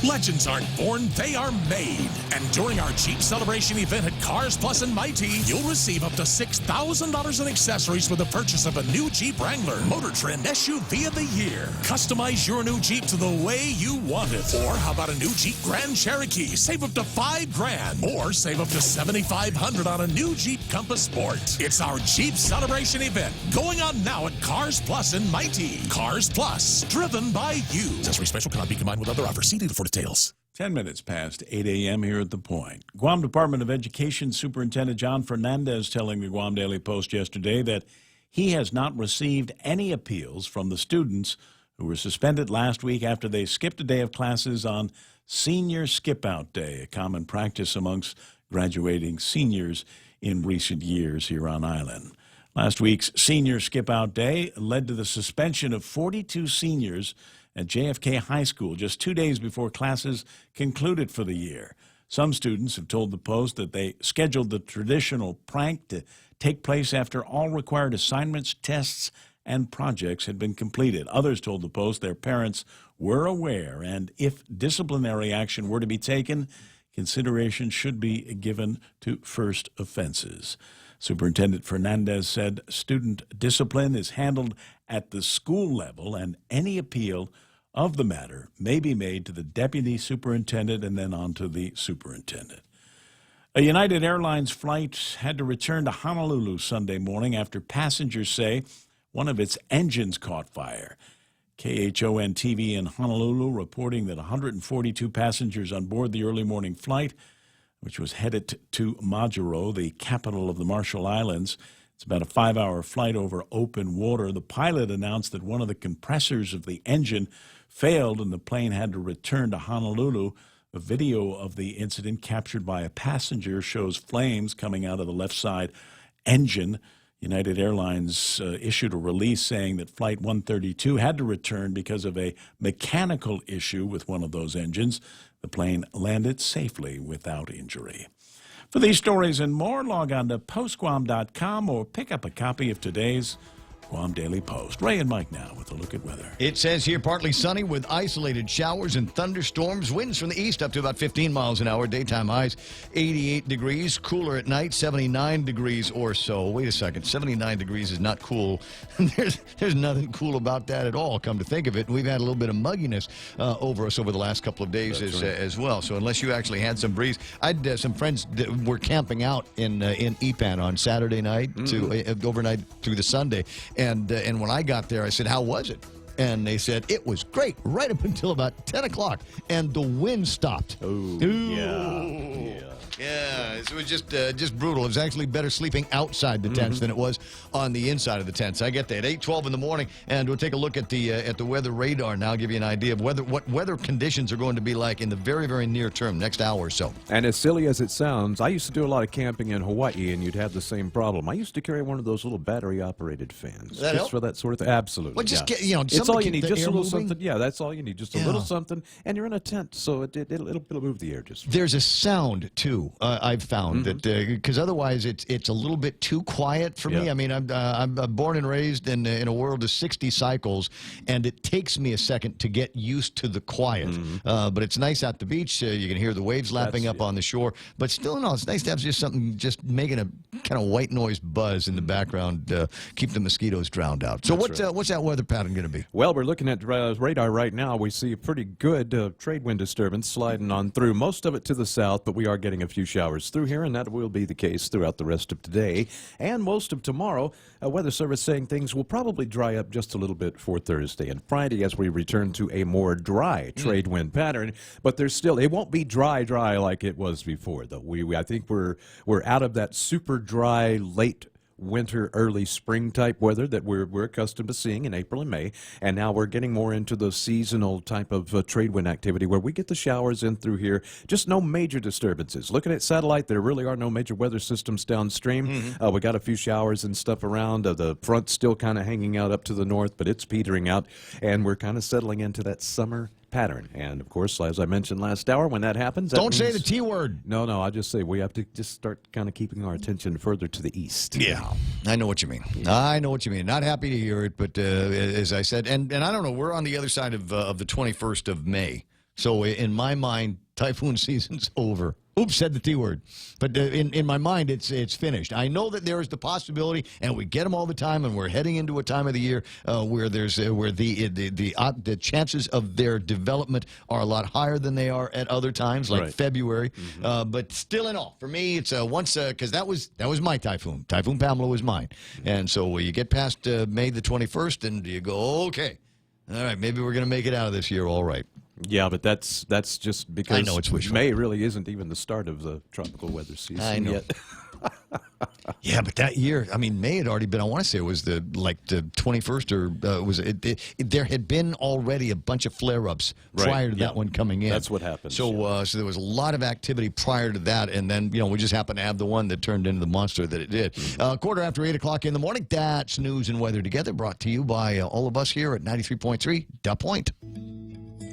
Legends aren't born, they are made. And during our Jeep Celebration event at Cars Plus and Mighty, you'll receive up to $6,000 in accessories with the purchase of a new Jeep Wrangler, Motor Trend SUV of the Year. Customize your new Jeep to the way you want it. Or how about a new Jeep Grand Cherokee? Save up to $5,000. Or save up to $7,500 on a new Jeep Compass Sport. It's our Jeep Celebration event going on now at Cars Plus and Mighty. Cars Plus, driven by you. Accessory special cannot be combined with other offers. See dealer for details. 10 minutes past 8 a.m. here at The Point. Guam Department of Education Superintendent John Fernandez telling the Guam Daily Post yesterday that he has not received any appeals from the students who were suspended last week after they skipped a day of classes on Senior Skip-Out Day, a common practice amongst graduating seniors in recent years here on island. Last week's Senior Skip-Out Day led to the suspension of 42 seniors at JFK High School just 2 days before classes concluded for the year. Some students have told the Post that they scheduled the traditional prank to take place after all required assignments, tests, and projects had been completed. Others told the Post their parents were aware, and if disciplinary action were to be taken, consideration should be given to first offenses. Superintendent Fernandez said student discipline is handled at the school level, and any appeal of the matter may be made to the deputy superintendent and then on to the superintendent. A United Airlines flight had to return to Honolulu Sunday morning after passengers say one of its engines caught fire. KHON-TV in Honolulu reporting that 142 passengers on board the early morning flight, which was headed to Majuro, the capital of the Marshall Islands. It's about a 5-hour flight over open water. The pilot announced that one of the compressors of the engine failed and the plane had to return to Honolulu. A video of the incident captured by a passenger shows flames coming out of the left side engine. United Airlines issued a release saying that Flight 132 had to return because of a mechanical issue with one of those engines. The plane landed safely without injury. For these stories and more, log on to postguam.com or pick up a copy of today's Guam Daily Post. Ray and Mike now with a look at weather. It says here partly sunny with isolated showers and thunderstorms. Winds from the east up to about 15 miles an hour. Daytime highs 88 degrees. Cooler at night, 79 degrees or so. Wait a second. 79 degrees is not cool. There's nothing cool about that at all, come to think of it. We've had a little bit of mugginess over us over the last couple of days as well. So unless you actually had some breeze. I had some friends that were camping out in Epan on Saturday night to overnight through the Sunday. And when I got there, I said, how was it? And they said, it was great right up until about 10 o'clock. And the wind stopped. Ooh. Yeah, it was just brutal. It was actually better sleeping outside the tents than it was on the inside of the tents. I get that at 8:12 in the morning, and we'll take a look at the weather radar now. Give you an idea of what weather conditions are going to be like in the very, very near term, next hour or so. And as silly as it sounds, I used to do a lot of camping in Hawaii, and you'd have the same problem. I used to carry one of those little battery-operated fans, that just help? for that sort of thing. Absolutely. Well, just get, it's all you need. Just a little moving. something. Yeah, that's all you need. Just a little something, and you're in a tent, so it'll move the air just. There's a sound too. I've found that because otherwise it's a little bit too quiet for me. I mean, I'm born and raised in a world of 60 cycles, and it takes me a second to get used to the quiet. But it's nice at the beach. You can hear the waves lapping up on the shore. But still, no, it's nice to have just something just making a kind of white noise buzz in the background, keep the mosquitoes drowned out. So what's that weather pattern going to be? Well, we're looking at radar right now. We see a pretty good trade wind disturbance sliding on through. Most of it to the south, but we are getting a few showers through here, and that will be the case throughout the rest of today and most of tomorrow. Weather Service saying things will probably dry up just a little bit for Thursday and Friday as we return to a more dry trade wind pattern. But there's still, it won't be dry like it was before, though. I think we're out of that super dry late winter, early spring type weather that we're accustomed to seeing in April and May, and now we're getting more into the seasonal type of trade wind activity where we get the showers in through here. Just no major disturbances. Looking at satellite, there really are no major weather systems downstream. We got a few showers and stuff around. The front's still kind of hanging out up to the north, but it's petering out, and we're kind of settling into that summer pattern. And of course, as I mentioned last hour, when that happens, don't say the T word. No, I just say we have to just start kind of keeping our attention further to the east. Yeah, I know what you mean. I know what you mean. Not happy to hear it, but as I said, and I don't know, we're on the other side of the 21st of May. So in my mind, typhoon season's over. Oops, said the T word. But in my mind, it's finished. I know that there is the possibility, and we get them all the time, and we're heading into a time of the year where the chances of their development are a lot higher than they are at other times, like February. But still in all, for me, it's because that was my typhoon. Typhoon Pamela was mine. And so you get past May the 21st, and you go, okay, all right, maybe we're going to make it out of this year all right. Yeah, but that's just because I know it's wishful. May really isn't even the start of the tropical weather season I know. yet. Yeah, but that year, I mean, May had already been, I want to say it was the 21st, or there had been already a bunch of flare-ups prior to that one coming in. That's what happened. So so there was a lot of activity prior to that, and then, we just happened to have the one that turned into the monster that it did. Quarter after 8 o'clock in the morning, that's News and Weather Together, brought to you by all of us here at 93.3 Da Point.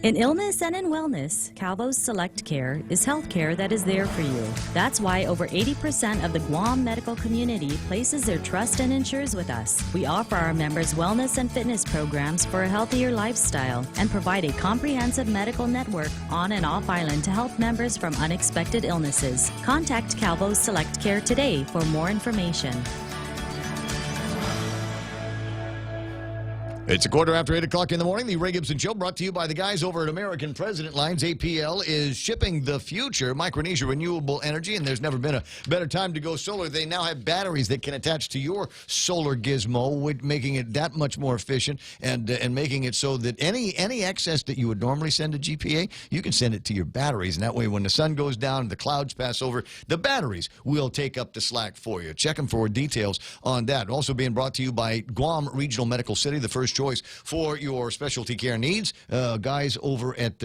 In illness and in wellness, Calvo's Select Care is health care that is there for you. That's why over 80% of the Guam medical community places their trust and insures with us. We offer our members wellness and fitness programs for a healthier lifestyle and provide a comprehensive medical network on and off island to help members from unexpected illnesses. Contact Calvo's Select Care today for more information. It's a quarter after 8 o'clock in the morning. The Ray Gibson Show brought to you by the guys over at American President Lines. APL is shipping the future, Micronesia Renewable Energy, and there's never been a better time to go solar. They now have batteries that can attach to your solar gizmo, making it that much more efficient and making it so that any excess that you would normally send to GPA, you can send it to your batteries. And that way, when the sun goes down and the clouds pass over, the batteries will take up the slack for you. Check them for details on that. Also being brought to you by Guam Regional Medical City, the first choice for your specialty care needs. Guys over at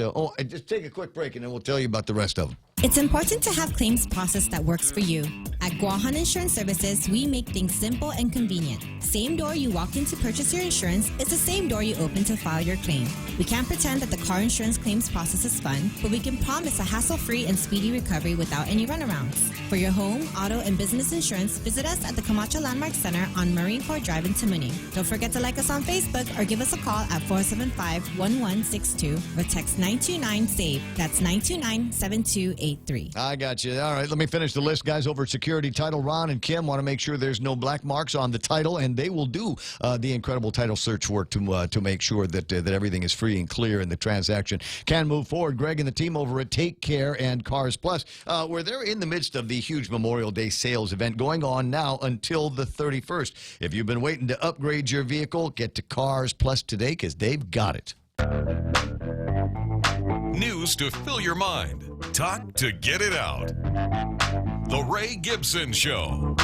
just take a quick break and then we'll tell you about the rest of them. It's important to have claims process that works for you. At Guahan Insurance Services, we make things simple and convenient. Same door you walked in to purchase your insurance is the same door you open to file your claim. We can't pretend that the car insurance claims process is fun, but we can promise a hassle-free and speedy recovery without any runarounds. For your home, auto, and business insurance, visit us at the Camacho Landmark Center on Marine Corps Drive in Tamuning. Don't forget to like us on Facebook or give us a call at 475-1162 or text 929-SAVE. That's 929-7283. I got you. All right, let me finish the list, guys. Over at Security Title, Ron and Kim want to make sure there's no black marks on the title, and they will do the incredible title search work to make sure that that everything is free and clear and the transaction can move forward. Greg and the team over at Take Care and Cars Plus, where they're in the midst of the huge Memorial Day sales event going on now until the 31st. If you've been waiting to upgrade your vehicle, get to Cars Plus today because they've got it. News to fill your mind. Talk to get it out. The Ray Gibson Show.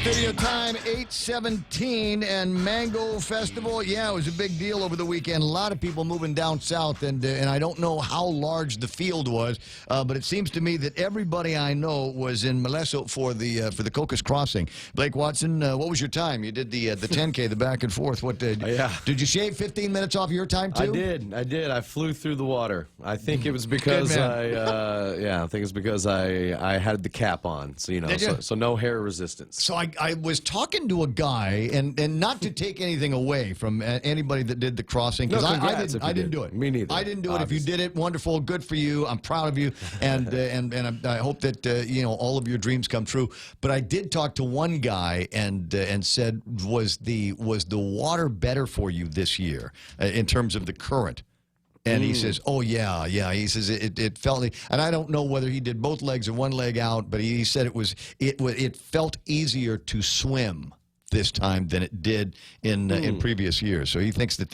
Studio time, 8:17, and Mango Festival. Yeah, it was a big deal over the weekend. A lot of people moving down south, and I don't know how large the field was, but it seems to me that everybody I know was in Malesso for the Cocos Crossing. Blake Watson, what was your time? You did the 10K, the back and forth. What did you shave 15 minutes off your time too? I did. I flew through the water. I think it was because I think it's because I had the cap on, so so no hair resistance. So I was talking to a guy, and not to take anything away from anybody that did the crossing, because I didn't do it. Me neither. I didn't do it. If you did it, wonderful, good for you. I'm proud of you, and I hope that all of your dreams come true. But I did talk to one guy and said, was the water better for you this year in terms of the current? And he says, oh, yeah. He says it felt, and I don't know whether he did both legs or one leg out, but he said it felt easier to swim this time than it did in previous years. So he thinks that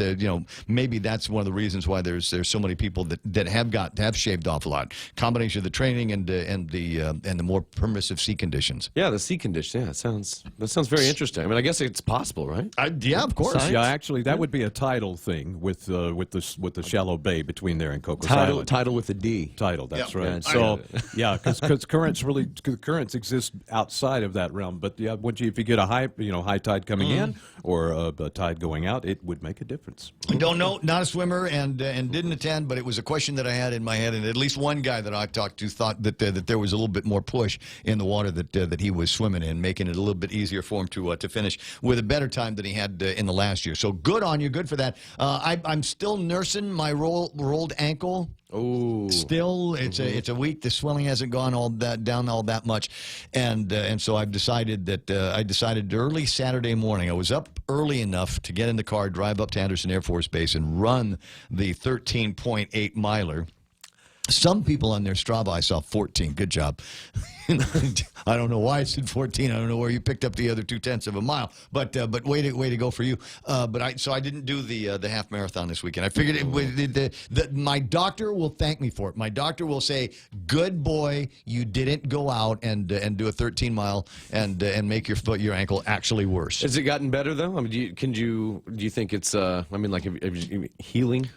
maybe that's one of the reasons why there's so many people that have shaved off a lot. Combination of the training and the more permissive sea conditions. Yeah, the sea condition. Yeah, that sounds very interesting. I mean, I guess it's possible, right? Yeah, of course. Yeah, actually, that would be a tidal thing with the shallow bay between there and Cocos Island. Tidal with a D. Tidal. That's right. Yeah, so because currents exist outside of that realm, but yeah, if you get a high tide coming in or a tide going out, it would make a difference. I don't know, not a swimmer, and didn't attend, but it was a question that I had in my head, and at least one guy that I talked to thought that there was a little bit more push in the water that he was swimming in, making it a little bit easier for him to finish with a better time than he had in the last year. So good on you, good for that. I'm still nursing my rolled ankle. Oh, still, it's a week. The swelling hasn't gone down all that much, and so I've decided that early Saturday morning. I was up early enough to get in the car, drive up to Anderson Air Force Base, and run the 13.8 miler. Some people on their Strava, I saw 14. Good job. I don't know why I said 14. I don't know where you picked up the other 0.2 of a mile. But way to go for you. So I didn't do the half marathon this weekend. I figured my doctor will thank me for it. My doctor will say, "Good boy, you didn't go out and do a 13 mile and make your ankle actually worse." Has it gotten better though? I mean, do you think it's healing?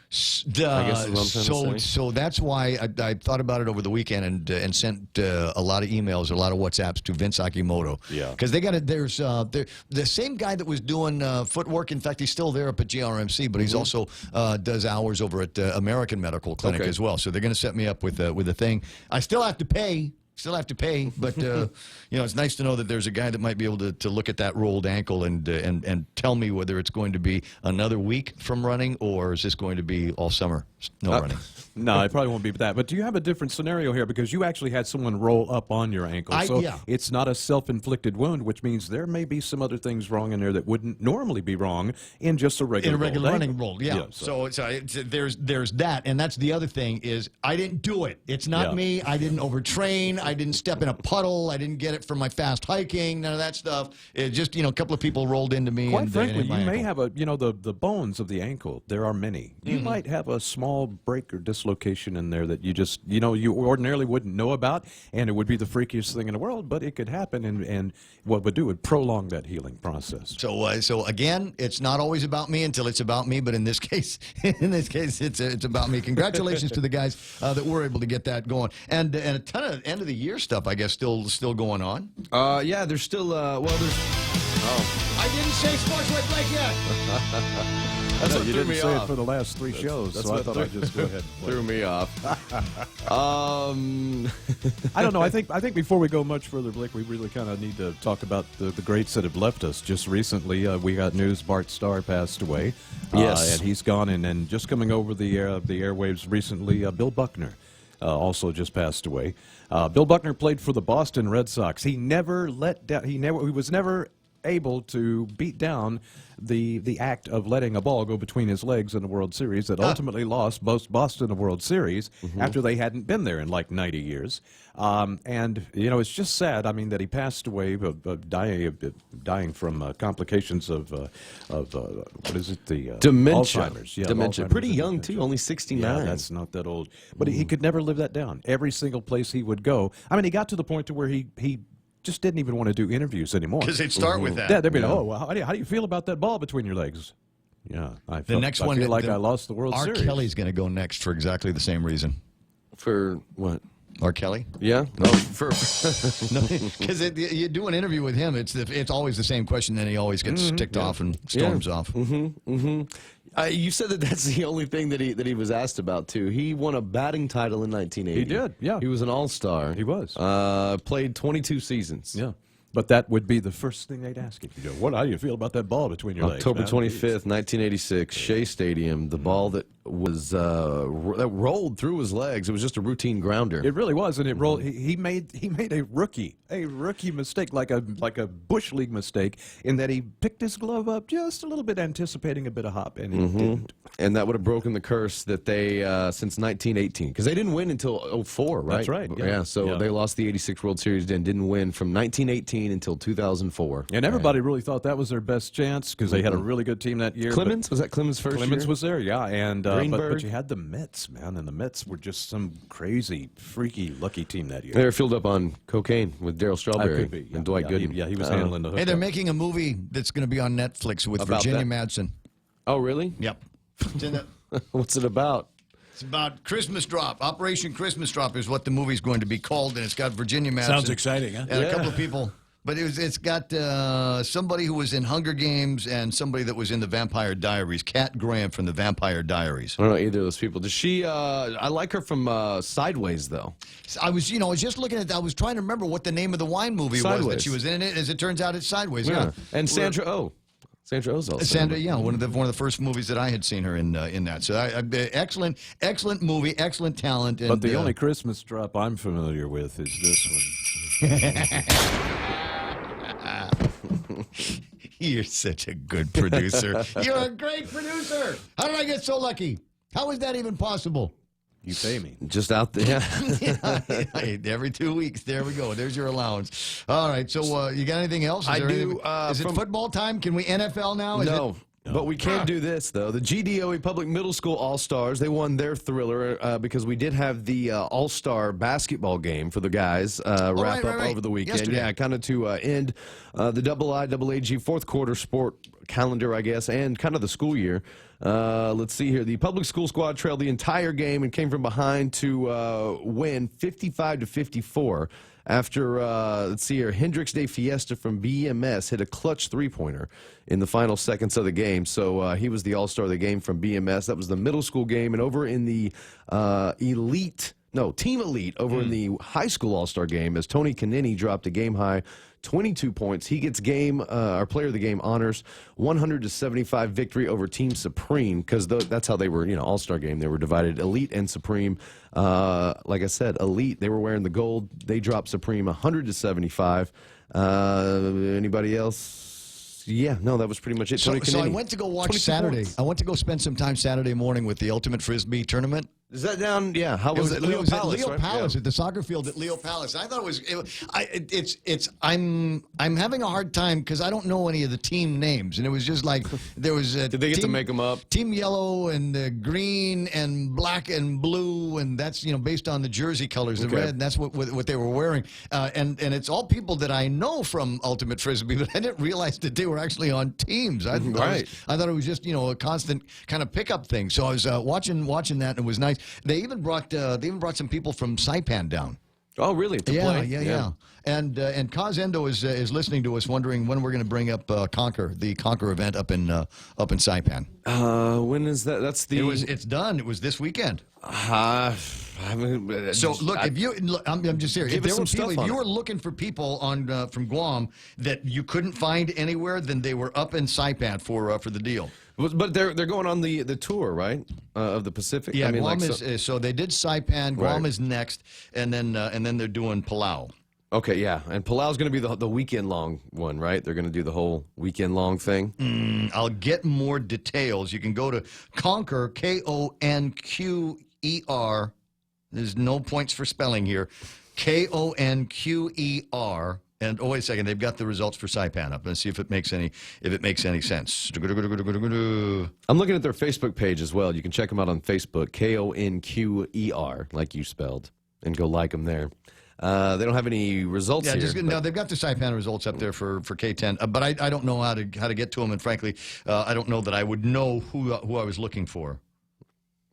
I guess is what I'm trying to say. So that's why I thought about it over the weekend and sent a lot of emails, a lot of WhatsApps to Vince Akimoto. Yeah. Because there's the same guy that was doing footwork. In fact, he's still there up at GRMC, but he's also does hours over at American Medical Clinic as well. So they're going to set me up with a thing. I still have to pay. But it's nice to know that there's a guy that might be able to look at that rolled ankle and tell me whether it's going to be another week from running or is this going to be all summer no running. No, it probably won't be that. But do you have a different scenario here because you actually had someone roll up on your ankle? It's not a self-inflicted wound, which means there may be some other things wrong in there that wouldn't normally be wrong in just a regular running roll. Yeah. So there's that, and that's the other thing is I didn't do it. It's not me. I didn't overtrain. I didn't step in a puddle. I didn't get it from my fast hiking. None of that stuff. It just, a couple of people rolled into me. Quite and frankly, hit my you may ankle. have a, the bones of the ankle. There are many. You might have a small break or dislocation in there that you just, you ordinarily wouldn't know about, and it would be the freakiest thing in the world, but it could happen, and what it would do would prolong that healing process. So again, it's not always about me until it's about me, but in this case, it's about me. Congratulations to the guys that were able to get that going, and a ton of end of the year stuff, I guess, still going on. Yeah, there's still I didn't say Sports with Blake yet. That's what you didn't threw me say off. it for the last three shows, so I thought I'd just go ahead. Threw me off. I don't know. I think before we go much further, Blake, we really kind of need to talk about the greats that have left us. Just recently, we got news Bart Starr passed away. Yes, and he's gone. And just coming over the airwaves recently, Bill Buckner. Also just passed away. Bill Buckner played for the Boston Red Sox. He never let down. He was never able to beat down the act of letting a ball go between his legs in the World Series that ultimately lost Boston a World Series after they hadn't been there in like 90 years. And it's just sad. I mean, that he passed away, dying from complications of what is it? The dementia. Alzheimer's. Yeah, Dementia. Alzheimer's Pretty and young dementia. too, only 69. Yeah, that's not that old. But he could never live that down. Every single place he would go. I mean, he got to the point to where he just didn't even want to do interviews anymore. Because they'd start with that. Yeah, they'd be like, oh, well, how do you feel about that ball between your legs? Yeah, I feel like I lost the World Series. R. Kelly's going to go next for exactly the same reason. For what? R. Kelly? Yeah. Because you do an interview with him, it's always the same question, then he always gets ticked off and storms off. You said that's the only thing that he was asked about too. He won a batting title in 1980. He did, yeah. He was an all-star. He was. Played 22 seasons. Yeah. But that would be the first thing they'd ask him. How do you feel about that ball between your legs? October 25th, 1986, Shea Stadium. The ball that was that rolled through his legs. It was just a routine grounder. It really was, and it rolled. He made a rookie mistake, like a bush league mistake, in that he picked his glove up just a little bit, anticipating a bit of hop, and he didn't. And that would have broken the curse that they since 1918, because they didn't win until 04, right? That's right. Yeah. So they lost the '86 World Series and didn't win from 1918 until 2004. And everybody really thought that was their best chance because they had a really good team that year. Clemens, was that Clemens' first year? Clemens was there, yeah, and Greenberg. but you had the Mets, man, and the Mets were just some crazy, freaky, lucky team that year. They were filled up on cocaine with Darryl Strawberry Could be, yeah. and Dwight Gooden. He was handling the hookup. Hey, they're making a movie that's going to be on Netflix with Virginia Madsen. Oh, really? Yep. What's it about? It's about Christmas Drop. Operation Christmas Drop is what the movie's going to be called, and it's got Virginia Madsen. Sounds exciting, huh? And a couple of people. But it's got somebody who was in Hunger Games and somebody that was in the Vampire Diaries. Kat Graham from the Vampire Diaries. I don't know either of those people. Does she? I like her from Sideways, though. I was just looking at that. I was trying to remember what the name of the wine movie was that she was in it. As it turns out, it's Sideways. Yeah. And Sandra Oh. Sandra Oh's also. Sandra, yeah, one of the first movies that I had seen her in that. So excellent movie, excellent talent. And, but the only Christmas drop I'm familiar with is this one. You're such a good producer. You're a great producer. How did I get so lucky? How is that even possible? You pay me. Just out there. Every 2 weeks. There we go. There's your allowance. All right. So you got anything else? I do. Is it football time? Can we NFL now? No. But we can do this, though. The GDOE Public Middle School All-Stars, they won their thriller because we did have the All-Star basketball game for the guys wrap up over the weekend. Yesterday. Yeah, kind of to end the IIAG fourth quarter sport calendar, I guess, and kind of the school year. Let's see here. The public school squad trailed the entire game and came from behind to win 55-54. After, let's see here, Hendrix de Fiesta from BMS hit a clutch three-pointer in the final seconds of the game. So he was the all-star of the game from BMS. That was the middle school game. And over in the Team Elite, over in the high school all-star game, as Tony Canini dropped a game-high 22 points. He gets our player of the game honors, 100-75 victory over Team Supreme, because that's how they were, all-star game. They were divided Elite and Supreme. Like I said, Elite, they were wearing the gold. They dropped Supreme 100-75. Anybody else? Yeah, no, that was pretty much it. So I went to go watch Saturday. I went to go spend some time Saturday morning with the Ultimate Frisbee tournament. Is that down? Yeah. How was it? Leo Leo Palace, Palace, Leo right? Palace Yeah. at the soccer field at Leo Palace. I thought I'm having a hard time because I don't know any of the team names, and it was just like there was. Did they get to make them up? Team yellow and green and black and blue, and that's based on the jersey colors, the red, and that's what they were wearing. And it's all people that I know from Ultimate Frisbee, but I didn't realize that they were actually on teams. I thought it was just a constant kind of pickup thing. So I was watching that, and it was nice. They even brought some people from Saipan down. Oh, really? To play? Yeah. And Kaz Endo is listening to us, wondering when we're going to bring up the Conquer event up in Saipan. When is that? It's done. It was this weekend. So look, I'm just serious. If you were looking for people from Guam that you couldn't find anywhere, then they were up in Saipan for the deal. But they're going on the tour, right, of the Pacific. Yeah, I mean, Guam so they did Saipan. Guam is next, and then they're doing Palau. Okay, yeah, and Palau's going to be the weekend long one, right? They're going to do the whole weekend long thing. I'll get more details. You can go to Conquer, Konquer. There's no points for spelling here. Konquer. And wait a second, they've got the results for Saipan up. Let's see if it makes any sense. I'm looking at their Facebook page as well. You can check them out on Facebook, Konquer, like you spelled, and go like them there. They don't have any results here. No, they've got the Saipan results up there for K10, but I don't know how to get to them, and frankly, I don't know that I would know who I was looking for.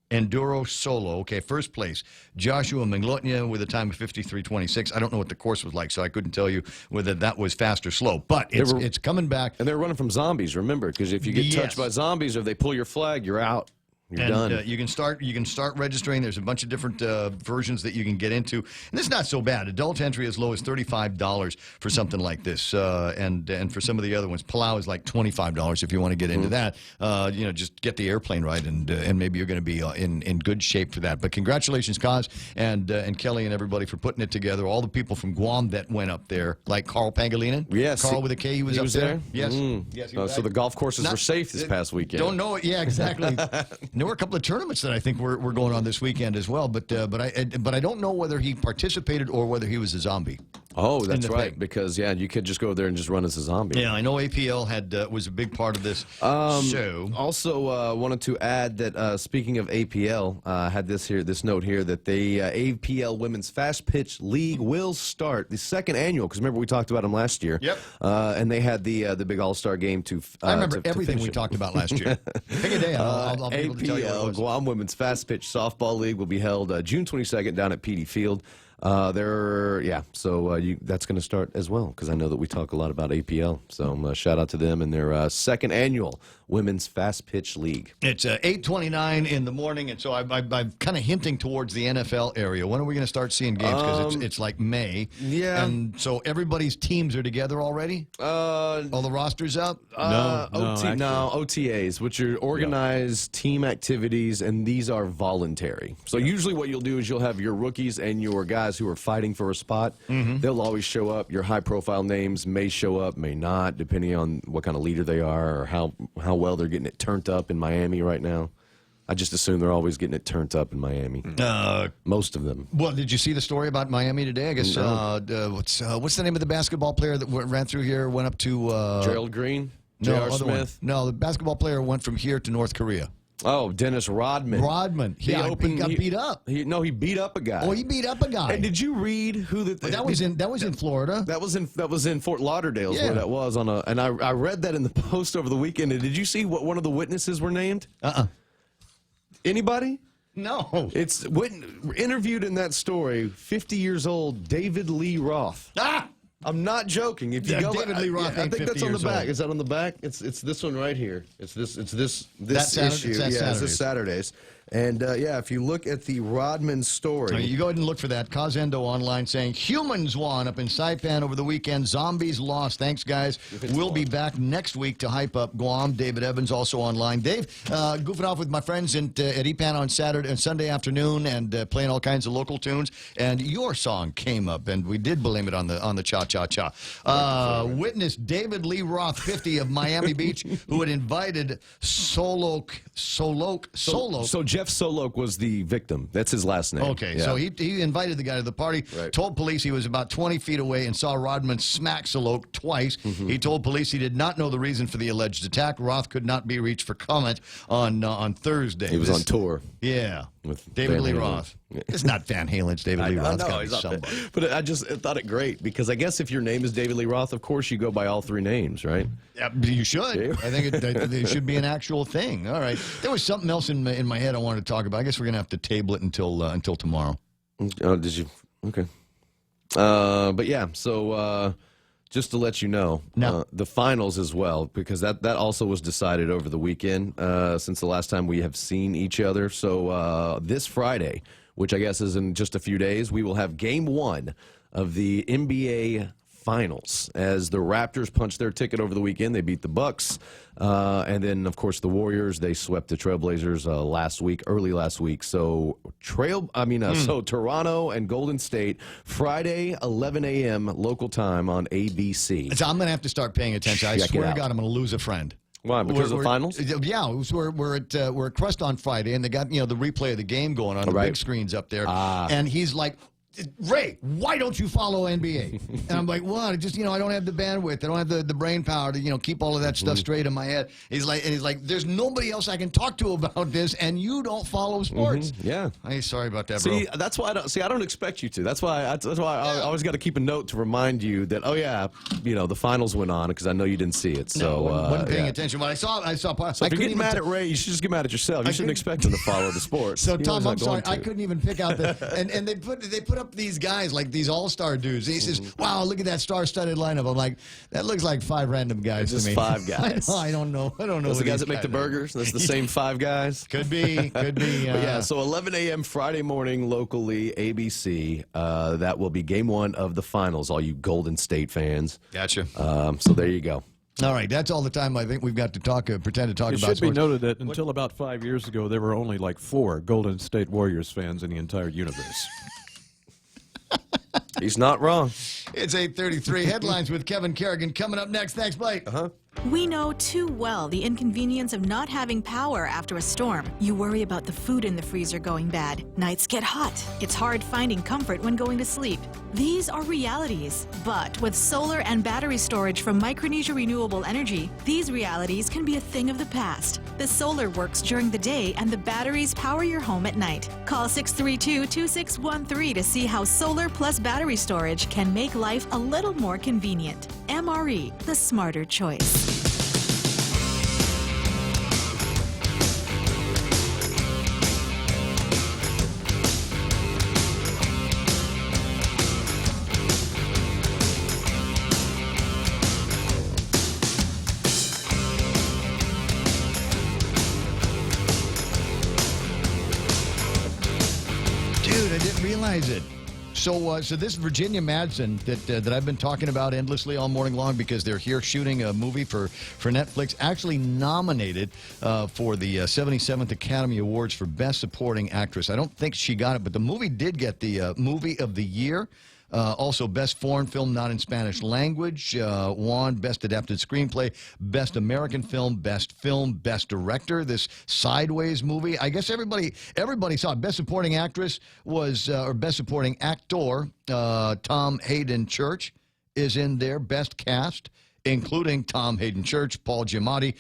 Enduro Solo, okay, first place, Joshua Minglotnia with a time of 53:26. I don't know what the course was like, so I couldn't tell you whether that was fast or slow, but it's coming back. And they're running from zombies, remember, because if you get touched by zombies, or if they pull your flag, you're out. You're done. You can start registering. There's a bunch of different versions that you can get into, and it's not so bad. Adult entry as low as $35 for something like this, and for some of the other ones, Palau is like $25 if you want to get into that. Just get the airplane ride, and maybe you're going to be in good shape for that. But congratulations, Kaz and Kelly and everybody for putting it together. All the people from Guam that went up there, like Carl Pangilinan. Yes, Carl with a K. He was up there. Yes, yes. So the golf courses were safe this past weekend. Don't know it. Yeah, exactly. There were a couple of tournaments that I think were going on this weekend as well, but I don't know whether he participated or whether he was a zombie. Oh, that's right. Because you could just go there and just run as a zombie. Yeah, I know APL was a big part of this show. Also, wanted to add that speaking of APL, had this note here that the APL Women's Fast Pitch League will start the second annual. Because remember we talked about them last year. Yep. And they had the big All-Star game to. I remember everything we talked about last year. Pick a day. I'll be able to tell you what it was. Guam Women's Fast Pitch Softball League will be held June 22nd down at PD Field. That's going to start as well, because I know that we talk a lot about APL. So shout out to them and their second annual Women's Fast Pitch League. It's 8:29 in the morning, and so I'm kind of hinting towards the NFL area. When are we going to start seeing games? Because it's like May. Yeah. And so everybody's teams are together already? All the rosters up? OTAs, which are organized team activities, and these are voluntary. So usually what you'll do is you'll have your rookies and your guys who are fighting for a spot. They'll always show up. Your high-profile names may show up, may not, depending on what kind of leader they are or how well they're getting it turned up in Miami right now. I just assume they're always getting it turned up in Miami. Most of them. Well, did you see the story about Miami today? I guess what's the name of the basketball player that ran through here, went up to Gerald Green? J.R. Smith? No, the basketball player went from here to North Korea. Oh, Dennis Rodman. He got beat up. He beat up a guy. Oh, he beat up a guy. And did you read who that was in Florida? That was in Fort Lauderdale. Where that was on a. And I read that in the Post over the weekend. And did you see what one of the witnesses were named? Anybody? No. It's interviewed in that story. 50 years old, David Lee Roth. I'm not joking. If you go, David Lee Roth. I think that's on the back. Is that on the back? It's this one right here. It's this issue. It's this Saturdays. And if you look at the Rodman story, you go ahead and look for that. Kazendo online saying humans won up in Saipan over the weekend. Zombies lost. Thanks, guys. We'll be back next week to hype up Guam. David Evans also online. Dave, goofing off with my friends at Ipan on Saturday and Sunday afternoon, and playing all kinds of local tunes. And your song came up, and we did blame it on the cha cha cha. Witness David Lee Roth, 50 of Miami Beach, who had invited Solo. So Jeff Solok was the victim. That's his last name. Okay, Yeah. so he invited the guy to the party, told police he was about 20 feet away and saw Rodman smack Solok twice. He told police he did not know the reason for the alleged attack. Roth could not be reached for comment on Thursday. He was on tour. Yeah. With David Van Lee Halen. Roth. It's not Van Halen, it's David Lee Roth. It's I know, gotta be somebody. but I just thought it great because I guess if your name is David Lee Roth, of course you go by all three names, right? Yeah, you should. I think it should be an actual thing. All right. There was something else in my head I wanted to talk about. I guess we're going to have to table it until tomorrow. Oh, did you? Okay. But yeah, so just to let you know, the finals as well, because that also was decided over the weekend since the last time we have seen each other. So this Friday, which I guess is in just a few days, we will have Game 1 of the NBA Finals as the Raptors punched their ticket over the weekend. They beat the Bucks, and then of course the Warriors. They swept the Trailblazers early last week. So so Toronto and Golden State Friday 11 a.m. local time on ABC. So I'm going to have to start paying attention. I swear to God, I'm going to lose a friend. Why? Because of the finals? Yeah, we're at Crust on Friday, and they got the replay of the game going on the big screens up there, and he's like, Ray, why don't you follow NBA? And I'm like, what? Just I don't have the bandwidth. I don't have the brain power to keep all of that stuff straight in my head. He's like, there's nobody else I can talk to about this, and you don't follow sports. Yeah. Hey, sorry about that, bro. See, that's why I don't expect you to. That's why I always got to keep a note to remind you that the finals went on because I know you didn't see it. So wasn't paying attention. When I saw part. So if you're getting mad at Ray, you should just get mad at yourself. You shouldn't expect him to follow the sport. So Tom, I'm sorry, I couldn't even pick out and they put up these guys like these all-star dudes. He says, "Wow, look at that star-studded lineup." I'm like, that looks like 5 random guys just to me. 5 guys. I don't know. Those the guys that make the burgers. That's the same 5 guys. Could be. But yeah. So 11 a.m. Friday morning locally, ABC. That will be Game 1 of the finals. All you Golden State fans. Gotcha. So there you go. All right, that's all the time I think we've got to pretend to talk It about should be sports. noted that until about 5 years ago, there were only like 4 Golden State Warriors fans in the entire universe. He's not wrong. It's 8:33. Headlines with Kevin Kerrigan coming up next. Thanks, Blake. We know too well the inconvenience of not having power after a storm. You worry about the food in the freezer going bad. Nights get hot. It's hard finding comfort when going to sleep. These are realities. But with solar and battery storage from Micronesia Renewable Energy, these realities can be a thing of the past. The solar works during the day and the batteries power your home at night. Call 632-2613 to see how solar plus battery storage can make life a little more convenient. MRE, the smarter choice. Dude, I didn't realize it. So this Virginia Madsen that I've been talking about endlessly all morning long because they're here shooting a movie for Netflix, actually nominated for the 77th Academy Awards for Best Supporting Actress. I don't think she got it, but the movie did get the Movie of the Year. Also, Best Foreign Film Not in Spanish Language, won Best Adapted Screenplay, Best American Film, Best Director. This Sideways movie, I guess everybody saw it. Best Supporting Actress was, or Best Supporting Actor, Tom Hayden Church is in there. Best Cast, including Tom Hayden Church, Paul Giamatti,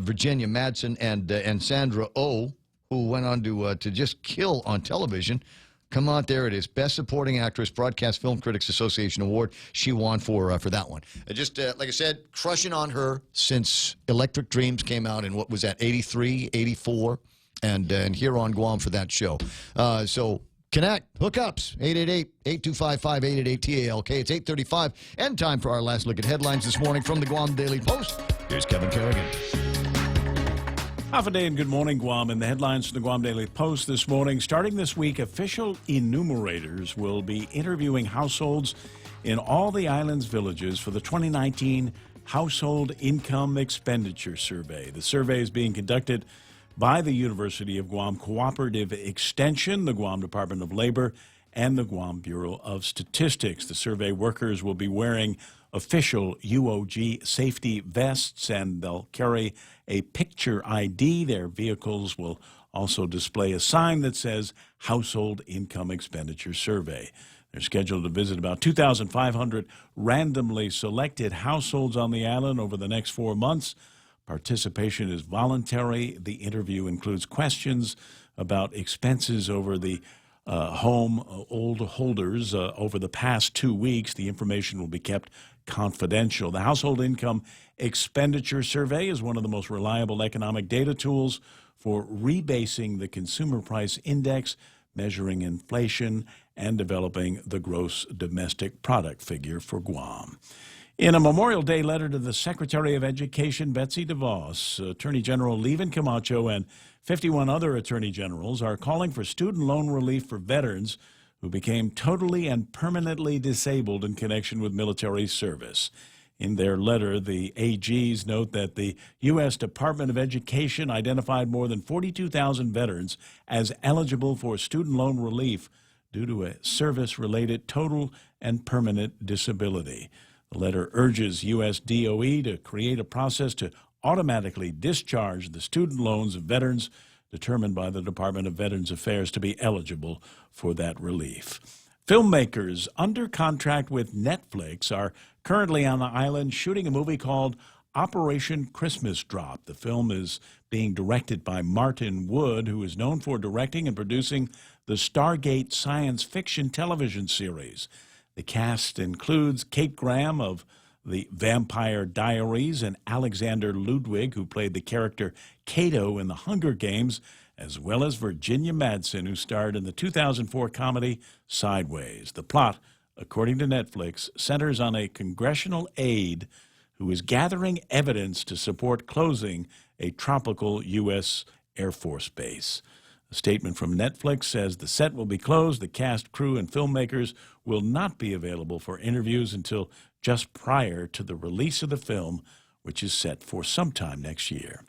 Virginia Madsen, and Sandra Oh, who went on to just kill on television. Come on, there it is. Best Supporting Actress, Broadcast Film Critics Association Award. She won for that one. Just like I said, crushing on her since Electric Dreams came out in, what was that, 83, 84, and here on Guam for that show. So connect, hookups, 888-825-5888-TALK. It's 8:35, and time for our last look at headlines this morning from the Guam Daily Post. Here's Kevin Kerrigan. Half a day and good morning, Guam. And the headlines from the Guam Daily Post this morning. Starting this week, official enumerators will be interviewing households in all the island's villages for the 2019 Household Income Expenditure Survey. The survey is being conducted by the University of Guam Cooperative Extension, the Guam Department of Labor, and the Guam Bureau of Statistics. The survey workers will be wearing official UOG safety vests, and they'll carry a picture ID. Their vehicles will also display a sign that says Household Income Expenditure Survey. They're scheduled to visit about 2,500 randomly selected households on the island over the next 4 months. Participation is voluntary. The interview includes questions about expenses over the home old holders over the past 2 weeks. The information will be kept confidential. The Household Income Expenditure Survey is one of the most reliable economic data tools for rebasing the Consumer Price Index, measuring inflation, and developing the gross domestic product figure for Guam. In a Memorial Day letter to the Secretary of Education, Betsy DeVos, Attorney General Levin Camacho, and 51 other attorney generals are calling for student loan relief for veterans who became totally and permanently disabled in connection with military service. In their letter, the AGs note that the U.S. Department of Education identified more than 42,000 veterans as eligible for student loan relief due to a service-related total and permanent disability. The letter urges U.S. DOE to create a process to automatically discharge the student loans of veterans determined by the Department of Veterans Affairs to be eligible for that relief. Filmmakers under contract with Netflix are currently on the island shooting a movie called Operation Christmas Drop. The film is being directed by Martin Wood, who is known for directing and producing the Stargate science fiction television series. The cast includes Kate Graham of The Vampire Diaries and Alexander Ludwig, who played the character Kato in The Hunger Games, as well as Virginia Madsen, who starred in the 2004 comedy Sideways. The plot, according to Netflix, centers on a congressional aide who is gathering evidence to support closing a tropical U.S. Air Force base. A statement from Netflix says the set will be closed. The cast, crew, and filmmakers will not be available for interviews until just prior to the release of the film, which is set for sometime next year.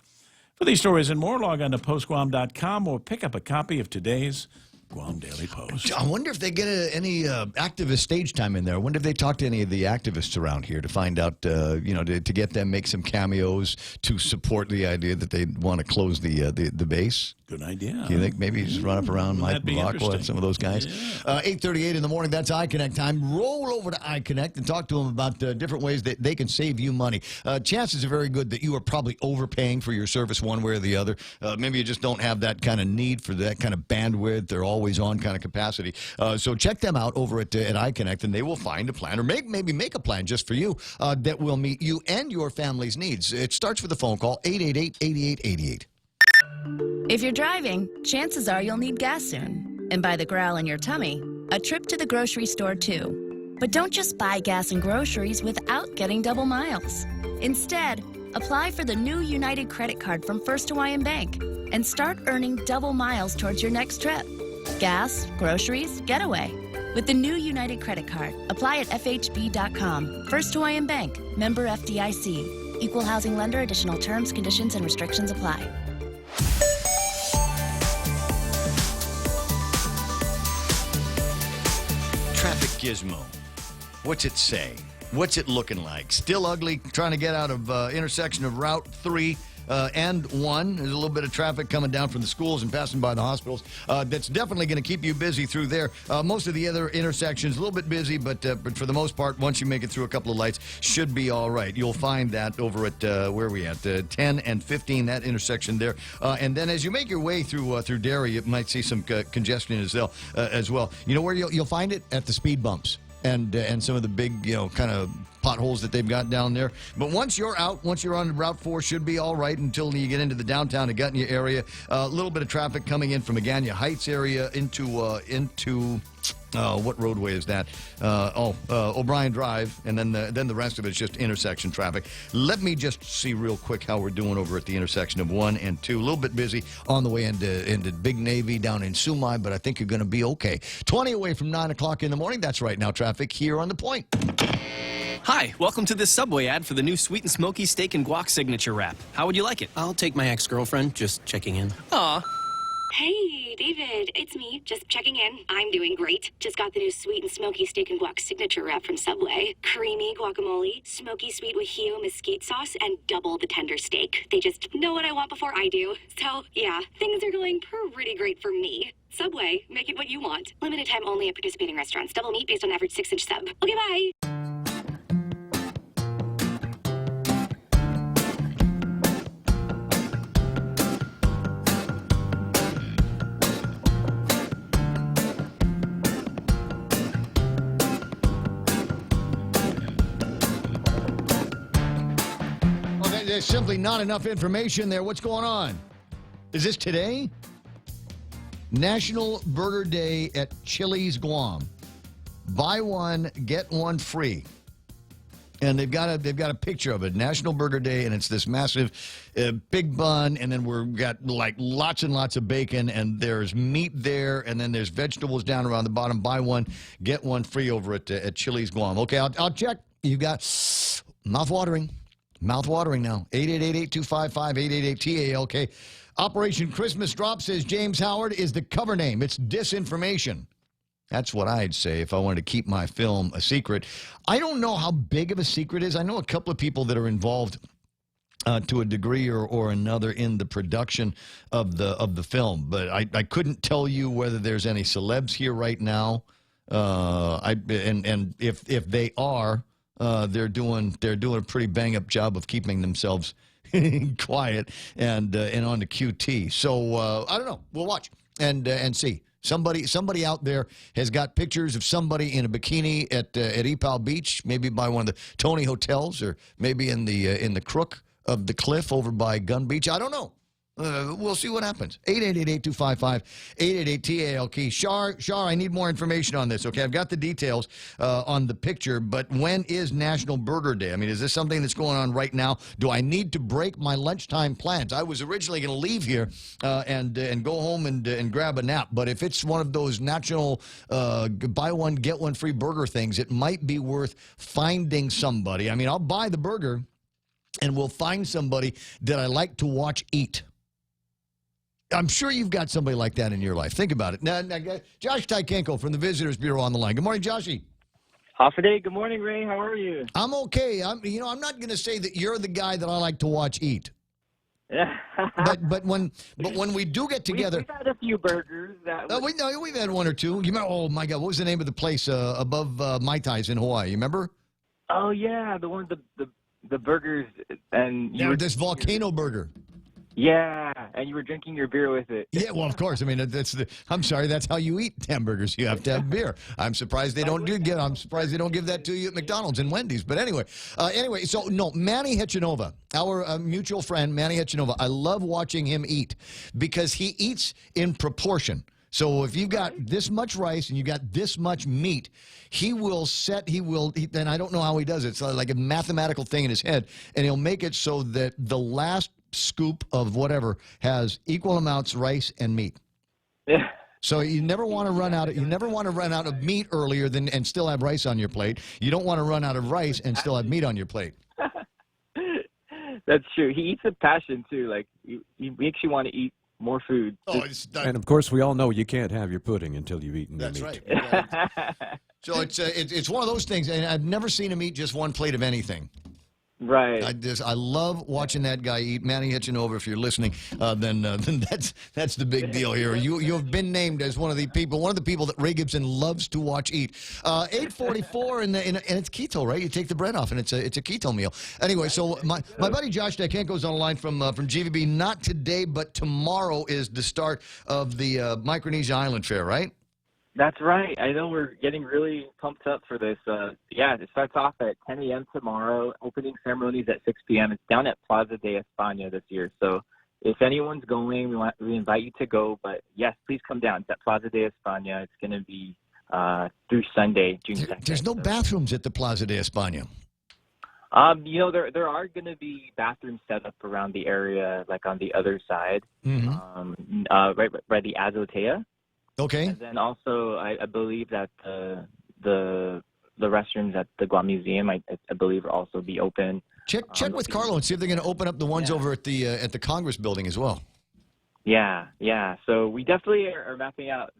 For these stories and more, log on to postguam.com or pick up a copy of today's Guam Daily Post. I wonder if they get any activist stage time in there. I wonder if they talk to any of the activists around here to find out, to get them make some cameos to support the idea that they want to close the base. Good idea. Do you think maybe just run up around Mike Malacqua and some of those guys? Yeah. 8:38 in the morning, that's iConnect time. Roll over to iConnect and talk to them about different ways that they can save you money. Chances are very good that you are probably overpaying for your service one way or the other. Maybe you just don't have that kind of need for that kind of bandwidth or always-on kind of capacity. So check them out over at iConnect, and they will find a plan, or maybe make a plan just for you that will meet you and your family's needs. It starts with a phone call, 888-8888. If you're driving, chances are you'll need gas soon. And by the growl in your tummy, a trip to the grocery store too. But don't just buy gas and groceries without getting double miles. Instead, apply for the new United credit card from First Hawaiian Bank and start earning double miles towards your next trip. Gas, groceries, getaway. With the new United credit card, apply at FHB.com. First Hawaiian Bank, member FDIC. Equal housing lender. Additional terms, conditions, and restrictions apply. Traffic gizmo. What's it say? What's it looking like? Still ugly, trying to get out of intersection of Route 3 and 1. There's a little bit of traffic coming down from the schools and passing by the hospitals. That's definitely going to keep you busy through there. Most of the other intersections, a little bit busy, but for the most part, once you make it through a couple of lights, should be all right. You'll find that over at, where are we at? 10 and 15, that intersection there. And then as you make your way through Derry, you might see some congestion as well. You know where you'll find it? At the speed bumps. And some of the big, kind of potholes that they've got down there. But once you're on Route 4, should be all right until you get into the downtown Agutnia area. A little bit of traffic coming in from Agania Heights area into what roadway is that? O'Brien Drive, and then the rest of it's just intersection traffic. Let me just see real quick how we're doing over at the intersection of 1 and 2. A little bit busy on the way into Big Navy down in Sumai, but I think you're going to be okay. 20 away from 9 o'clock in the morning. That's right now traffic here on The Point. Hi, welcome to this Subway ad for the new Sweet and Smoky Steak and Guac Signature Wrap. How would you like it? I'll take my ex-girlfriend, just checking in. Aw. Hey, David, it's me. Just checking in. I'm doing great. Just got the new sweet and smoky steak and guac signature wrap from Subway. Creamy guacamole, smoky sweet Wahio mesquite sauce, and double the tender steak. They just know what I want before I do. So, yeah, things are going pretty great for me. Subway, make it what you want. Limited time only at participating restaurants. Double meat based on average 6-inch sub. Okay, bye. There's simply not enough information there. What's going on? Is this today? National Burger Day at Chili's Guam. Buy one, get one free. And they've got a picture of it. National Burger Day, and it's this massive big bun, and then we've got like lots and lots of bacon, and there's meat there, and then there's vegetables down around the bottom. Buy one, get one free over at Chili's Guam. Okay, I'll check. You got mouth-watering. Mouth-watering now. 888-825-5888-TALK. Operation Christmas Drop, says James Howard, is the cover name. It's disinformation. That's what I'd say if I wanted to keep my film a secret. I don't know how big of a secret it is. I know a couple of people that are involved to a degree or another in the production of the film, but I couldn't tell you whether there's any celebs here right now. And if they are, they're doing a pretty bang up job of keeping themselves quiet and on the QT. So I don't know. We'll watch and see. Somebody out there has got pictures of somebody in a bikini at Ipao Beach, maybe by one of the Tony hotels, or maybe in the crook of the cliff over by Gun Beach. I don't know. We'll see what happens. 888-825-5888-TALK. Shar, I need more information on this, okay? I've got the details on the picture, but when is National Burger Day? I mean, is this something that's going on right now? Do I need to break my lunchtime plans? I was originally going to leave here and go home and grab a nap, but if it's one of those national buy one, get one free burger things, it might be worth finding somebody. I mean, I'll buy the burger, and we'll find somebody that I like to watch eat. I'm sure you've got somebody like that in your life. Think about it. Now, Josh Tykenko from the Visitors Bureau on the line. Good morning, Joshy. Half a day. Good morning, Ray. How are you? I'm okay. I'm not going to say that you're the guy that I like to watch eat. but when we do get together, we've had a few burgers. We've had one or two. You remember? Oh my God, what was the name of the place above Mai Tais in Hawaii? You remember? Oh yeah, the one the burgers and this volcano burger. Yeah, and you were drinking your beer with it. Yeah, well, of course. I mean, I'm sorry, that's how you eat hamburgers. You have to have beer. I'm surprised they don't give that to you at McDonald's and Wendy's. But anyway, so no, Manny Hechanova, our mutual friend Manny Hechanova. I love watching him eat because he eats in proportion. So if you've got this much rice and you got this much meat, and I don't know how he does it. It's like a mathematical thing in his head, and he'll make it so that the last scoop of whatever has equal amounts rice and meat. Yeah. So you never want to run out of meat earlier and still have rice on your plate. You don't want to run out of rice and still have meat on your plate. That's true. He eats with passion too. Like he makes you want to eat more food. And of course, we all know you can't have your pudding until you've eaten the meat. That's right. So it's one of those things, and I've never seen him eat just one plate of anything. Right. I love watching that guy eat. Manny Hechanova, if you're listening, then that's the big deal here. You have been named as one of the people that Ray Gibson loves to watch eat. 8:44 and it's keto, right? You take the bread off and it's a keto meal. Anyway, so my buddy Josh Tykenko's on the line from GVB. Not today, but tomorrow is the start of the Micronesia Island Fair, right? That's right. I know we're getting really pumped up for this. It starts off at 10 a.m. tomorrow. Opening ceremonies at 6 p.m. It's down at Plaza de España this year. So if anyone's going, we invite you to go. But, yes, please come down. It's at Plaza de España. It's going to be through Sunday, June 2nd. There's no bathrooms at the Plaza de España. There are going to be bathrooms set up around the area, like on the other side, right by the azotea. Okay. And then also, I believe that the restrooms at the Guam Museum, I believe, will also be open. Check with Carlo and see if they're going to open up the ones over at the Congress building as well. Yeah. So we definitely are mapping out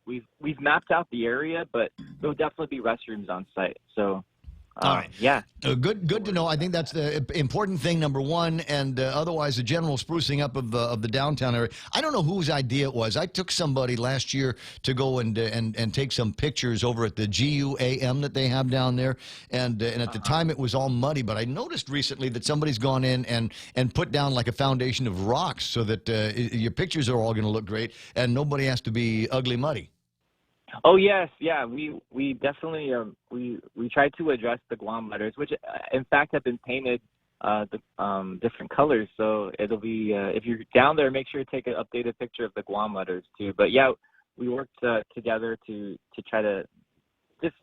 we've mapped out the area, but there'll definitely be restrooms on site. So All right. yeah. Good to know. I think that's the important thing, number one, and otherwise the general sprucing up of the downtown area. I don't know whose idea it was. I took somebody last year to go and take some pictures over at the GUAM that they have down there, and at the time it was all muddy. But I noticed recently that somebody's gone in and put down like a foundation of rocks so that your pictures are all going to look great and nobody has to be ugly muddy. Oh yes, yeah. We definitely we tried to address the Guam letters, which in fact have been painted different colors. So it'll be if you're down there, make sure to take an updated picture of the Guam letters too. But yeah, we worked together to try to just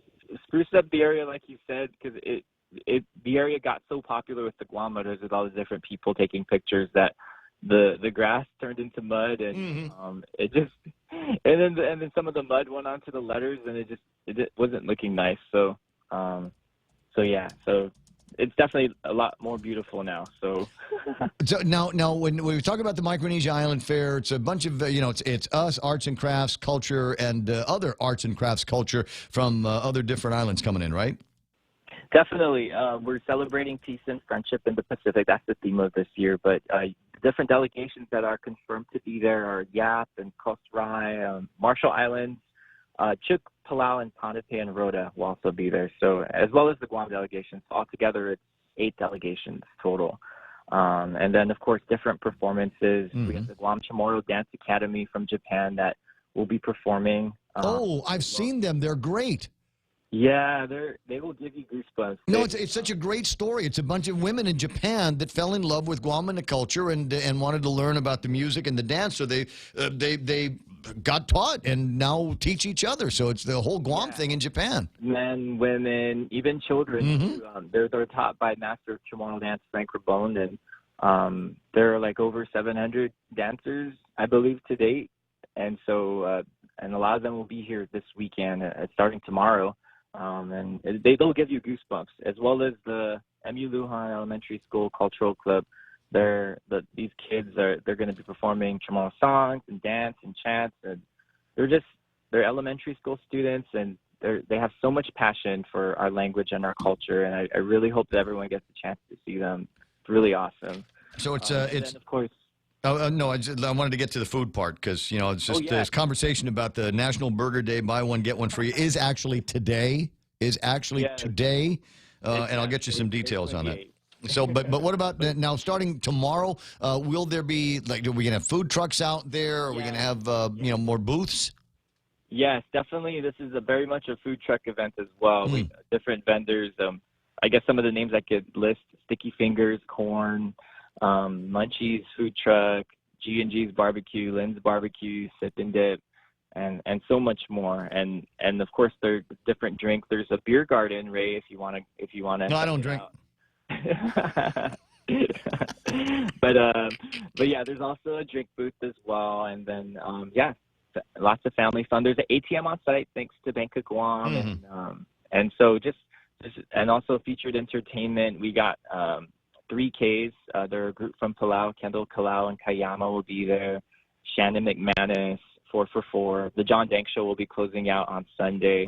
spruce up the area, like you said, because the area got so popular with the Guam letters with all the different people taking pictures that the grass turned into mud, and it just and then some of the mud went onto the letters, and it wasn't looking nice. So yeah, so it's definitely a lot more beautiful now. So now when we talk about the Micronesia Island Fair, it's a bunch of it's us, arts and crafts, culture, and other arts and crafts culture from other different islands coming in, right? Definitely. We're celebrating peace and friendship in the Pacific. That's the theme of this year. But different delegations that are confirmed to be there are Yap and Coast Rai, Marshall Islands, Chuuk, Palau, and Ponape and Rota will also be there. So as well as the Guam delegations. Altogether, it's 8 delegations total. And then, of course, different performances. We have the Guam Chamorro Dance Academy from Japan that will be performing. I've seen them. They're great. Yeah, they will give you goosebumps. No, it's such a great story. It's a bunch of women in Japan that fell in love with Guam and the culture and wanted to learn about the music and the dance. So they got taught and now teach each other. So it's the whole Guam thing in Japan. Men, women, even children. They're taught by Master Chamorro Dance Frank Rabone, and there are like over 700 dancers, I believe, to date. And so and a lot of them will be here this weekend, starting tomorrow. And they'll give you goosebumps, as well as the MU Lujan Elementary School Cultural Club. These kids they're going to be performing Chamorro songs and dance and chants, and they're elementary school students, and they have so much passion for our language and our culture, and I really hope that everyone gets a chance to see them. It's really awesome. So it's then, of course. No, I wanted to get to the food part because, it's just this conversation about the National Burger Day, buy one, get one free, is actually today. Today. And I'll get you some details on that. So, but what about now starting tomorrow? Will there be, are we going to have food trucks out there? Are we going to have, more booths? Yes, definitely. This is very much a food truck event as well. We different vendors. I guess some of the names I could list: Sticky Fingers, Corn, Munchies Food Truck, G&G's Barbecue, Lynn's Barbecue, Sip and Dip, and so much more. And of course, there are different drinks. There's a beer garden, Ray, if you want to. No, I don't drink. But yeah, there's also a drink booth as well, and then lots of family fun. There's an ATM on site thanks to Bank of Guam, and so and also featured entertainment. We got 3Ks. They're a group from Palau. Kendall Kalau and Kayama will be there. Shannon McManus, 4 for 4. The John Dank Show will be closing out on Sunday.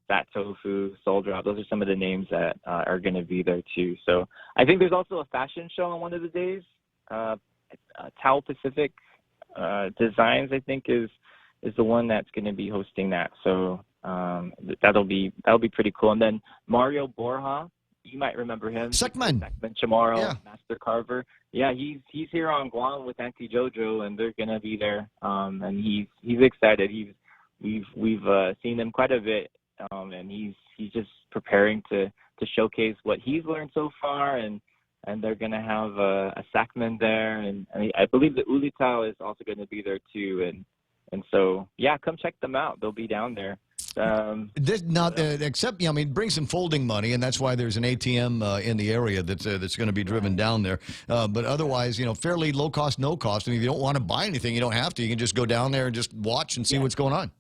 Fat Tofu, Soul Drop. Those are some of the names that are going to be there too. So I think there's also a fashion show on one of the days. Tao Pacific Designs, I think, is the one that's going to be hosting that. So that'll be pretty cool. And then Mario Borja, you might remember him. Sekman Chamorro, Master Carver. Yeah, he's here on Guam with Auntie JoJo, and they're gonna be there. And he's excited. We've seen him quite a bit, and he's just preparing to showcase what he's learned so far. And they're gonna have a Sakman there, and I believe the Ulitao is also gonna be there too. And so yeah, come check them out. They'll be down there. Except, bring some folding money, and that's why there's an ATM in the area that's going to be driven down there. But otherwise, fairly low cost, no cost. If you don't want to buy anything, you don't have to. You can just go down there and just watch and see what's going on.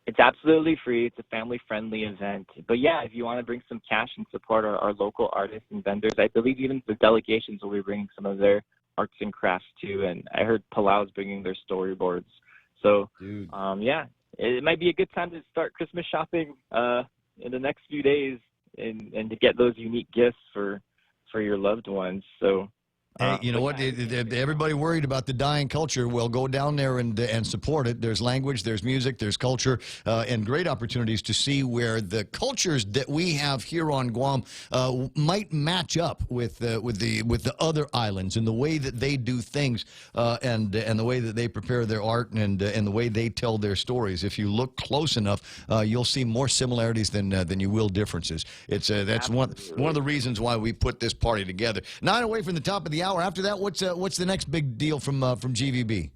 It's absolutely free. It's a family-friendly event. But yeah, if you want to bring some cash and support our local artists and vendors, I believe even the delegations will be bringing some of their arts and crafts too, and I heard Palau's bringing their storyboards. So, yeah, it might be a good time to start Christmas shopping in the next few days, and to get those unique gifts for your loved ones. So. Hey, you know what? Everybody worried about the dying culture. Well, go down there and support it. There's language, there's music, there's culture, and great opportunities to see where the cultures that we have here on Guam might match up with the other islands and the way that they do things, and the way that they prepare their art and the way they tell their stories. If you look close enough, you'll see more similarities than you will differences. That's one of the reasons why we put this party together. 9 away from the top of the hour. After that, what's the next big deal from GVB?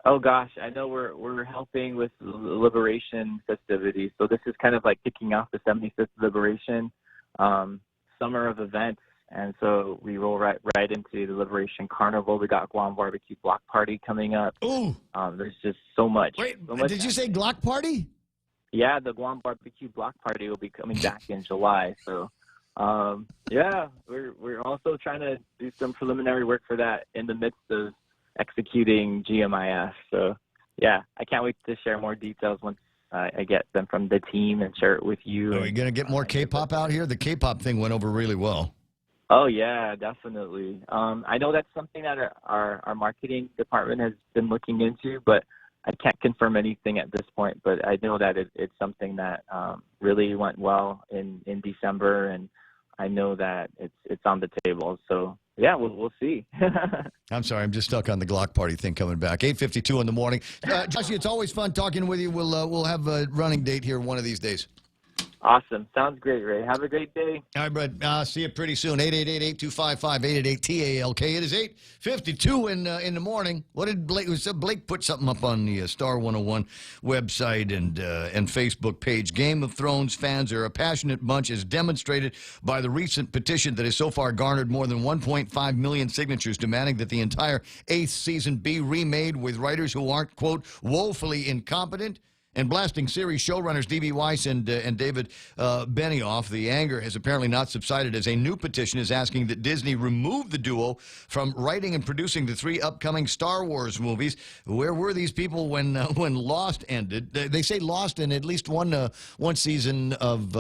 Oh gosh, I know we're helping with Liberation festivities. So this is kind of like kicking off the 75th Liberation summer of events, and so we roll right into the Liberation Carnival. We got Guam Barbecue Block Party coming up. Ooh, there's just so much. Wait, so much did you say Glock Party? Yeah, the Guam Barbecue Block Party will be coming back in July. So. Yeah, we're also trying to do some preliminary work for that in the midst of executing GMIF. So, yeah, I can't wait to share more details once I get them from the team and share it with you. Are you going to get more K-pop out here? The K-pop thing went over really well. Oh, yeah, definitely. I know that's something that our marketing department has been looking into, but I can't confirm anything at this point. But I know that it's something that really went well in December, and I know that it's on the table. So, yeah, we'll see. I'm sorry, I'm just stuck on the Glock Party thing coming back. 8:52 in the morning. Joshie, it's always fun talking with you. We'll have a running date here one of these days. Awesome. Sounds great, Ray. Have a great day. All right, bud. See you pretty soon. 888-8255-888-TALK. It is 8:52 in the morning. What did Blake? Blake put something up on the Star 101 website and Facebook page. Game of Thrones fans are a passionate bunch, as demonstrated by the recent petition that has so far garnered more than 1.5 million signatures, demanding that the entire 8th season be remade with writers who aren't, quote, woefully incompetent. And blasting series showrunners D.B. Weiss and David Benioff, the anger has apparently not subsided, as a new petition is asking that Disney remove the duo from writing and producing the 3 upcoming Star Wars movies. Where were these people when Lost ended? They say Lost in at least one season of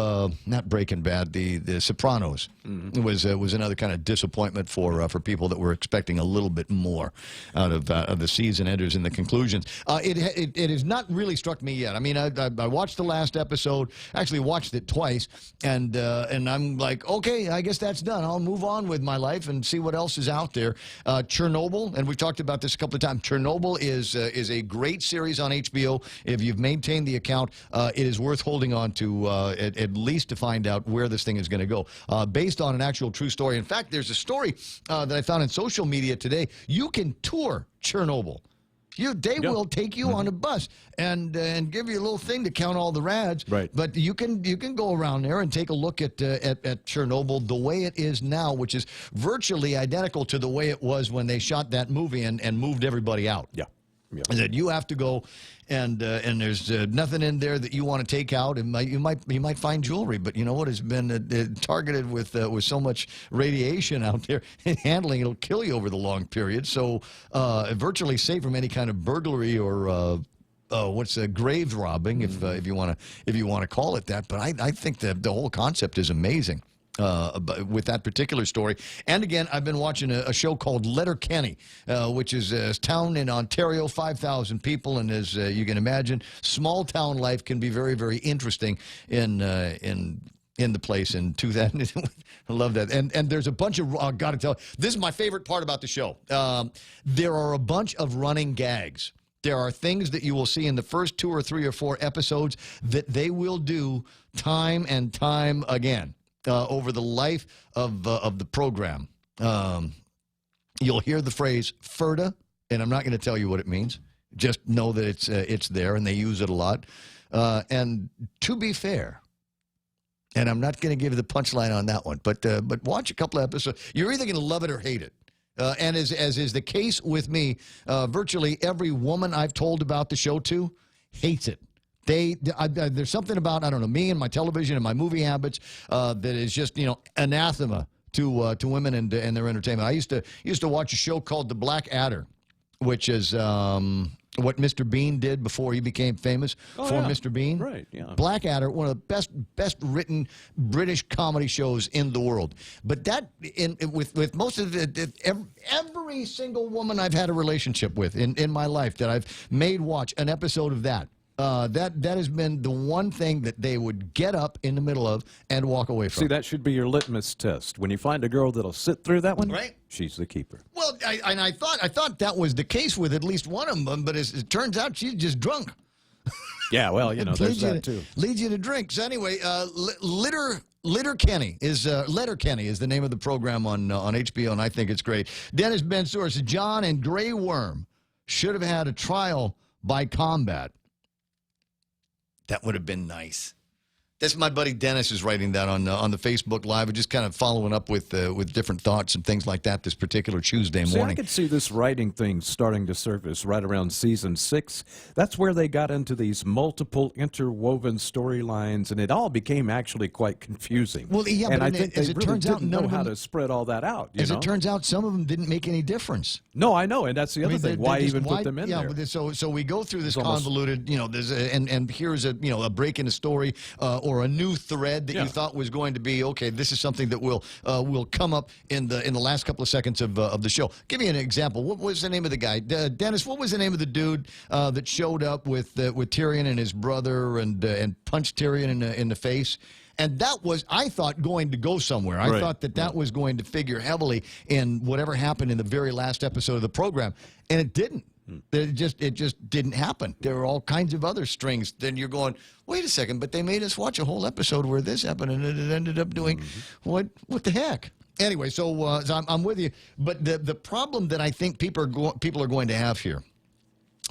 not Breaking Bad, the Sopranos. Mm-hmm. was another kind of disappointment for people that were expecting a little bit more out of the season enders and the conclusions. It has not really struck me yet. I mean, I watched the last episode, actually watched it twice, and I'm like, okay, I guess that's done. I'll move on with my life and see what else is out there. Chernobyl, and we've talked about this a couple of times. Chernobyl is a great series on HBO. If you've maintained the account, it is worth holding on to at least to find out where this thing is going to go. Based on an actual true story. In fact, there's a story that I found in social media today. You can tour Chernobyl. They will take you on a bus and give you a little thing to count all the rads. Right. But you can go around there and take a look at Chernobyl the way it is now, which is virtually identical to the way it was when they shot that movie and moved everybody out. Yeah. Yeah. That you have to go, and there's nothing in there that you want to take out. And you might find jewelry, but you know what? It's been targeted with so much radiation out there. Handling it'll kill you over the long period. So virtually safe from any kind of burglary or grave robbing, if you want to call it that. But I think that the whole concept is amazing. With that particular story. And again, I've been watching a show called Letterkenny, which is a town in Ontario, 5,000 people, and as you can imagine, small town life can be very, very interesting in the place. And to that, I love that. And there's a bunch of, I got to tell you, this is my favorite part about the show. There are a bunch of running gags. There are things that you will see in the first 2 or 3 or 4 episodes that they will do time and time again. Over the life of the program. You'll hear the phrase "Ferda," and I'm not going to tell you what it means. Just know that it's there, and they use it a lot. And to be fair, and I'm not going to give the punchline on that one, but watch a couple of episodes. You're either going to love it or hate it. And as is the case with me, virtually every woman I've told about the show to hates it. There's something about, I don't know, me and my television and my movie habits that is just, anathema to women and their entertainment. I used to watch a show called The Black Adder, which is what Mr. Bean did before he became famous Mr. Bean. Right, yeah. Blackadder, one of the best written British comedy shows in the world. But that, with most of every single woman I've had a relationship with in my life that I've made watch an episode of that. That has been the one thing that they would get up in the middle of and walk away from. See, that should be your litmus test. When you find a girl that'll sit through that one, right? She's the keeper. Well, I thought that was the case with at least one of them, but it turns out she's just drunk. Yeah, well, there's that too. Leads you to drink. So anyway, Letterkenny is the name of the program on HBO, and I think it's great. Dennis Ben-Sur says John and Grey Worm should have had a trial by combat. That would have been nice. That's my buddy Dennis is writing that on the Facebook Live. We're just kind of following up with different thoughts and things like that this particular Tuesday morning. I could see this writing thing starting to surface right around season 6. That's where they got into these multiple interwoven storylines, and it all became actually quite confusing. Well, yeah, and but I think they really didn't know how to spread all that out. As it turns out, some of them didn't make any difference. No, I know, and that's the other thing. Why even put them in there? Yeah, so we go through this convoluted, there's and here's a break in the story. Or a new thread that you thought was going to be, okay, this is something that will come up in the last couple of seconds of the show. Give me an example. What was the name of the guy? Dennis, what was the name of the dude that showed up with Tyrion and his brother and punched Tyrion in the face? And that was, I thought, going to go somewhere. I thought that was going to figure heavily in whatever happened in the very last episode of the program, and it didn't. It just didn't happen. There were all kinds of other strings. Then you're going, wait a second, but they made us watch a whole episode where this happened, and it ended up doing what the heck? Anyway, so I'm with you. But the problem that I think people are going to have here,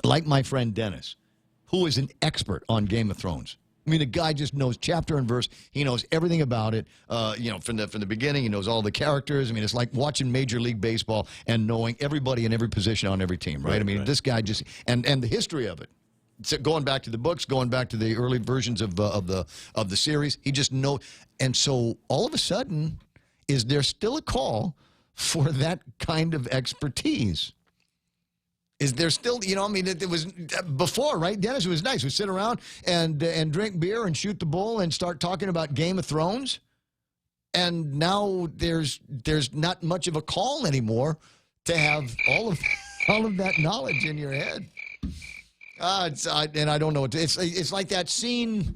like my friend Dennis, who is an expert on Game of Thrones. I mean, the guy just knows chapter and verse. He knows everything about it. From the beginning, he knows all the characters. I mean, it's like watching Major League Baseball and knowing everybody in every position on every team, right? I mean, this guy just and the history of it. So going back to the books, going back to the early versions of the series, he just knows. And so all of a sudden, is there still a call for that kind of expertise? Is there still, it was before, right? Dennis, it was nice. We sit around and drink beer and shoot the bull and start talking about Game of Thrones. And now there's not much of a call anymore to have all of that knowledge in your head. And I don't know. It's like that scene.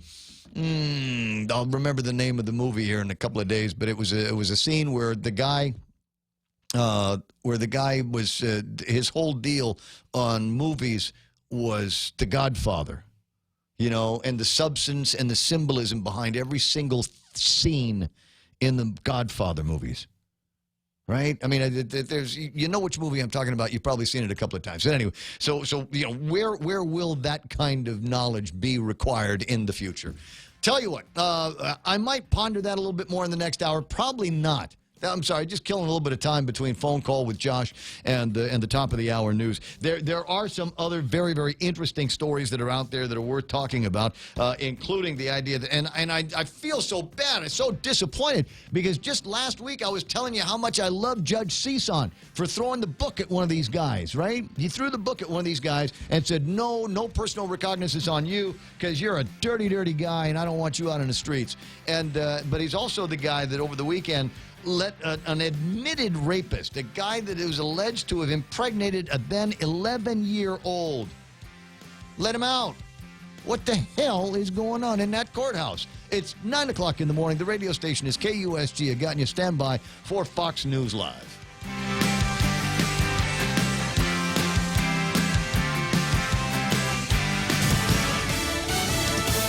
I'll remember the name of the movie here in a couple of days, but it was a scene where the guy was his whole deal on movies was The Godfather, and the substance and the symbolism behind every single scene in the Godfather movies. Right? I mean, there's which movie I'm talking about. You've probably seen it a couple of times. But anyway, so where will that kind of knowledge be required in the future? Tell you what, I might ponder that a little bit more in the next hour. Probably not. I'm sorry, just killing a little bit of time between phone call with Josh and the top of the hour news. There are some other very, very interesting stories that are out there that are worth talking about, including the idea that, and I feel so bad, I'm so disappointed, because just last week I was telling you how much I love Judge Cison for throwing the book at one of these guys, right? He threw the book at one of these guys and said, no personal recognizance on you, because you're a dirty, dirty guy and I don't want you out in the streets. And but he's also the guy that over the weekend let an admitted rapist, a guy that was alleged to have impregnated a then 11-year-old, let him out. What the hell is going on in that courthouse? It's 9 o'clock in the morning. The radio station is KUSG. I got you. Stand by for Fox News Live.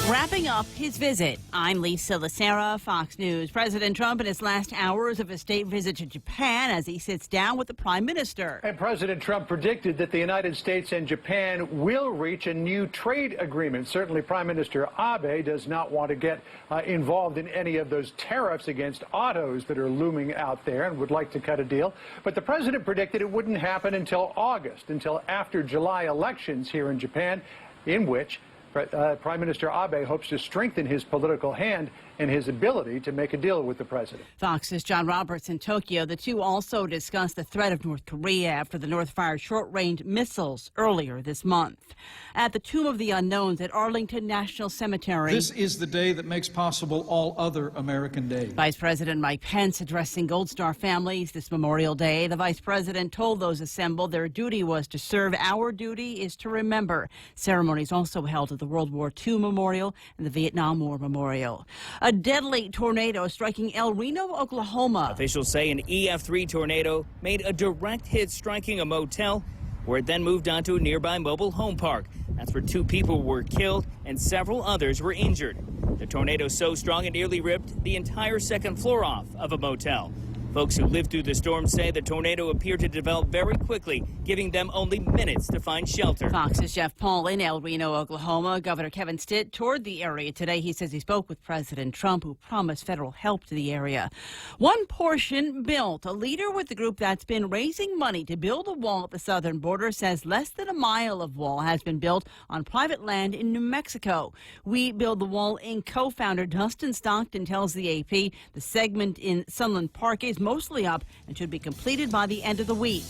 Wrapping up his visit, I'm Lisa Lacera, Fox News. President Trump in his last hours of a state visit to Japan as he sits down with the Prime Minister. And President Trump predicted that the United States and Japan will reach a new trade agreement. Certainly, Prime Minister Abe does not want to get involved in any of those tariffs against autos that are looming out there and would like to cut a deal. But the president predicted it wouldn't happen until August, until after July elections here in Japan, in which Prime Minister Abe hopes to strengthen his political hand in his ability to make a deal with the president. Fox's John Roberts in Tokyo. The two also discussed the threat of North Korea after the North fired short-range missiles earlier this month. At the Tomb of the Unknowns at Arlington National Cemetery. This is the day that makes possible all other American days. Vice President Mike Pence addressing Gold Star families this Memorial Day. The vice president told those assembled their duty was to serve. Our duty is to remember. Ceremonies also held at the World War II Memorial and the Vietnam War Memorial. A deadly tornado striking El Reno, Oklahoma. Officials say an EF3 tornado made a direct hit, striking a motel, where it then moved on to a nearby mobile home park. That's where 2 people were killed and several others were injured. The tornado so strong it nearly ripped the entire second floor off of a motel. Folks who lived through the storm say the tornado appeared to develop very quickly, giving them only minutes to find shelter. Fox's Jeff Paul in El Reno, Oklahoma. Governor Kevin Stitt toured the area today. He says he spoke with President Trump, who promised federal help to the area. One portion built. A leader with the group that's been raising money to build a wall at the southern border says less than a mile of wall has been built on private land in New Mexico. We Build the Wall Inc. co-founder Dustin Stockton tells the AP the segment in Sunland Park is mostly up and should be completed by the end of the week.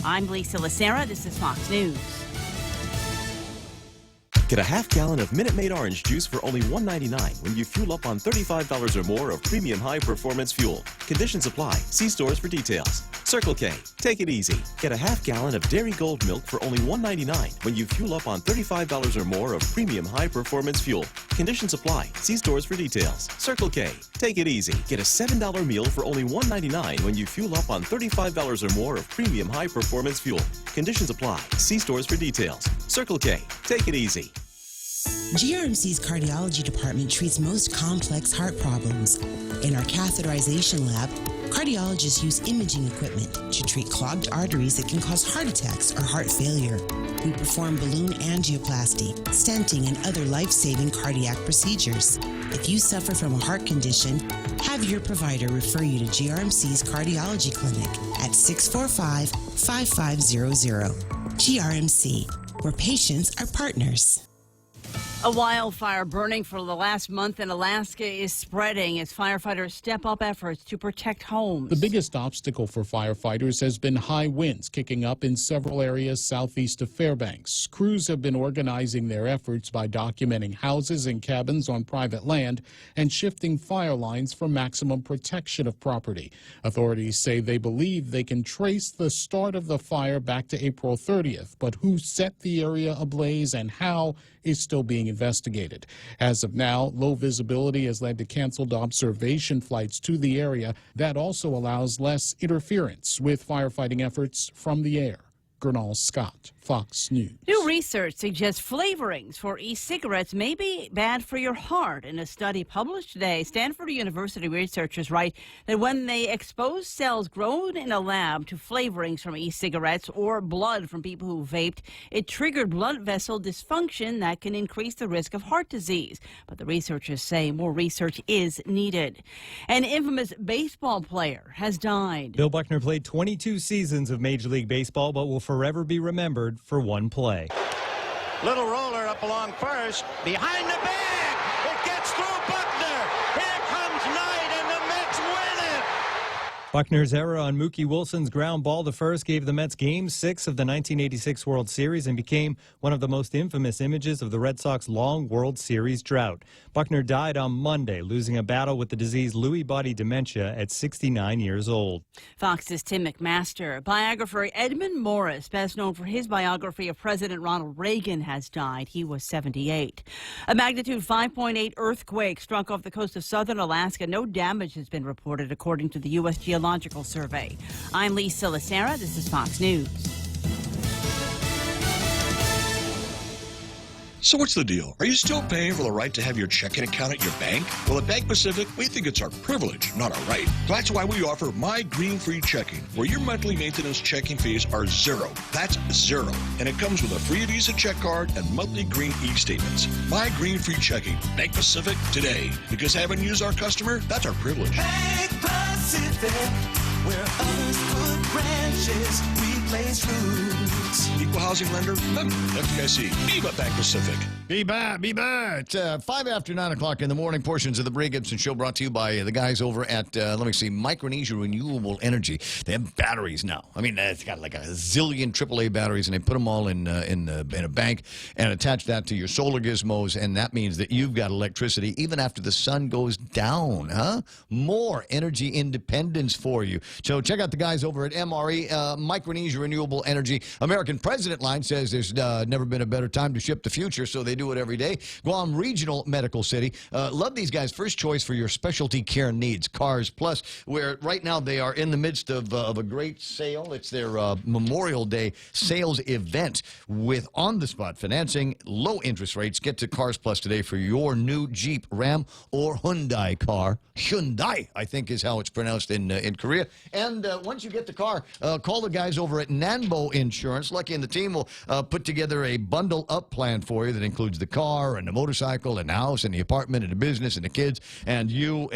I'm Lisa Lacera. This is Fox News. Get a half-gallon of Minute Maid orange juice for only $1.99 when you fuel up on $35 or more of premium high-performance fuel. Conditions apply. See stores for details. Circle K. Take it easy. Get a half-gallon of Dairy Gold milk for only $1.99 when you fuel up on $35 or more of premium high-performance fuel. Conditions apply. See stores for details. Circle K. Take it easy. Get a $7 meal for only $1.99 when you fuel up on $35 or more of premium high-performance fuel. Conditions apply. See stores for details. Circle K. Take it easy. GRMC's cardiology department treats most complex heart problems. In our catheterization lab, cardiologists use imaging equipment to treat clogged arteries that can cause heart attacks or heart failure. We perform balloon angioplasty, stenting, and other life-saving cardiac procedures. If you suffer from a heart condition, have your provider refer you to GRMC's cardiology clinic at 645-5500. GRMC, where patients are partners. A wildfire burning for the last month in Alaska is spreading as firefighters step up efforts to protect homes. The biggest obstacle for firefighters has been high winds kicking up in several areas southeast of Fairbanks. Crews have been organizing their efforts by documenting houses and cabins on private land and shifting fire lines for maximum protection of property. Authorities say they believe they can trace the start of the fire back to April 30th, but who set the area ablaze and how is still being investigated. As of now, low visibility has led to canceled observation flights to the area. That also allows less interference with firefighting efforts from the air. Gernal Scott, Fox News. New research suggests flavorings for e-cigarettes may be bad for your heart. In a study published today, Stanford University researchers write that when they expose cells grown in a lab to flavorings from e-cigarettes or blood from people who vaped, it triggered blood vessel dysfunction that can increase the risk of heart disease. But the researchers say more research is needed. An infamous baseball player has died. Bill Buckner played 22 seasons of Major League Baseball, but will forever be remembered for one play. Little roller up along first, behind the bag. It gets through Buckner. Here comes Knight, and the Mets win it. Buckner's error on Mookie Wilson's ground ball to first gave the Mets Game 6 of the 1986 World Series and became one of the most infamous images of the Red Sox long World Series drought. Buckner died on Monday, losing a battle with the disease Lewy body dementia at 69 years old. Fox's Tim McMaster. Biographer Edmund Morris, best known for his biography of President Ronald Reagan, has died. He was 78. A magnitude 5.8 earthquake struck off the coast of southern Alaska. No damage has been reported, according to the U.S. Geological Survey. I'm Lisa Lacera. This is Fox News. So what's the deal? Are you still paying for the right to have your checking account at your bank? Well, at Bank Pacific, we think it's our privilege, not our right. That's why we offer My Green Free Checking, where your monthly maintenance checking fees are zero. That's zero. And it comes with a free Visa check card and monthly green e-statements. My Green Free Checking. Bank Pacific today. Because having you as our customer, that's our privilege. Bank Pacific, where others put branches, we place roots. Equal housing lender? FDIC. Viva Bank Pacific. Be back. It's 5 after 9 o'clock in the morning. Portions of the Bray Gibson Show brought to you by the guys over at, Micronesia Renewable Energy. They have batteries now. I mean, it's got like a zillion AAA batteries, and they put them all in a bank and attach that to your solar gizmos, and that means that you've got electricity even after the sun goes down, huh? More energy independence for you. So check out the guys over at MRE, Micronesia Renewable Energy. American President line says there's never been a better time to ship the future, so they do it every day. Guam Regional Medical City. Love these guys. First choice for your specialty care needs. Cars Plus, where right now they are in the midst of a great sale. It's their Memorial Day sales event with on-the-spot financing, low interest rates. Get to Cars Plus today for your new Jeep, Ram, or Hyundai car. Hyundai, I think, is how it's pronounced in Korea. And once you get the car, call the guys over at Nanbo Insurance. Lucky and the team will put together a bundle-up plan for you that includes the car and the motorcycle and the house and the apartment and the business and the kids and you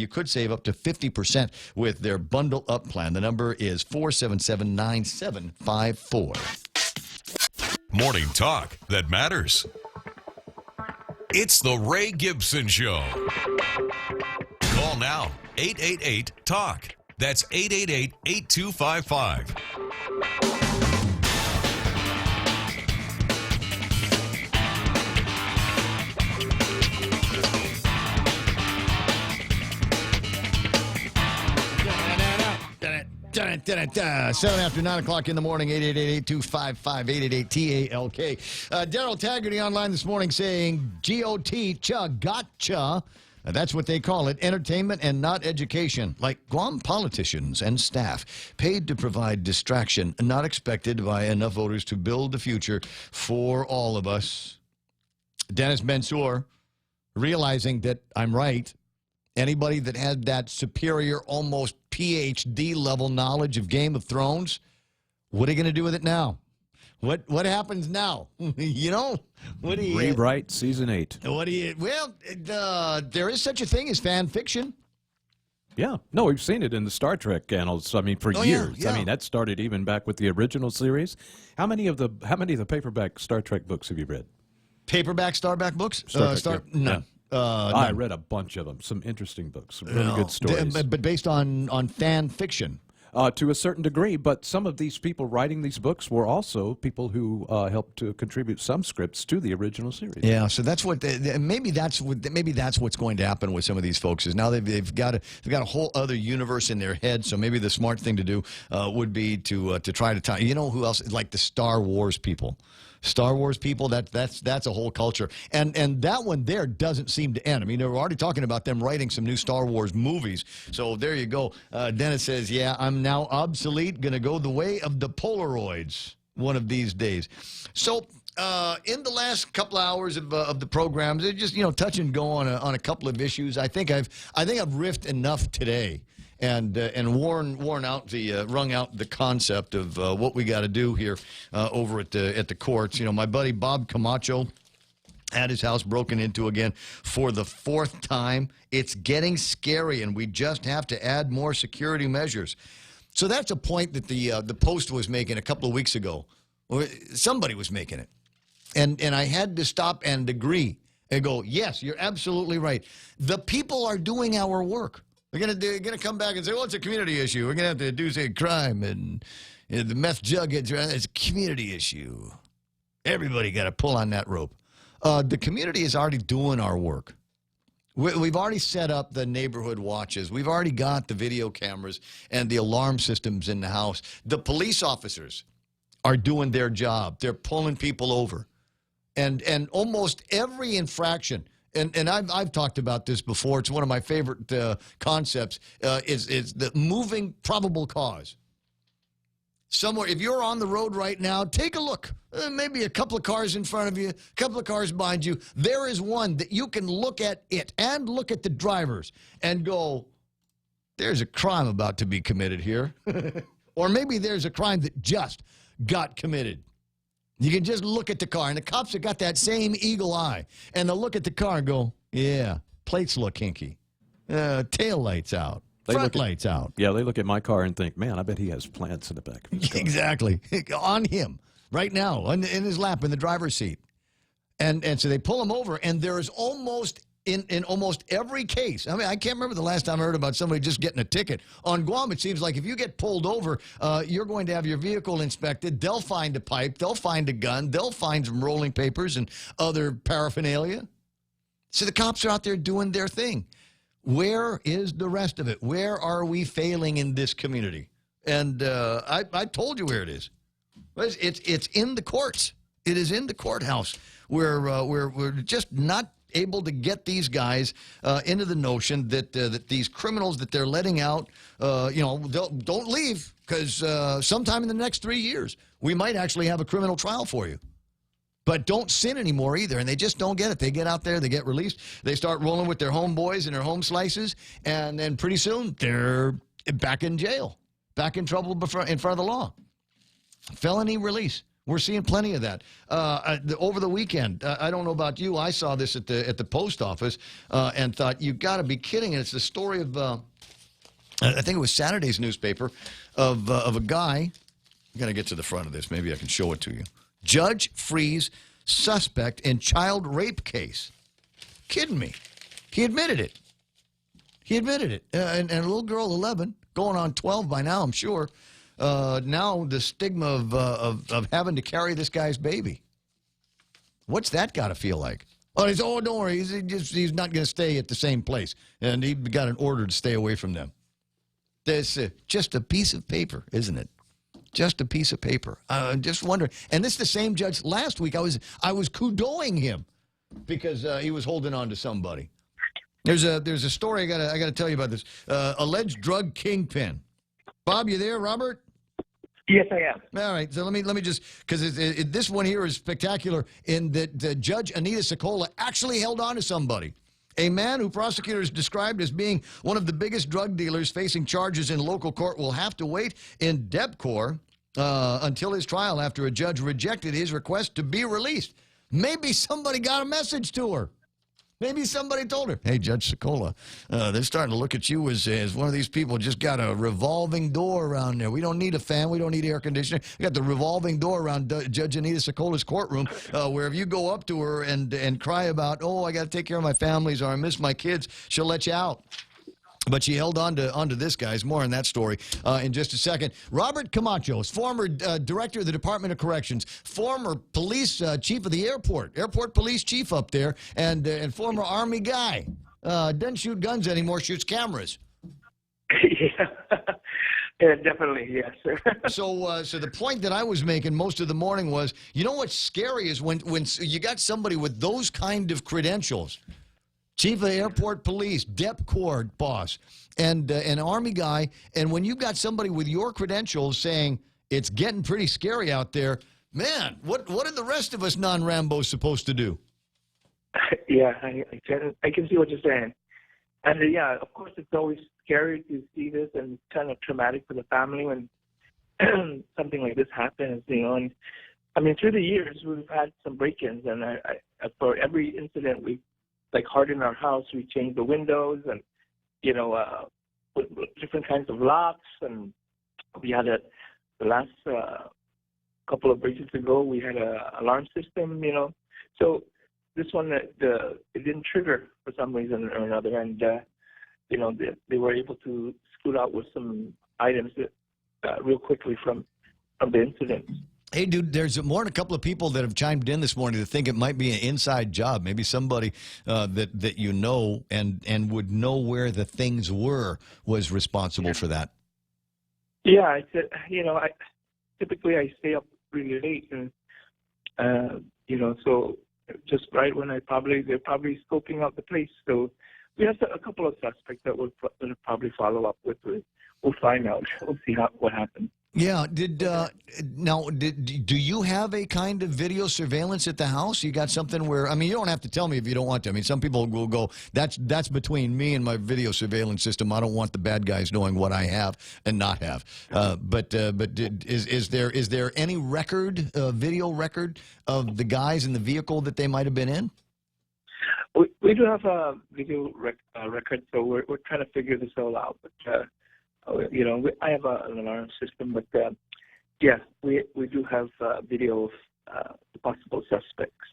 could save up to 50% with their bundle up plan. The number is 477-9754. Morning talk that matters. It's the Ray Gibson Show. Call now, 888-TALK. That's 888-8255. Da-da-da-da. 7 after 9 o'clock in the morning, 888-825-5888-TALK. Daryl Taggarty online this morning saying, GOT, cha, gotcha. That's what they call it, entertainment and not education. Like Guam politicians and staff paid to provide distraction, not expected by enough voters to build the future for all of us. Dennis Mansour, realizing that I'm right. Anybody that had that superior, almost PhD level knowledge of Game of Thrones, what are you going to do with it now? What happens now? You know, what do you rewrite season 8? What do you? Well, there is such a thing as fan fiction. Yeah, no, we've seen it in the Star Trek annals. I mean, for years. Yeah. I mean, that started even back with the original series. How many of the paperback Star Trek books have you read? Paperback Starback books? Star Trek, yeah. None. I read a bunch of them. Some interesting books, some really good stories. But based on fan fiction. To a certain degree, but some of these people writing these books were also people who helped to contribute some scripts to the original series. Yeah, so that's what maybe that's what's going to happen with some of these folks is now they've got a whole other universe in their head. So maybe the smart thing to do would be to try to tie. You know who else? Like the Star Wars people. Star Wars people, that's a whole culture. And that one there doesn't seem to end. I mean, they were already talking about them writing some new Star Wars movies. So there you go. Dennis says, yeah, I'm now obsolete, going to go the way of the Polaroids one of these days. So in the last couple hours of the programs, it just, touch and go on a couple of issues. I think I've riffed enough today. And wrung out the concept of what we got to do here over at the courts. You know, my buddy Bob Camacho had his house broken into again for the 4th time. It's getting scary, and we just have to add more security measures. So that's a point that the Post was making a couple of weeks ago. Or somebody was making it, and I had to stop and agree and go, yes, you're absolutely right. The people are doing our work. They're gonna come back and say, well, it's a community issue. We're gonna have to do say crime and the meth jug gets around. It's a community issue. Everybody got to pull on that rope. The community is already doing our work. We've already set up the neighborhood watches. We've already got the video cameras and the alarm systems in the house. The police officers are doing their job. They're pulling people over, and almost every infraction. And I've talked about this before. It's one of my favorite concepts. Is the moving probable cause. Somewhere, if you're on the road right now, take a look. Maybe a couple of cars in front of you, a couple of cars behind you. There is one that you can look at it and look at the drivers and go, there's a crime about to be committed here. Or maybe there's a crime that just got committed. You can just look at the car, and the cops have got that same eagle eye, and they'll look at the car and go, yeah, plates look hinky, tail lights out, front lights out. Yeah, they look at my car and think, man, I bet he has plants in the back of his car. Exactly. On him, right now, in his lap, in the driver's seat. And so they pull them over, and there is almost, in almost every case, I mean, I can't remember the last time I heard about somebody just getting a ticket. On Guam, it seems like if you get pulled over, you're going to have your vehicle inspected. They'll find a pipe. They'll find a gun. They'll find some rolling papers and other paraphernalia. So the cops are out there doing their thing. Where is the rest of it? Where are we failing in this community? And I told you where it is. It's in the courts. It is in the courthouse where we're just not able to get these guys into the notion that that these criminals that they're letting out, don't leave, because sometime in the next 3 years we might actually have a criminal trial for you. But don't sin anymore either, and they just don't get it. They get out there, they get released, they start rolling with their homeboys and their home slices, and then pretty soon they're back in jail, back in trouble in front of the law. Felony release. We're seeing plenty of that. Over the weekend, I don't know about you, I saw this at the post office and thought, you got to be kidding. And it's the story of, I think it was Saturday's newspaper, of a guy. I'm going to get to the front of this. Maybe I can show it to you. Judge frees suspect in child rape case. Kidding me. He admitted it. He admitted it. And a little girl, 11, going on 12 by now, I'm sure. Now the stigma of having to carry this guy's baby. What's that got to feel like? Oh, don't worry. He's not going to stay at the same place. And he got an order to stay away from them. There's just a piece of paper, isn't it? Just a piece of paper. I'm just wondering. And this is the same judge. Last week I was kudoing him because he was holding on to somebody. There's a story I gotta tell you about this. Alleged drug kingpin. Bob, you there, Robert? Yes, I am. All right, so let me just, because this one here is spectacular in that Judge Anita Sokola actually held on to somebody. A man who prosecutors described as being one of the biggest drug dealers facing charges in local court will have to wait in DEPCOR until his trial after a judge rejected his request to be released. Maybe somebody got a message to her. Maybe somebody told her, hey, Judge Sokola, they're starting to look at you as one of these people just got a revolving door around there. We don't need a fan. We don't need air conditioning. We got the revolving door around Judge Anita Sokola's courtroom where if you go up to her and cry about, oh, I got to take care of my families or I miss my kids, she'll let you out. But she held on to this, guys. More on that story in just a second. Robert Camacho is former director of the Department of Corrections, former police chief of the airport police chief up there, and former Army guy. Doesn't shoot guns anymore, shoots cameras. Yeah, definitely, yes, sir. So the point that I was making most of the morning was, you know what's scary is when you got somebody with those kind of credentials, chief of airport police, DEPCOR boss, and an Army guy. And when you got somebody with your credentials saying it's getting pretty scary out there, man, what are the rest of us non-Rambos supposed to do? Yeah, I can see what you're saying. And yeah, of course, it's always scary to see this and kind of traumatic for the family when something like this happens, you know. And I mean, through the years, we've had some break-ins, and I for every incident we've hardened our house. We changed the windows and, put different kinds of locks. And we had the last couple of breaks ago, we had an alarm system, So this one, it didn't trigger for some reason or another. And, they were able to scoot out with some items real quickly from the incident. Hey, dude, there's more than a couple of people that have chimed in this morning to think it might be an inside job. Maybe somebody that you know and would know where the things was responsible for that. Yeah, I said, typically I stay up really late, and so just right when they're probably scoping out the place. So we have a couple of suspects that we'll probably follow up with. We'll find out. We'll see what happens. Yeah. Do you have a kind of video surveillance at the house? You got something where, I mean, you don't have to tell me if you don't want to. I mean, some people will go, that's between me and my video surveillance system. I don't want the bad guys knowing what I have and not have. But is there any video record of the guys in the vehicle that they might have been in? We do have a video record, so we're trying to figure this all out. But I have an alarm system, but yeah, we do have video of the possible suspects.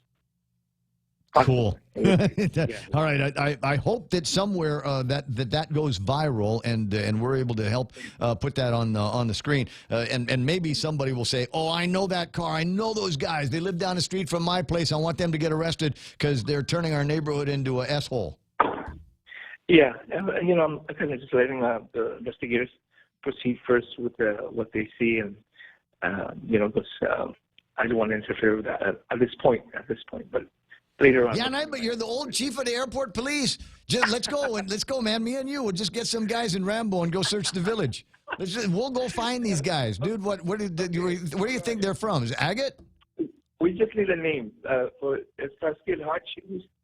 Cool. All right. I hope that somewhere that goes viral and we're able to help put that on the screen. And maybe somebody will say, "Oh, I know that car. I know those guys. They live down the street from my place. I want them to get arrested because they're turning our neighborhood into a S-hole." Yeah, I'm kind of just letting the investigators proceed first with what they see, and because I don't want to interfere with that at this point. But later on. Yeah, but you're the old chief of the airport police. Just let's go, man. Me and you will just get some guys in Rambo and go search the village. We'll go find these guys, dude. Where do you think they're from? Is it Agate? We just need a name for Starsky and Hutch.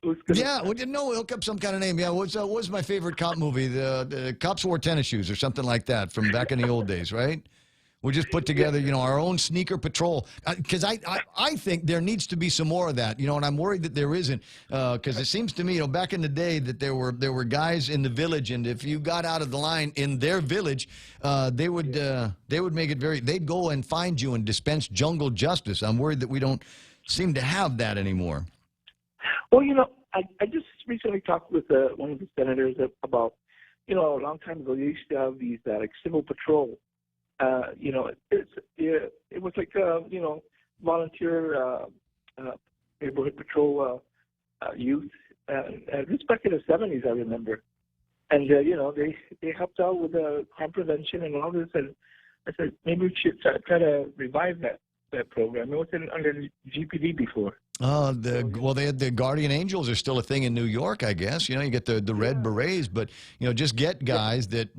Who's gonna... Yeah, we'll look up some kind of name. Yeah, what's my favorite cop movie? The Cops Wore Tennis Shoes or something like that from back in the old days, right? We just put together, our own sneaker patrol. Because I think there needs to be some more of that, and I'm worried that there isn't. Because it seems to me, back in the day that there were guys in the village, and if you got out of the line in their village, they would make it they'd go and find you and dispense jungle justice. I'm worried that we don't seem to have that anymore. Well, I just recently talked with one of the senators about, a long time ago, they used to have these like civil patrol. It was like volunteer neighborhood patrol youth. This back in the 70s, I remember. And they helped out with crime prevention and all this. And I said maybe we should try to revive that program. It wasn't under GPD before. They had the Guardian Angels are still a thing in New York, I guess. You get the Red Berets, but just get guys that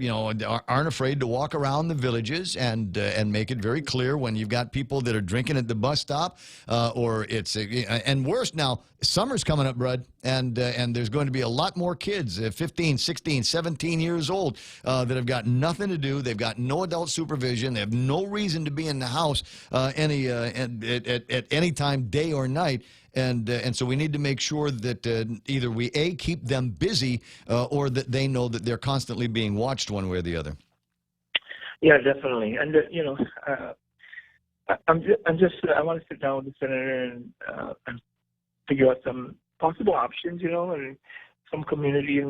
aren't afraid to walk around the villages and make it very clear when you've got people that are drinking at the bus stop, or it's and worse now. Summer's coming up, Brad, and there's going to be a lot more kids, 15, 16, 17 years old, that have got nothing to do. They've got no adult supervision. They have no reason to be in the house at any time, day or night. And so we need to make sure that either we keep them busy or that they know that they're constantly being watched one way or the other. Yeah, definitely. And I want to sit down with the senator and figure out some possible options, and some community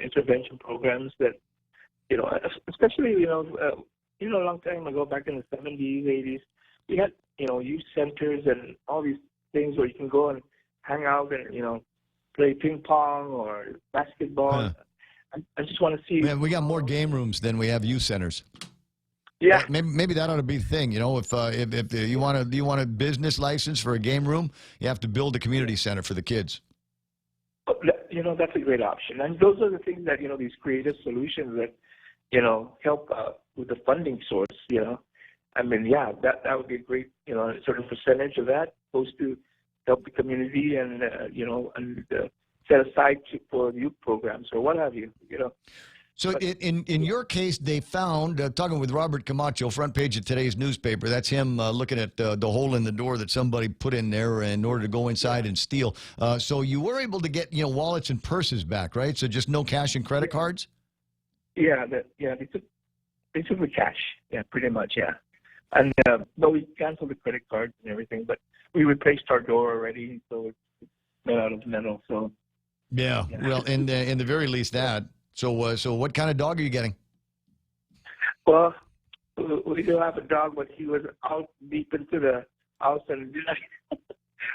intervention programs that, especially a long time ago, back in the 70s, 80s, we had youth centers and all these things where you can go and hang out and play ping pong or basketball. I just want to see. Man, we got more game rooms than we have youth centers. Yeah, maybe that ought to be the thing. If you want a business license for a game room, you have to build a community center for the kids. That's a great option, and those are the things that these creative solutions that help with the funding source. I mean, yeah, that would be a great, sort of percentage of that goes to help the community and, set aside for youth programs or what have you, So in your case, they found, talking with Robert Camacho, front page of today's newspaper, that's him looking at the hole in the door that somebody put in there in order to go inside and steal. So you were able to get, wallets and purses back, right? So just no cash and credit cards? Yeah, they took the cash, yeah, pretty much, yeah. And we canceled the credit cards and everything, but we replaced our door already, so it's made out of metal. So yeah. Well, in the very least that. So what kind of dog are you getting? Well, we do have a dog, but he was out deep into the house, and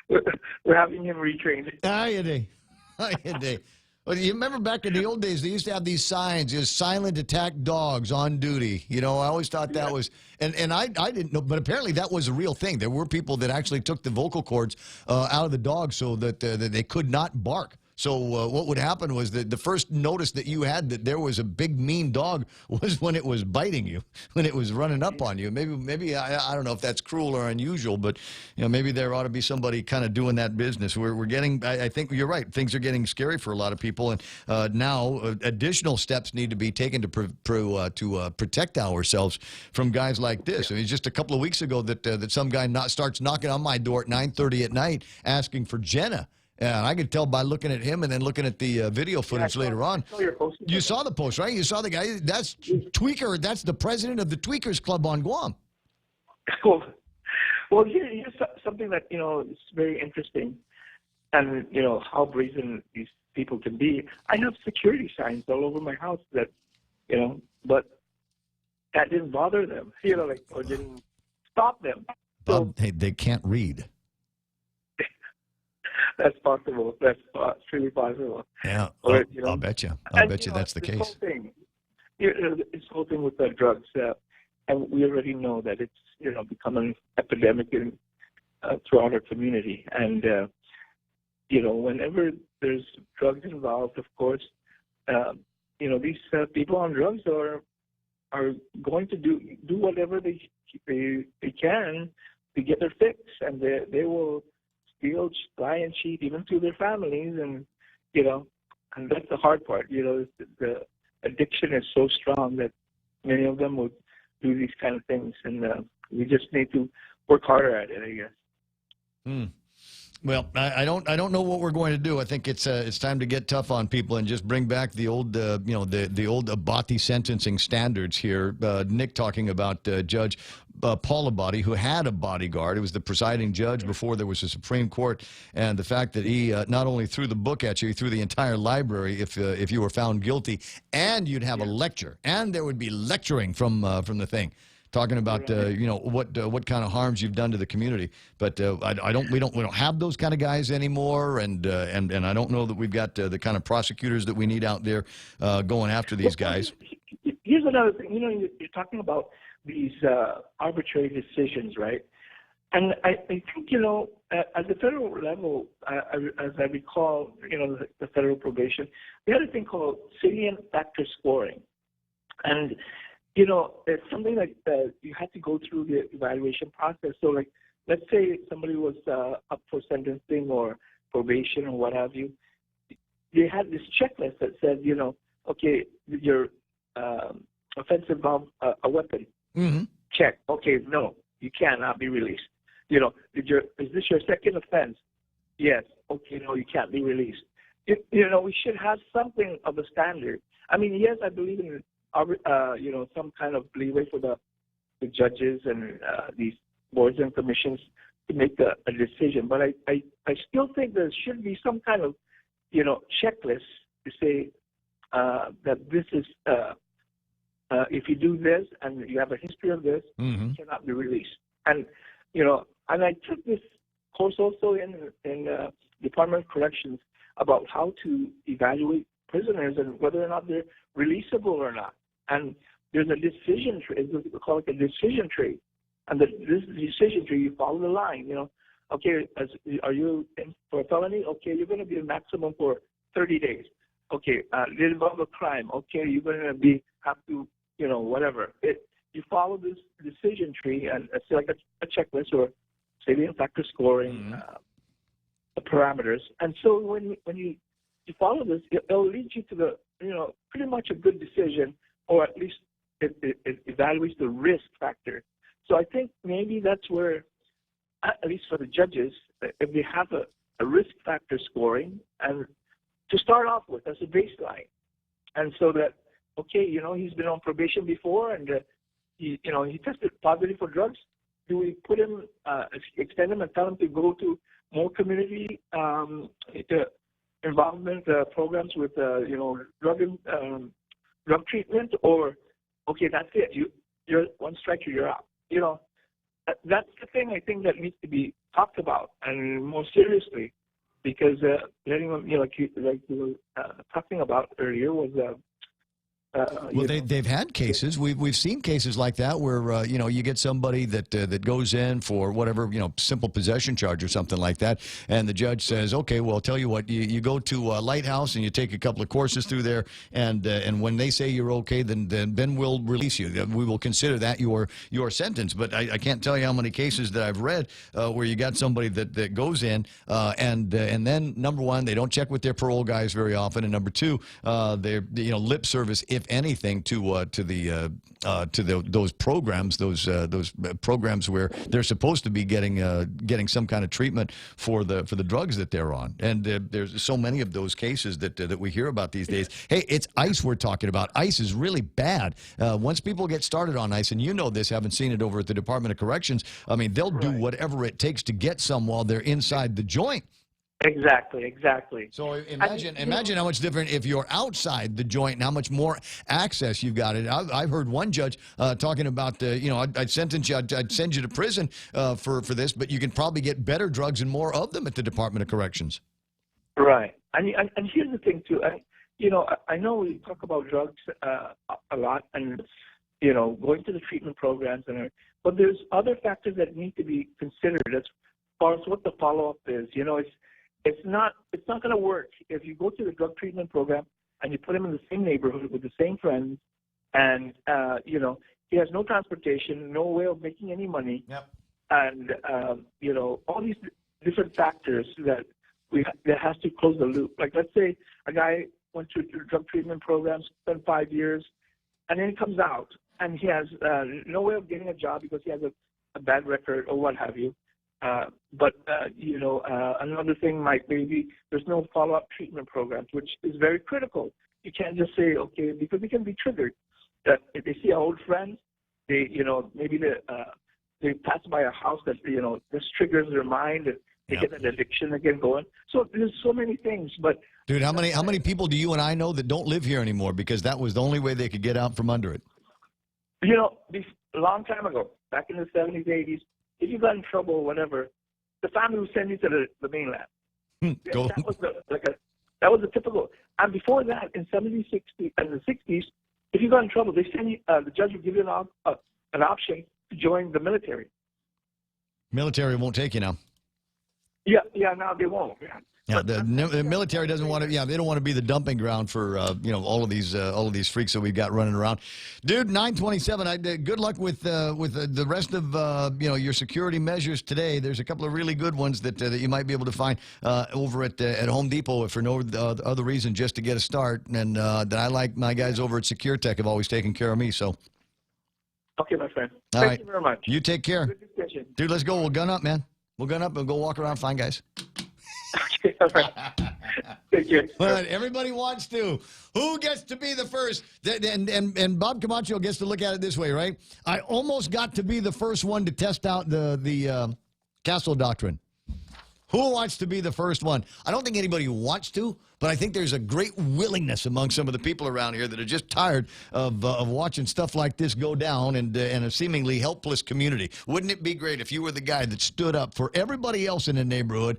we're having him retrained. Well, you remember back in the old days, they used to have these signs, silent attack dogs on duty. I always thought that was, and I didn't know, but apparently that was a real thing. There were people that actually took the vocal cords out of the dog so that they could not bark. So what would happen was that the first notice that you had that there was a big mean dog was when it was biting you, when it was running up on you. Maybe I don't know if that's cruel or unusual, but maybe there ought to be somebody kind of doing that business. We're getting. I think you're right. Things are getting scary for a lot of people, and now additional steps need to be taken to protect ourselves from guys like this. I mean, just a couple of weeks ago that some guy starts knocking on my door at 9:30 at night asking for Jenna. And I could tell by looking at him and then looking at the video footage later on. You saw the post, right? You saw the guy. That's Tweaker. That's the president of the Tweakers Club on Guam. Well, here's something that is very interesting. and how brazen these people can be. I have security signs all over my house that, but that didn't bother them, or didn't stop them. So they can't read. that's possible. That's really possible. Yeah, Or, I'll bet you. I'll bet you that's the this case. Whole thing, this whole thing with the drugs, and we already know that it's becoming an epidemic throughout our community. And whenever there's drugs involved, of course, these people on drugs are going to do whatever they can to get their fix, and they will steal, lie, and cheat even to their families, and and that's the hard part. The addiction is so strong that many of them will do these kind of things, and we just need to work harder at it, I guess. Well, I don't know what we're going to do. I think it's time to get tough on people and just bring back the old the old Abati sentencing standards here. Nick talking about Judge Paul Abati, who had a bodyguard. It was the presiding judge before there was a Supreme Court, and the fact that he not only threw the book at you, he threw the entire library if you were found guilty, and you'd have a lecture, and there would be lecturing from the thing. Talking about what kind of harms you've done to the community, but we don't have those kind of guys anymore, and I don't know that we've got the kind of prosecutors that we need out there going after these guys. Here's another thing. You're talking about these arbitrary decisions, right? And I think at the federal level, as I recall, the federal probation, we had a thing called salient factor scoring, and it's something like you had to go through the evaluation process. So, like, let's say somebody was up for sentencing or probation or what have you. They had this checklist that said, okay, your offense involved a weapon. Mm-hmm. Check. Okay, no, you cannot be released. Is this your second offense? Yes. Okay, no, you can't be released. We should have something of a standard. I mean, yes, I believe in some kind of leeway for the judges and these boards and commissions to make a decision. But I still think there should be some kind of, checklist to say that this is, if you do this and you have a history of this, you cannot be released. And, and I took this course also in Department of Corrections about how to evaluate prisoners and whether or not they're releasable or not. And there's a decision tree. We call it a decision tree. And this decision tree, you follow the line. Okay, are you in for a felony? Okay, you're going to be a maximum for 30 days. Okay, did it involve a crime? Okay, you're going to have to, whatever. You follow this decision tree, and it's like a checklist or salient factor scoring parameters. And so when you follow this, it'll lead you to the pretty much a good decision, or at least it evaluates the risk factor. So I think maybe that's where, at least for the judges, if they have a risk factor scoring, and to start off with as a baseline, and so that, okay, he's been on probation before, and he tested positive for drugs. Do we put him, extend him, and tell him to go to more community involvement programs with drug treatment, or okay, that's it. You're one strike, you're out. That's the thing I think that needs to be talked about, and more seriously, because letting them, like you were talking about earlier, was Well, they've had cases. We've seen cases like that where you get somebody that goes in for whatever simple possession charge or something like that, and the judge says, okay, well, I'll tell you what, you go to Lighthouse and you take a couple of courses through there, and when they say you're okay, then we'll release you. We will consider that your sentence. But I can't tell you how many cases that I've read where you got somebody that goes in and then number one, they don't check with their parole guys very often, and number two, they're lip service, if anything, to those programs, those programs where they're supposed to be getting some kind of treatment for the drugs that they're on. And there's so many of those cases that we hear about these days. Hey, it's ICE we're talking about. ICE is really bad. Once people get started on ICE, and you know this, haven't seen it over at the Department of Corrections, I mean, they'll do whatever it takes to get some while they're inside the joint. Exactly. So imagine how much different if you're outside the joint and how much more access you've got. I've heard one judge talking about, I'd sentence you, I'd send you to prison for this, but you can probably get better drugs and more of them at the Department of Corrections. Right. And here's the thing, too. I know we talk about drugs a lot and, going to the treatment programs, but there's other factors that need to be considered as far as what the follow-up is. It's not going to work if you go to the drug treatment program and you put him in the same neighborhood with the same friends, and he has no transportation, no way of making any money, and all these different factors that has to close the loop. Like, let's say a guy went to a drug treatment program, spent 5 years, and then he comes out and he has no way of getting a job because he has a bad record or what have you. Another thing might be there's no follow-up treatment programs, which is very critical. You can't just say, okay, because it can be triggered. That if they see an old friend, they pass by a house that, this triggers their mind and they get an addiction again going. So there's so many things, but. Dude, how many people do you and I know that don't live here anymore because that was the only way they could get out from under it? A long time ago, back in the 70s, 80s, if you got in trouble or whatever, the family would send you to the mainland. That was the typical. And before that, in the 60s, if you got in trouble, they send you. The judge would give you an option to join the military. Military won't take you now. Yeah, now they won't. Yeah, the military doesn't want to. Yeah, they don't want to be the dumping ground for all of these freaks that we've got running around. Dude, 927. Good luck with the rest of your security measures today. There's a couple of really good ones that you might be able to find over at Home Depot if for no other reason just to get a start. And that I like my guys over at SecureTech have always taken care of me. So. Okay, my friend. All Thank right. you very much. You take care, Good discussion. dude. Let's go. We'll gun up, man. We'll gun up and go walk around, find guys. Okay, all right. Thank you. But everybody wants to. Who gets to be the first? And Bob Camacho gets to look at it this way, right? I almost got to be the first one to test out the Castle Doctrine. Who wants to be the first one? I don't think anybody wants to, but I think there's a great willingness among some of the people around here that are just tired of watching stuff like this go down and a seemingly helpless community. Wouldn't it be great if you were the guy that stood up for everybody else in the neighborhood?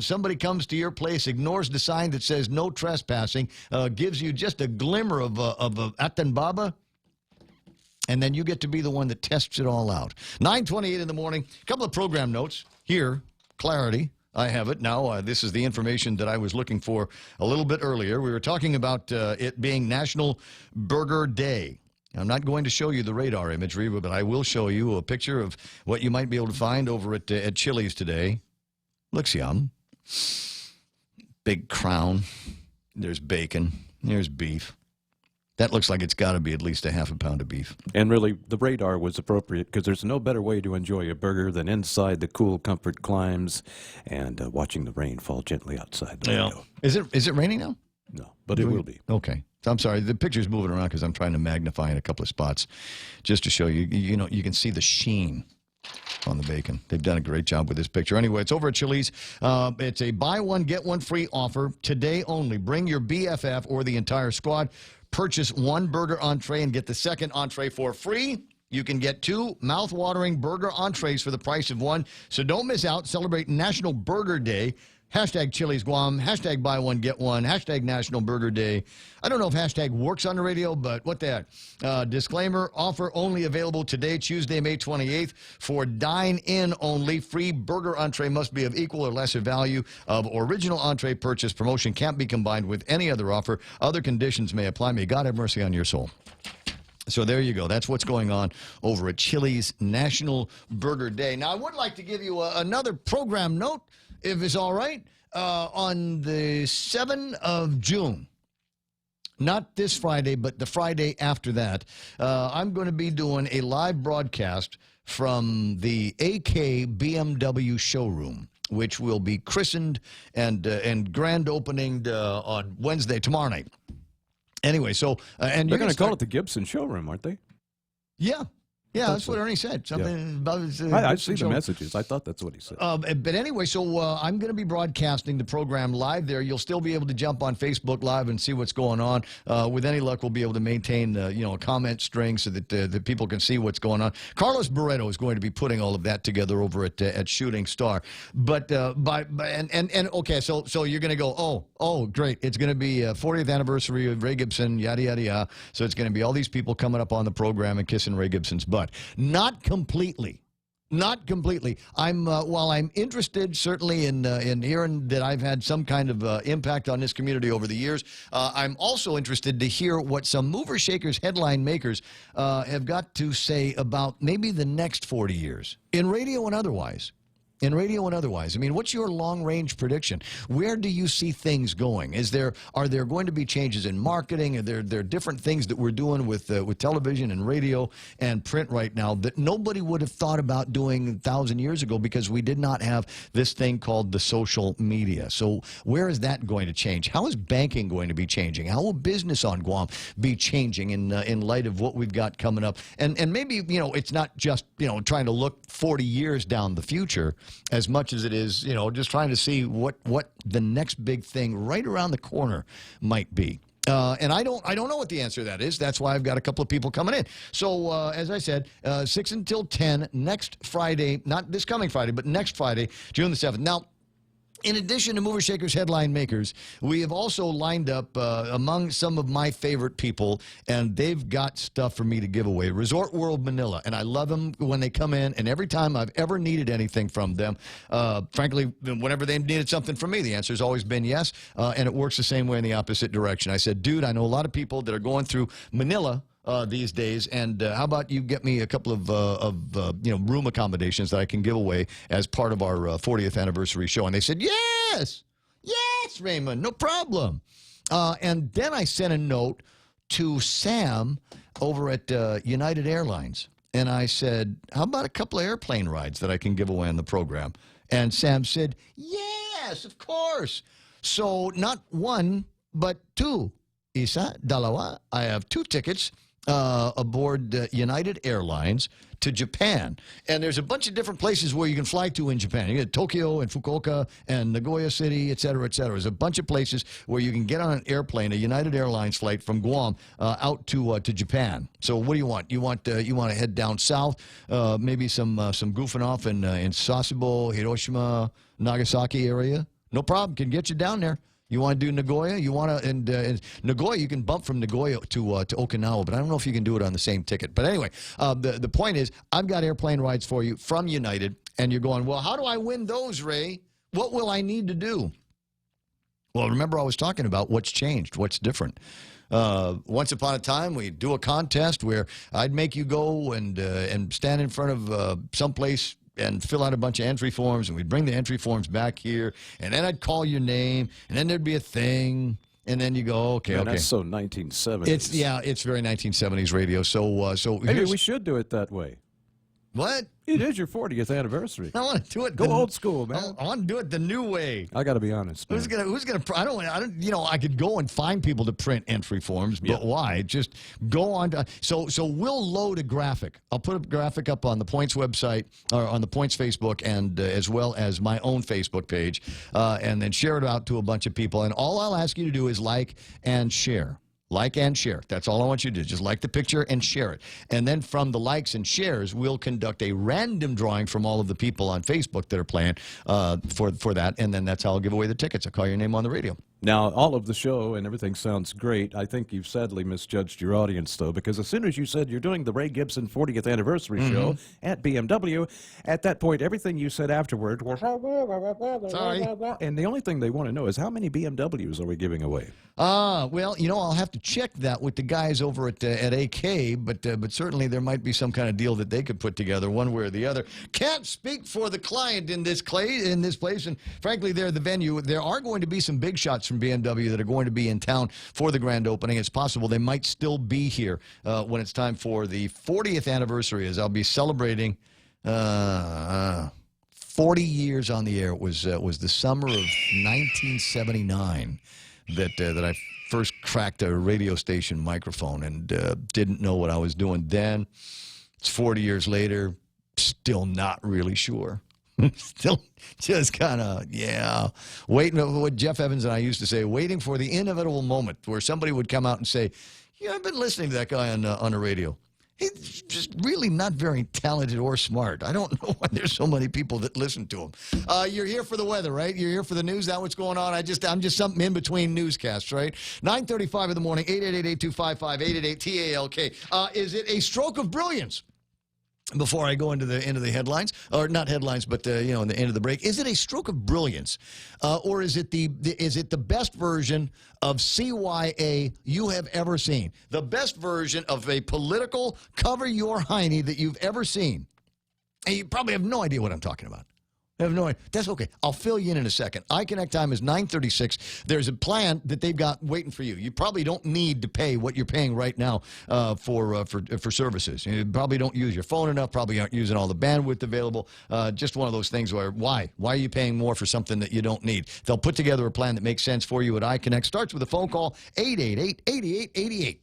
Somebody comes to your place, ignores the sign that says no trespassing, gives you just a glimmer of Atan Baba, and then you get to be the one that tests it all out. 9:28 in the morning. A couple of program notes here. Clarity. I have it now. This is the information that I was looking for a little bit earlier. We were talking about it being National Burger Day. I'm not going to show you the radar imagery, but I will show you a picture of what you might be able to find over at Chili's today. Looks yum. Big crown. There's bacon. There's beef. That looks like it's got to be at least a half a pound of beef. And really, the radar was appropriate because there's no better way to enjoy a burger than inside the cool comfort climbs and watching the rain fall gently outside the window. Is it raining now? No, but it will be. Okay. So I'm sorry. The picture's moving around because I'm trying to magnify in a couple of spots just to show you. You can see the sheen on the bacon. They've done a great job with this picture. Anyway, it's over at Chili's. It's a buy one, get one free offer today only. Bring your BFF or the entire squad. Purchase one burger entree and get the second entree for free. You can get two mouth-watering burger entrees for the price of one. So don't miss out. Celebrate National Burger Day. Hashtag Chili's Guam. Hashtag buy one, get one. Hashtag National Burger Day. I don't know if hashtag works on the radio, but what the heck. Disclaimer, offer only available today, Tuesday, May 28th. For dine-in only, free burger entree must be of equal or lesser value of original entree purchase. Promotion can't be combined with any other offer. Other conditions may apply. May God have mercy on your soul. So there you go. That's what's going on over at Chili's National Burger Day. Now, I would like to give you another program note, if it's all right, on the 7th of June. Not this Friday, but the Friday after that. I'm going to be doing a live broadcast from the AK BMW showroom, which will be christened and grand opening on Wednesday, tomorrow night. Anyway, so... and They're going to call it the Gibson showroom, aren't they? Yeah. Yeah, that's what Ernie said. Something about his. I see the messages. I thought that's what he said. But anyway, so I'm going to be broadcasting the program live there. You'll still be able to jump on Facebook Live and see what's going on. With any luck, we'll be able to maintain a comment string so that people can see what's going on. Carlos Barreto is going to be putting all of that together over at Shooting Star. But okay, so you're going to go, oh, great. It's going to be 40th anniversary of Ray Gibson, yada yada yada. So it's going to be all these people coming up on the program and kissing Ray Gibson's butt. Not completely. Not completely. While I'm interested, certainly in hearing that I've had some kind of impact on this community over the years, I'm also interested to hear what some mover shakers, headline makers have got to say about maybe the next 40 years in radio and otherwise. I mean, what's your long-range prediction? Where do you see things going? Are there going to be changes in marketing? Are there different things that we're doing with television and radio and print right now that nobody would have thought about doing 1,000 years ago because we did not have this thing called the social media? So where is that going to change? How is banking going to be changing? How will business on Guam be changing in light of what we've got coming up? And maybe, it's not just, trying to look 40 years down the future, as much as it is, just trying to see what the next big thing right around the corner might be. And I don't know what the answer to that is. That's why I've got a couple of people coming in. So, as I said, 6 until 10 next Friday, not this coming Friday, but next Friday, June the 7th. Now, in addition to Mover Shakers Headline Makers, we have also lined up among some of my favorite people, and they've got stuff for me to give away. Resort World Manila, and I love them when they come in, and every time I've ever needed anything from them, frankly, whenever they needed something from me, the answer has always been yes, and it works the same way in the opposite direction. I said, dude, I know a lot of people that are going through Manila these days, and how about you get me a couple of room accommodations that I can give away as part of our 40th anniversary show? And they said, yes, Raymond, no problem. And then I sent a note to Sam over at United Airlines, and I said, how about a couple of airplane rides that I can give away on the program? And Sam said, yes, of course. So not one, but two. Isa, dalawa. I have 2 tickets aboard United Airlines to Japan. And there's a bunch of different places where you can fly to in Japan. You get Tokyo and Fukuoka and Nagoya City, et cetera, et cetera. There's a bunch of places where you can get on an airplane, a United Airlines flight from Guam out to Japan. So what do you want? You want to head down south, maybe some goofing off in Sasebo, Hiroshima, Nagasaki area? No problem. Can get you down there. You want to do Nagoya? You want to, and Nagoya, you can bump from Nagoya to Okinawa, but I don't know if you can do it on the same ticket. But anyway, the point is, I've got airplane rides for you from United, and you're going, well, how do I win those, Ray? What will I need to do? Well, remember I was talking about what's changed, what's different. Once upon a time, we'd do a contest where I'd make you go and stand in front of someplace and fill out a bunch of entry forms, and we'd bring the entry forms back here, and then I'd call your name, and then there'd be a thing, and then you go, okay. That's so 1970s. It's very 1970s radio. So maybe we should do it that way. What? It is your 40th anniversary. I want to do it. Go old school, man. I want to do it the new way. I got to be honest. Man. Who's gonna? I don't. I could go and find people to print entry forms, but why? Just go on. So we'll load a graphic. I'll put a graphic up on the Points website or on the Points Facebook, and as well as my own Facebook page, and then share it out to a bunch of people. And all I'll ask you to do is like and share. Like and share. That's all I want you to do. Just like the picture and share it. And then from the likes and shares, we'll conduct a random drawing from all of the people on Facebook that are playing for that. And then that's how I'll give away the tickets. I'll call your name on the radio. Now, all of the show and everything sounds great. I think you've sadly misjudged your audience, though, because as soon as you said you're doing the Ray Gibson 40th anniversary show at BMW, at that point, everything you said afterward was, sorry. And the only thing they want to know is how many BMWs are we giving away? Well, I'll have to check that with the guys over at AK, but certainly there might be some kind of deal that they could put together one way or the other. Can't speak for the client in this place, and frankly, they're the venue. There are going to be some big shots from BMW that are going to be in town for the grand opening. It's possible they might still be here when it's time for the 40th anniversary, as I'll be celebrating 40 years on the air. It was the summer of 1979 that I first cracked a radio station microphone and didn't know what I was doing then. It's 40 years later, still not really sure. Still just kind of, waiting. What Jeff Evans and I used to say, waiting for the inevitable moment where somebody would come out and say, I've been listening to that guy on the radio. He's just really not very talented or smart. I don't know why there's so many people that listen to him. You're here for the weather, right? You're here for the news. That what's going on? I'm just something in between newscasts, right? 9:35 in the morning. 888-825-5888-TALK. Is it a stroke of brilliance? Before I go into the headlines, or not headlines, but in the end of the break, is it a stroke of brilliance, or is it the best version of CYA you have ever seen? The best version of a political cover your hiney that you've ever seen, and you probably have no idea what I'm talking about. I have no idea. That's okay. I'll fill you in a second. iConnect time is 9:36. There's a plan that they've got waiting for you. You probably don't need to pay what you're paying right now for services. You probably don't use your phone enough. Probably aren't using all the bandwidth available. Just one of those things where why are you paying more for something that you don't need? They'll put together a plan that makes sense for you at iConnect. Starts with a phone call 888-8888.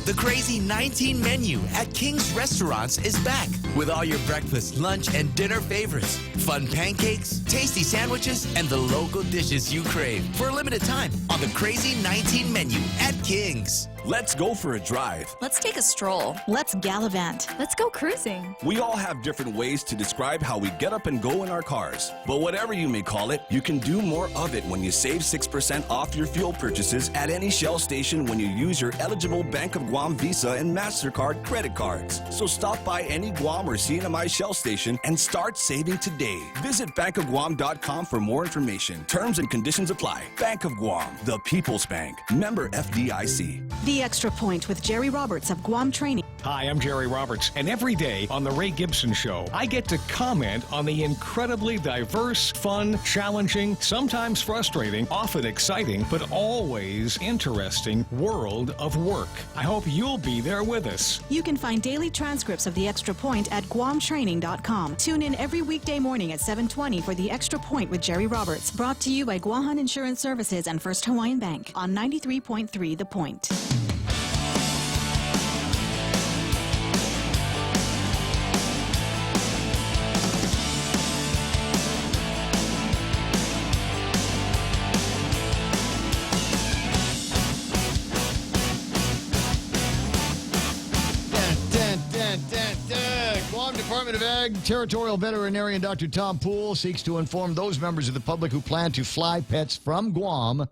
The Crazy 19 menu at King's Restaurants is back with all your breakfast, lunch, and dinner favorites. Fun pancakes, tasty sandwiches, and the local dishes you crave for a limited time on the Crazy 19 menu at King's. Let's go for a drive. Let's take a stroll. Let's gallivant. Let's go cruising. We all have different ways to describe how we get up and go in our cars. But whatever you may call it, you can do more of it when you save 6% off your fuel purchases at any Shell station when you use your eligible Bank of Guam Visa and MasterCard credit cards. So stop by any Guam or CNMI Shell station and start saving today. Visit bankofguam.com for more information. Terms and conditions apply. Bank of Guam, the People's Bank. Member FDIC. The Extra Point with Jerry Roberts of Guam Training. Hi, I'm Jerry Roberts, and every day on The Ray Gibson Show, I get to comment on the incredibly diverse, fun, challenging, sometimes frustrating, often exciting, but always interesting world of work. I hope you'll be there with us. You can find daily transcripts of The Extra Point at guamtraining.com. Tune in every weekday morning at 7:20 for The Extra Point with Jerry Roberts, brought to you by Guahan Insurance Services and First Hawaiian Bank on 93.3 The Point. Department of Ag Territorial Veterinarian Dr. Tom Poole seeks to inform those members of the public who plan to fly pets from Guam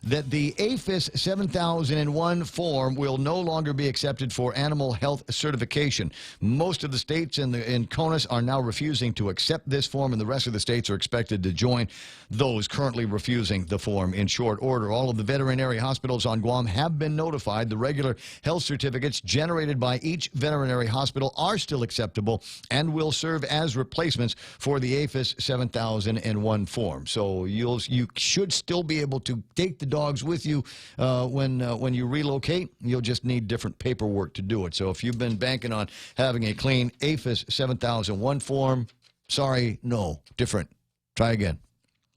that the APHIS 7001 form will no longer be accepted for animal health certification. Most of the states in CONUS are now refusing to accept this form, and the rest of the states are expected to join those currently refusing the form in short order. All of the veterinary hospitals on Guam have been notified. The regular health certificates generated by each veterinary hospital are still acceptable and will serve as replacements for the APHIS 7001 form. So you should still be able to take the dogs with you when you relocate. You'll just need different paperwork to do it. So if you've been banking on having a clean APHIS 7001 form, sorry, no, different. Try again.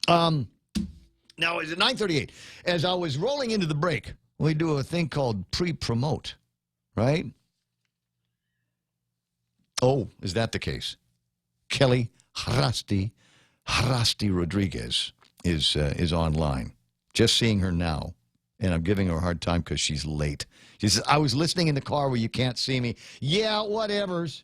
Now, it's at 9:38. As I was rolling into the break, we do a thing called pre-promote, right? Oh, is that the case? Kelly Harasti Rodriguez is online. Just seeing her now, and I'm giving her a hard time because she's late. She says, I was listening in the car where you can't see me. Yeah, whatevers.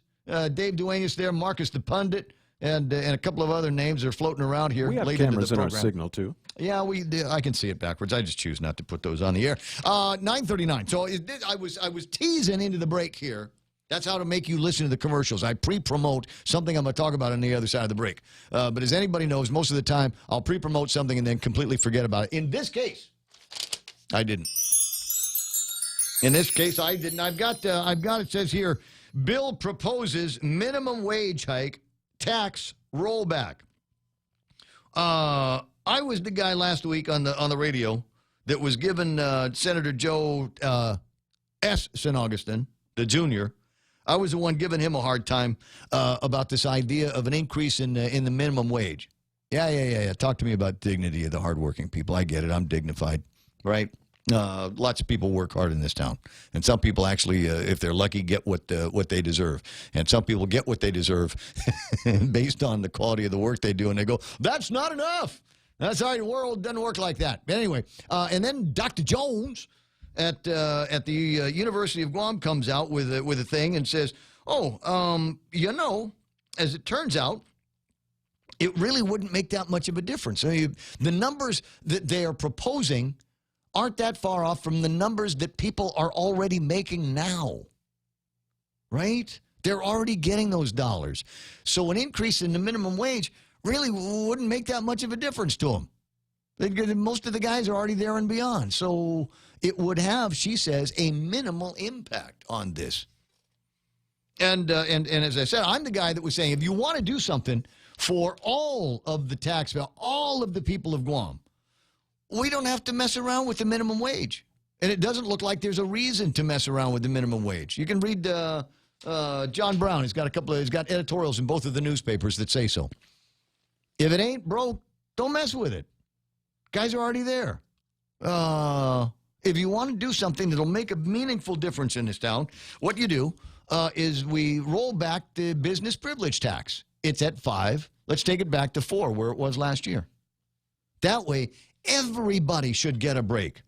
Dave Duenas there, Marcus the Pundit, and a couple of other names are floating around here. We have late cameras into the in our program. signal, too. Yeah, I can see it backwards. I just choose not to put those on the air. 9:39. So I was teasing into the break here. That's how to make you listen to the commercials. I pre-promote something I'm going to talk about on the other side of the break. But as anybody knows, most of the time, I'll pre-promote something and then completely forget about it. In this case, I didn't. In this case, I didn't. I've got it says here, bill proposes minimum wage hike, tax rollback. I was the guy last week on the radio that was giving Senator Joe S. St. Augustine, the junior, I was the one giving him a hard time about this idea of an increase in the minimum wage. Yeah. Talk to me about dignity of the hardworking people. I get it. I'm dignified, right? Lots of people work hard in this town, and some people actually, if they're lucky, get what they deserve. And some people get what they deserve based on the quality of the work they do, and they go, "That's not enough." That's all right. The world doesn't work like that. But anyway, and then Dr. Jones at the University of Guam comes out with a thing and says, as it turns out, it really wouldn't make that much of a difference. The numbers that they are proposing aren't that far off from the numbers that people are already making now, right? They're already getting those dollars. So an increase in the minimum wage really wouldn't make that much of a difference to them. Most of the guys are already there and beyond. So it would have, she says, a minimal impact on this. And as I said, I'm the guy that was saying, if you want to do something for all of the taxpayers, all of the people of Guam, we don't have to mess around with the minimum wage. And it doesn't look like there's a reason to mess around with the minimum wage. You can read John Brown. He's got editorials in both of the newspapers that say so. If it ain't broke, don't mess with it. Guys are already there. If you want to do something that'll make a meaningful difference in this town, what you do is we roll back the business privilege tax. It's at 5. Let's take it back to 4, where it was last year. That way, everybody should get a break.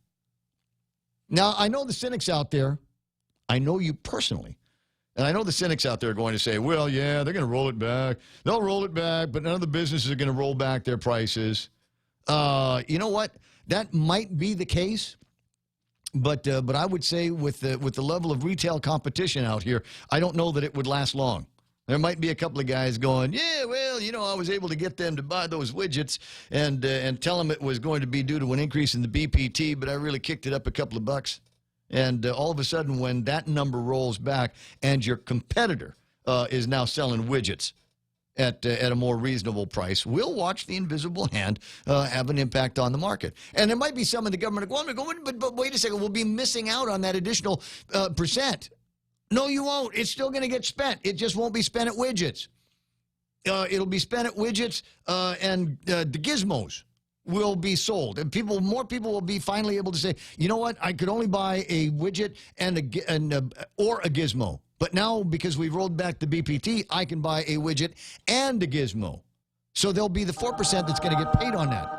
Now, I know the cynics out there. I know you personally. And I know the cynics out there are going to say, well, yeah, they're going to roll it back. They'll roll it back, but none of the businesses are going to roll back their prices. You know what? That might be the case. But I would say with the level of retail competition out here, I don't know that it would last long. There might be a couple of guys going, yeah, well, I was able to get them to buy those widgets and tell them it was going to be due to an increase in the BPT, but I really kicked it up a couple of bucks. And all of a sudden, when that number rolls back and your competitor is now selling widgets at a more reasonable price, we'll watch the invisible hand have an impact on the market. And there might be some in the government going, but wait a second, we'll be missing out on that additional percent. No, you won't. It's still going to get spent. It just won't be spent at widgets. It'll be spent at widgets, and the gizmos will be sold. And more people will be finally able to say, you know what, I could only buy a widget or a gizmo. But now, because we've rolled back the BPT, I can buy a widget and a gizmo. So there'll be the 4% that's going to get paid on that.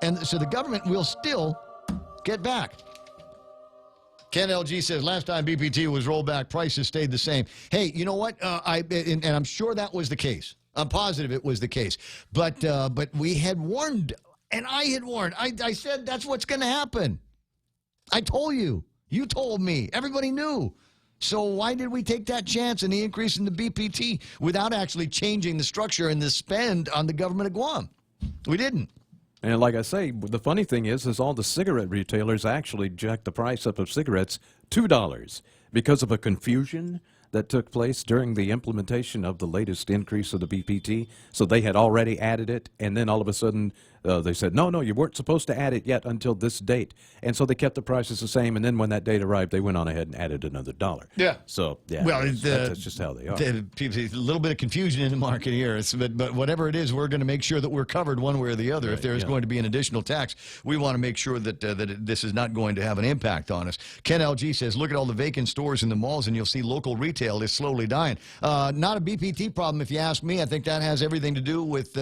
And so the government will still get back. Ken LG says, last time BPT was rolled back, prices stayed the same. Hey, you know what? And I'm sure that was the case. I'm positive it was the case. But we had warned, and I had warned. I said that's what's going to happen. I told you. You told me. Everybody knew. So why did we take that chance in the increase in the BPT without actually changing the structure and the spend on the government of Guam? We didn't. And like I say, the funny thing is all the cigarette retailers actually jacked the price up of cigarettes $2 because of a confusion that took place during the implementation of the latest increase of the BPT. So they had already added it, and then all of a sudden they said, no, you weren't supposed to add it yet until this date. And so they kept the prices the same, and then when that date arrived, they went on ahead and added another $1. Yeah. So, yeah, well, that's just how they are. A little bit of confusion in the market here. But whatever it is, we're going to make sure that we're covered one way or the other. Right, if there is going to be an additional tax, we want to make sure that this is not going to have an impact on us. Ken LG says, look at all the vacant stores in the malls, and you'll see local retail is slowly dying. Not a BPT problem, if you ask me. I think that has everything to do with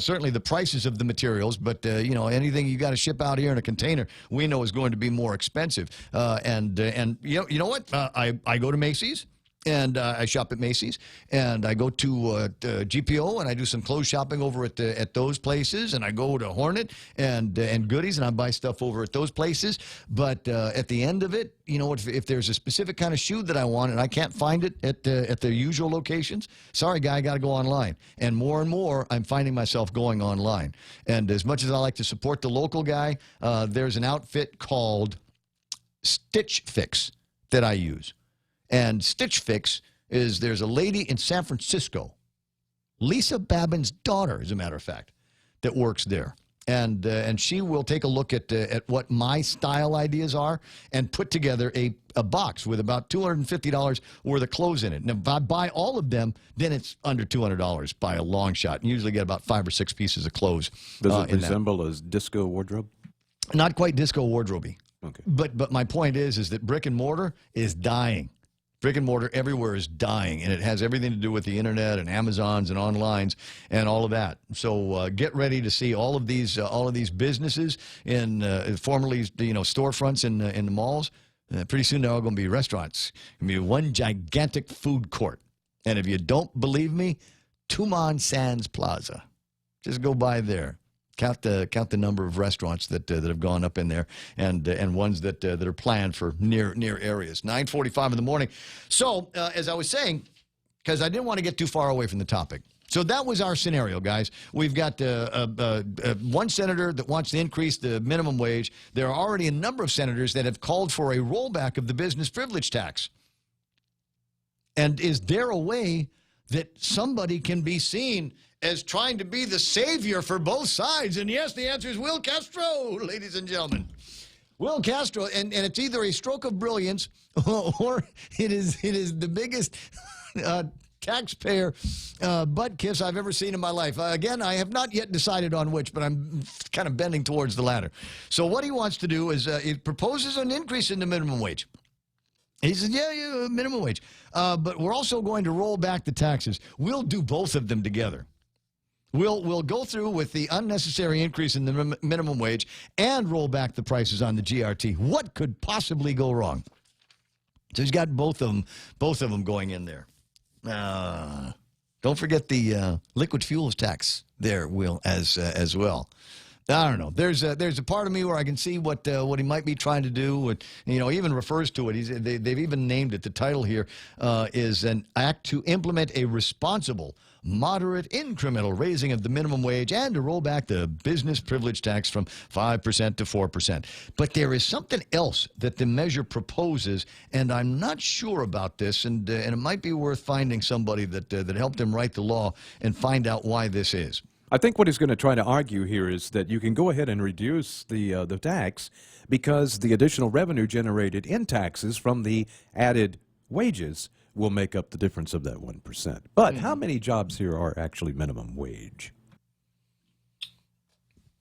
certainly the prices of the materials, but anything you got to ship out here in a container, we know is going to be more expensive. And you know what? I go to Macy's. And I shop at Macy's, and I go to GPO, and I do some clothes shopping over at those places, and I go to Hornet and Goodies, and I buy stuff over at those places. But at the end of it, if there's a specific kind of shoe that I want and I can't find it at the usual locations, sorry, guy, I got to go online. And more, I'm finding myself going online. And as much as I like to support the local guy, there's an outfit called Stitch Fix that I use. And Stitch Fix there's a lady in San Francisco, Lisa Babin's daughter, as a matter of fact, that works there. And she will take a look at what my style ideas are and put together a box with about $250 worth of clothes in it. And if I buy all of them, then it's under $200 by a long shot. And usually get about 5 or 6 pieces of clothes. Does it resemble a disco wardrobe? Not quite disco wardrobe-y. Okay. But my point is that brick and mortar is dying. Brick and mortar everywhere is dying, and it has everything to do with the internet and Amazons and onlines and all of that. So get ready to see all of these businesses in formerly storefronts in the malls. Pretty soon they're all going to be restaurants. It's going to be one gigantic food court. And if you don't believe me, Tuman Sands Plaza. Just go by there. Count the number of restaurants that have gone up in there, and ones that are planned for near areas. 9:45 in the morning. So as I was saying, because I didn't want to get too far away from the topic. So that was our scenario, guys. We've got one senator that wants to increase the minimum wage. There are already a number of senators that have called for a rollback of the business privilege tax. And is there a way that somebody can be seen as trying to be the savior for both sides? And yes, the answer is Will Castro, ladies and gentlemen. Will Castro, and it's either a stroke of brilliance or it is the biggest taxpayer butt kiss I've ever seen in my life. Again, I have not yet decided on which, but I'm kind of bending towards the latter. So what he wants to do is he proposes an increase in the minimum wage. He says, yeah, minimum wage. But we're also going to roll back the taxes. We'll do both of them together. We'll go through with the unnecessary increase in the minimum wage and roll back the prices on the GRT. What could possibly go wrong? So he's got both of them going in there. Don't forget the liquid fuels tax there, Will, as well. I don't know. There's a part of me where I can see what he might be trying to do. Even refers to it. They've even named it. The title here is an act to implement a responsible, moderate, incremental raising of the minimum wage and to roll back the business privilege tax from 5% to 4%. But there is something else that the measure proposes, and I'm not sure about this, and it might be worth finding somebody that helped him write the law and find out why this is. I think what he's going to try to argue here is that you can go ahead and reduce the tax because the additional revenue generated in taxes from the added wages will make up the difference of that 1%. But how many jobs here are actually minimum wage?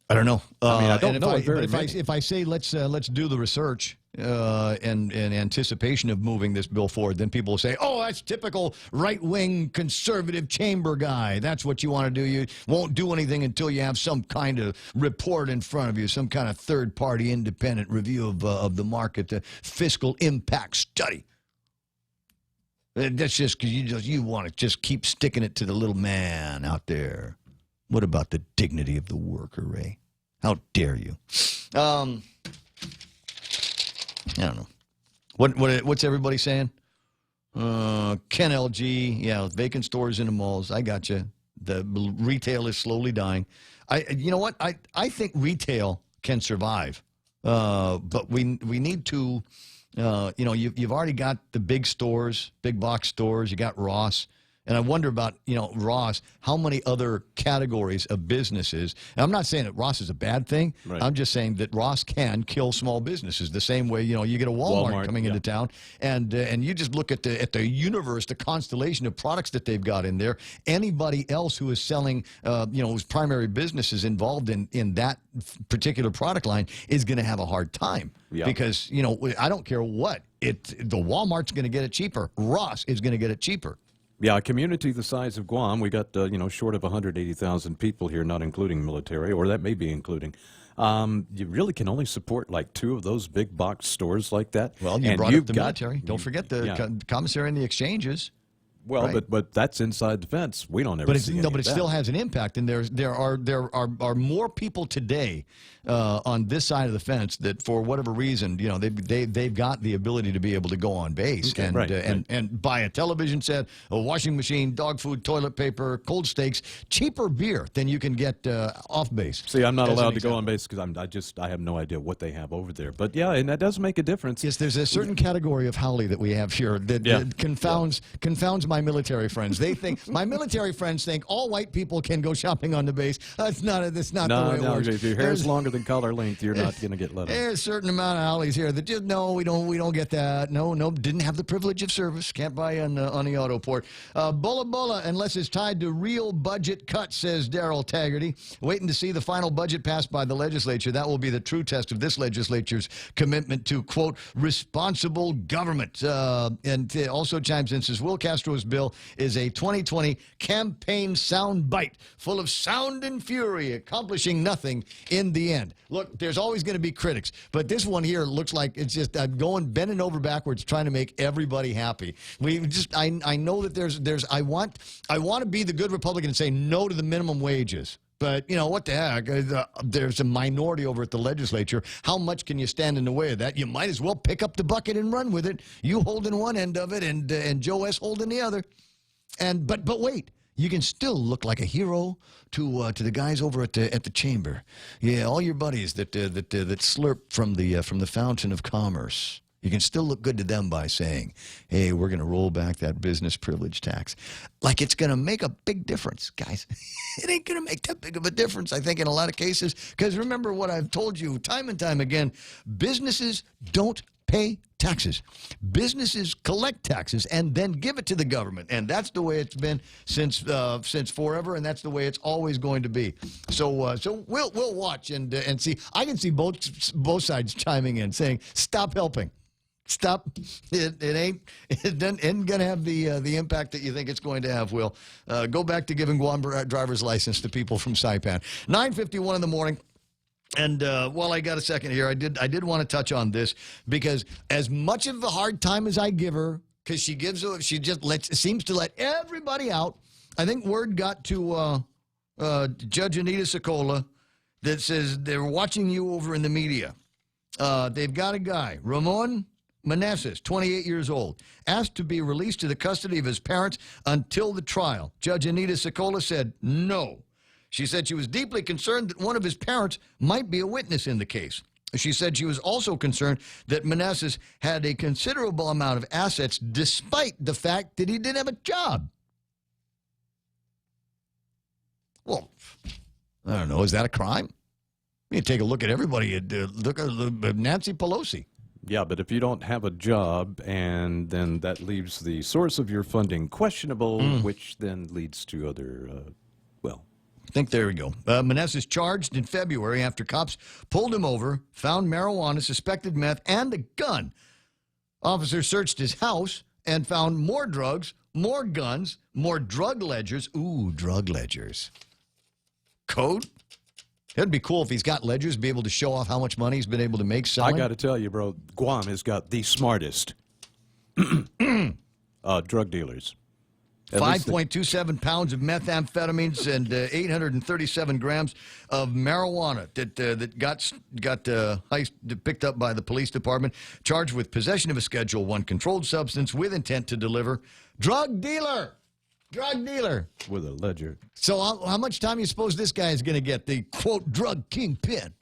I don't know. I don't know. If I say let's do the research in anticipation of moving this bill forward, then people will say, "Oh, that's typical right-wing conservative chamber guy. That's what you want to do. You won't do anything until you have some kind of report in front of you, some kind of third-party independent review of the market, the fiscal impact study." That's just because you want to just keep sticking it to the little man out there. What about the dignity of the worker, Ray? How dare you? I don't know. What's everybody saying? Ken LG, yeah, vacant stores in the malls. I got you. The retail is slowly dying. You know what? I think retail can survive, but we need to. You've already got the big stores, big box stores. You got Ross. And I wonder about, Ross, how many other categories of businesses. And I'm not saying that Ross is a bad thing. Right. I'm just saying that Ross can kill small businesses the same way, you get a Walmart coming into town. And you just look at the universe, the constellation of products that they've got in there. Anybody else who is selling, whose primary business is involved in that particular product line is going to have a hard time. Yeah. Because, I don't care what. The Walmart's going to get it cheaper. Ross is going to get it cheaper. Yeah, a community the size of Guam, we got, short of 180,000 people here, not including military, or that may be including. You really can only support like 2 of those big box stores like that. Well, you brought up the military. Don't forget the commissary and the exchanges. Well, right. but that's inside the fence. We don't ever see any of that. Still has an impact, and there are more people today on this side of the fence that, for whatever reason, they've got the ability to be able to go on base and buy a television set, a washing machine, dog food, toilet paper, cold steaks, cheaper beer than you can get off base. See, I'm not allowed to go on base because I have no idea what they have over there. But yeah, and that does make a difference. Yes, there's a certain category of Howley that we have here that confounds my military friends. They think my military friends think all white people can go shopping on the base. That's not the way it works. If your hair's longer than collar length, you're not going to get let in. There's a certain amount of alleys here that just no, we don't get that. No, didn't have the privilege of service. Can't buy on the auto port. Bulla, unless it's tied to real budget cuts, says Darrell Taggarty. Waiting to see the final budget passed by the legislature. That will be the true test of this legislature's commitment to, quote, responsible government. And also chimes in, says Will Castro's bill is a 2020 campaign sound bite full of sound and fury, accomplishing nothing in the end. Look, there's always going to be critics, but this one here looks like it's just bending over backwards, trying to make everybody happy. I know that I want to be the good Republican and say no to the minimum wages. But, what the heck? There's a minority over at the legislature. How much can you stand in the way of that? You might as well pick up the bucket and run with it. You holding one end of it and Joe S. holding the other. But wait, you can still look like a hero to the guys over at the chamber. Yeah, all your buddies that slurp from the fountain of commerce. You can still look good to them by saying, hey, we're going to roll back that business privilege tax. Like it's going to make a big difference, guys. It ain't going to make that big of a difference, I think, in a lot of cases. Because remember what I've told you time and time again, businesses don't pay taxes. Businesses collect taxes and then give it to the government. And that's the way it's been since forever, and that's the way it's always going to be. So we'll watch and see. I can see both sides chiming in, saying, stop helping. Stop. It ain't going to have the impact that you think it's going to have, Will. Go back to giving Guam driver's license to people from Saipan. 9:51 in the morning. And while I got a second here, I did want to touch on this because as much of a hard time as I give her, because she seems to let everybody out. I think word got to Judge Anita Sokola that says they're watching you over in the media. They've got a guy, Ramon Meneses, 28 years old, asked to be released to the custody of his parents until the trial. Judge Anita Sokola said no. She said she was deeply concerned that one of his parents might be a witness in the case. She said she was also concerned that Meneses had a considerable amount of assets despite the fact that he didn't have a job. Well, I don't know. Is that a crime? You take a look at everybody. Look at Nancy Pelosi. Yeah, but if you don't have a job, and then that leaves the source of your funding questionable, which then leads to other, I think there we go. Meneses charged in February after cops pulled him over, found marijuana, suspected meth, and a gun. Officers searched his house and found more drugs, more guns, more drug ledgers. Ooh, drug ledgers. Code? It'd be cool if he's got ledgers, be able to show off how much money he's been able to make selling. I got to tell you, bro, Guam has got the smartest drug dealers. 5.27 pounds of methamphetamines and 837 grams of marijuana that got picked up by the police department, charged with possession of a Schedule I controlled substance with intent to deliver. Drug dealer with a ledger. So how much time do you suppose this guy is going to get, the quote drug kingpin?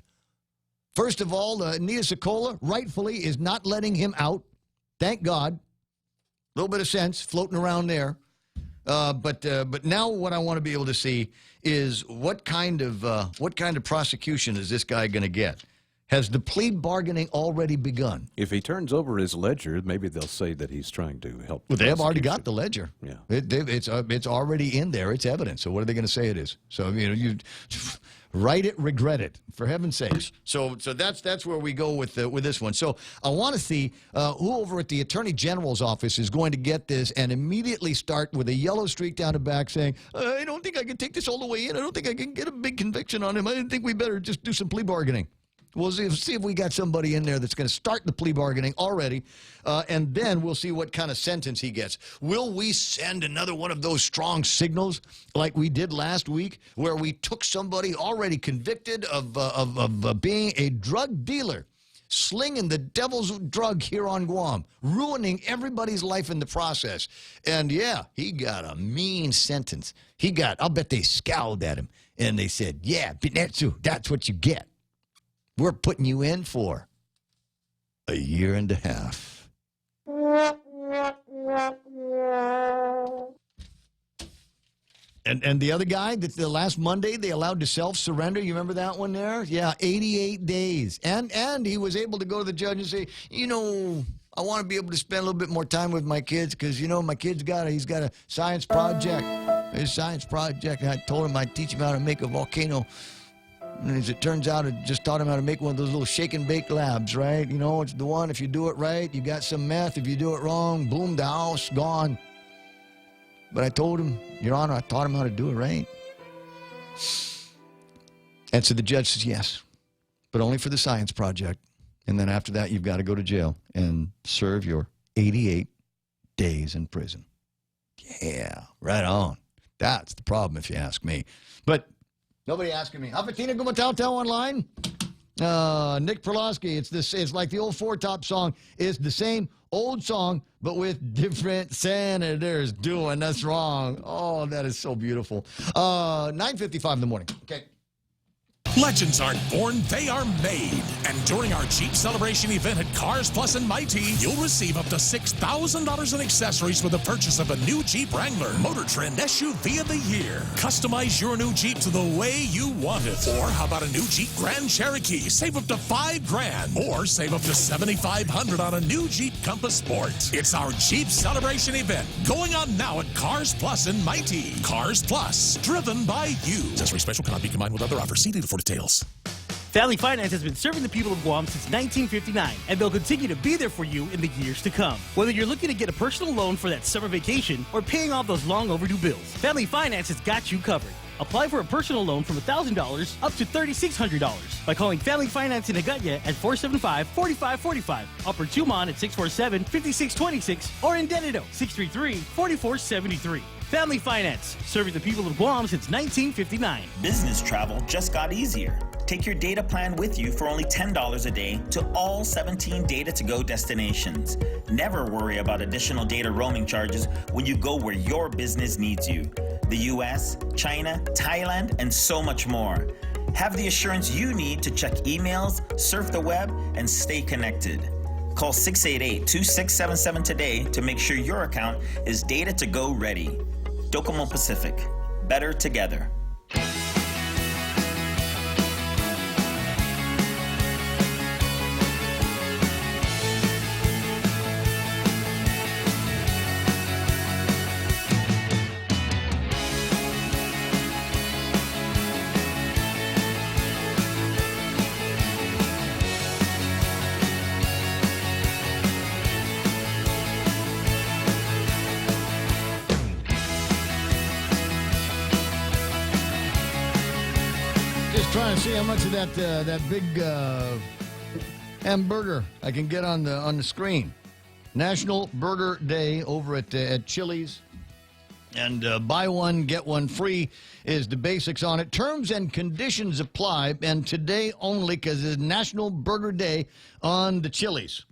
First of all, Anita Sokola rightfully is not letting him out. Thank God. A little bit of sense floating around there. But now what I want to be able to see is what kind of prosecution is this guy going to get? Has the plea bargaining already begun? If he turns over his ledger, maybe they'll say that he's trying to help. Well, they have already got the ledger. Yeah, it's already in there. It's evidence. So what are they going to say it is? So you write it, regret it, for heaven's sakes. So that's where we go with this one. So I want to see who over at the Attorney General's office is going to get this and immediately start with a yellow streak down the back saying, I don't think I can take this all the way in. I don't think I can get a big conviction on him. I think we better just do some plea bargaining. We'll see if we got somebody in there that's going to start the plea bargaining already, and then we'll see what kind of sentence he gets. Will we send another one of those strong signals like we did last week, where we took somebody already convicted of being a drug dealer, slinging the devil's drug here on Guam, ruining everybody's life in the process? And yeah, he got a mean sentence. I'll bet they scowled at him, and they said, yeah, that's what you get. We're putting you in for a year and a half. And the other guy, that the last Monday they allowed to self-surrender. You remember that one there? Yeah, 88 days. And he was able to go to the judge and say, I want to be able to spend a little bit more time with my kids because, my kid's he's got a science project. His science project. And I told him I'd teach him how to make a volcano. And as it turns out, I just taught him how to make one of those little shake and bake labs, right? It's the one, if you do it right, you got some meth. If you do it wrong, boom, the house, gone. But I told him, Your Honor, I taught him how to do it right. And so the judge says, yes, but only for the science project. And then after that, you've got to go to jail and serve your 88 days in prison. Yeah, right on. That's the problem, if you ask me. But nobody asking me. Alpatina Gumatao online? Nick Perlowski, it's like the old Four Top song. It's the same old song, but with different senators doing us wrong. Oh, that is so beautiful. 9:55 in the morning. Okay. Legends aren't born, they are made. And during our Jeep Celebration event at Cars Plus and Mighty, you'll receive up to $6,000 in accessories with the purchase of a new Jeep Wrangler, Motor Trend SUV of the Year. Customize your new Jeep to the way you want it. Or how about a new Jeep Grand Cherokee? Save up to $5,000. Or save up to $7,500 on a new Jeep Compass Sport. It's our Jeep Celebration event going on now at Cars Plus and Mighty. Cars Plus, driven by you. Accessory special cannot be combined with other offers. See dealer for details. Valley Finance has been serving the people of Guam since 1959, and they'll continue to be there for you in the years to come. Whether you're looking to get a personal loan for that summer vacation or paying off those long overdue bills, Valley Finance has got you covered. Apply for a personal loan from $1,000 up to $3,600 by calling Family Finance in Agutya at 475-4545, Upper Tumon at 647-5626, or in Dededo 633-4473. Family Finance, serving the people of Guam since 1959. Business travel just got easier. Take your data plan with you for only $10 a day to all 17 Data-to-Go destinations. Never worry about additional data roaming charges when you go where your business needs you. The US, China, Thailand, and so much more. Have the assurance you need to check emails, surf the web, and stay connected. Call 688-2677 today to make sure your account is Data-to-Go ready. Docomo Pacific. Better together. Trying to see how much of that big hamburger I can get on the screen. National Burger Day over at Chili's, and buy one get one free is the basics on it. Terms and conditions apply, and today only because it's National Burger Day on the Chili's.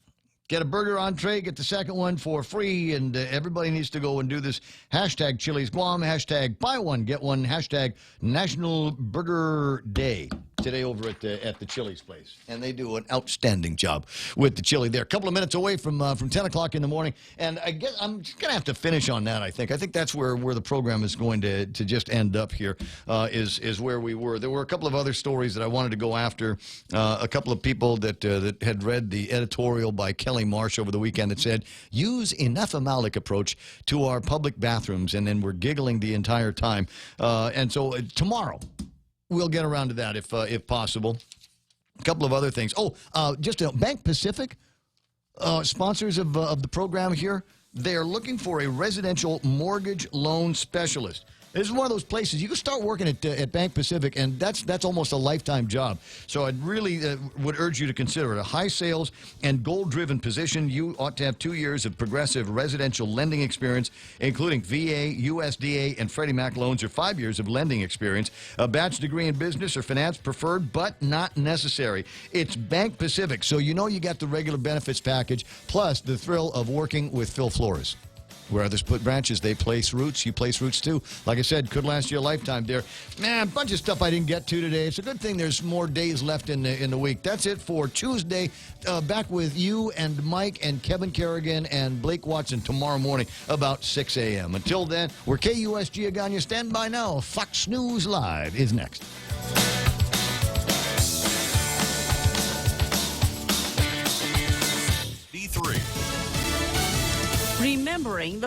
Get a burger entree, get the second one for free, and everybody needs to go and do this. Hashtag Chili's Guam, hashtag buy one, get one, hashtag National Burger Day today over at the Chili's place. And they do an outstanding job with the chili there. A couple of minutes away from 10 o'clock in the morning. And I guess I'm just going to have to finish on that, I think. I think that's where the program is going to just end up here, is where we were. There were a couple of other stories that I wanted to go after. A couple of people that had read the editorial by Kelly Marsh over the weekend that said, use enough Malik approach to our public bathrooms, and then we're giggling the entire time. And so tomorrow, we'll get around to that if possible. A couple of other things. Just Bank Pacific, sponsors of the program here, they are looking for a residential mortgage loan specialist. This is one of those places you can start working at Bank Pacific, and that's almost a lifetime job. So I'd really would urge you to consider it. A high sales and goal-driven position. You ought to have 2 years of progressive residential lending experience, including VA, USDA, and Freddie Mac loans, or 5 years of lending experience. A bachelor's degree in business or finance preferred, but not necessary. It's Bank Pacific, so you know you got the regular benefits package, plus the thrill of working with Phil Flores. Where others put branches, they place roots. You place roots too. Like I said, could last you a lifetime, dear. Man, a bunch of stuff I didn't get to today. It's a good thing there's more days left in the week. That's it for Tuesday. Back with you and Mike and Kevin Kerrigan and Blake Watson tomorrow morning about 6 a.m. Until then, we're KUSG Agana. Stand by now. Fox News Live is next. D3. Remembering the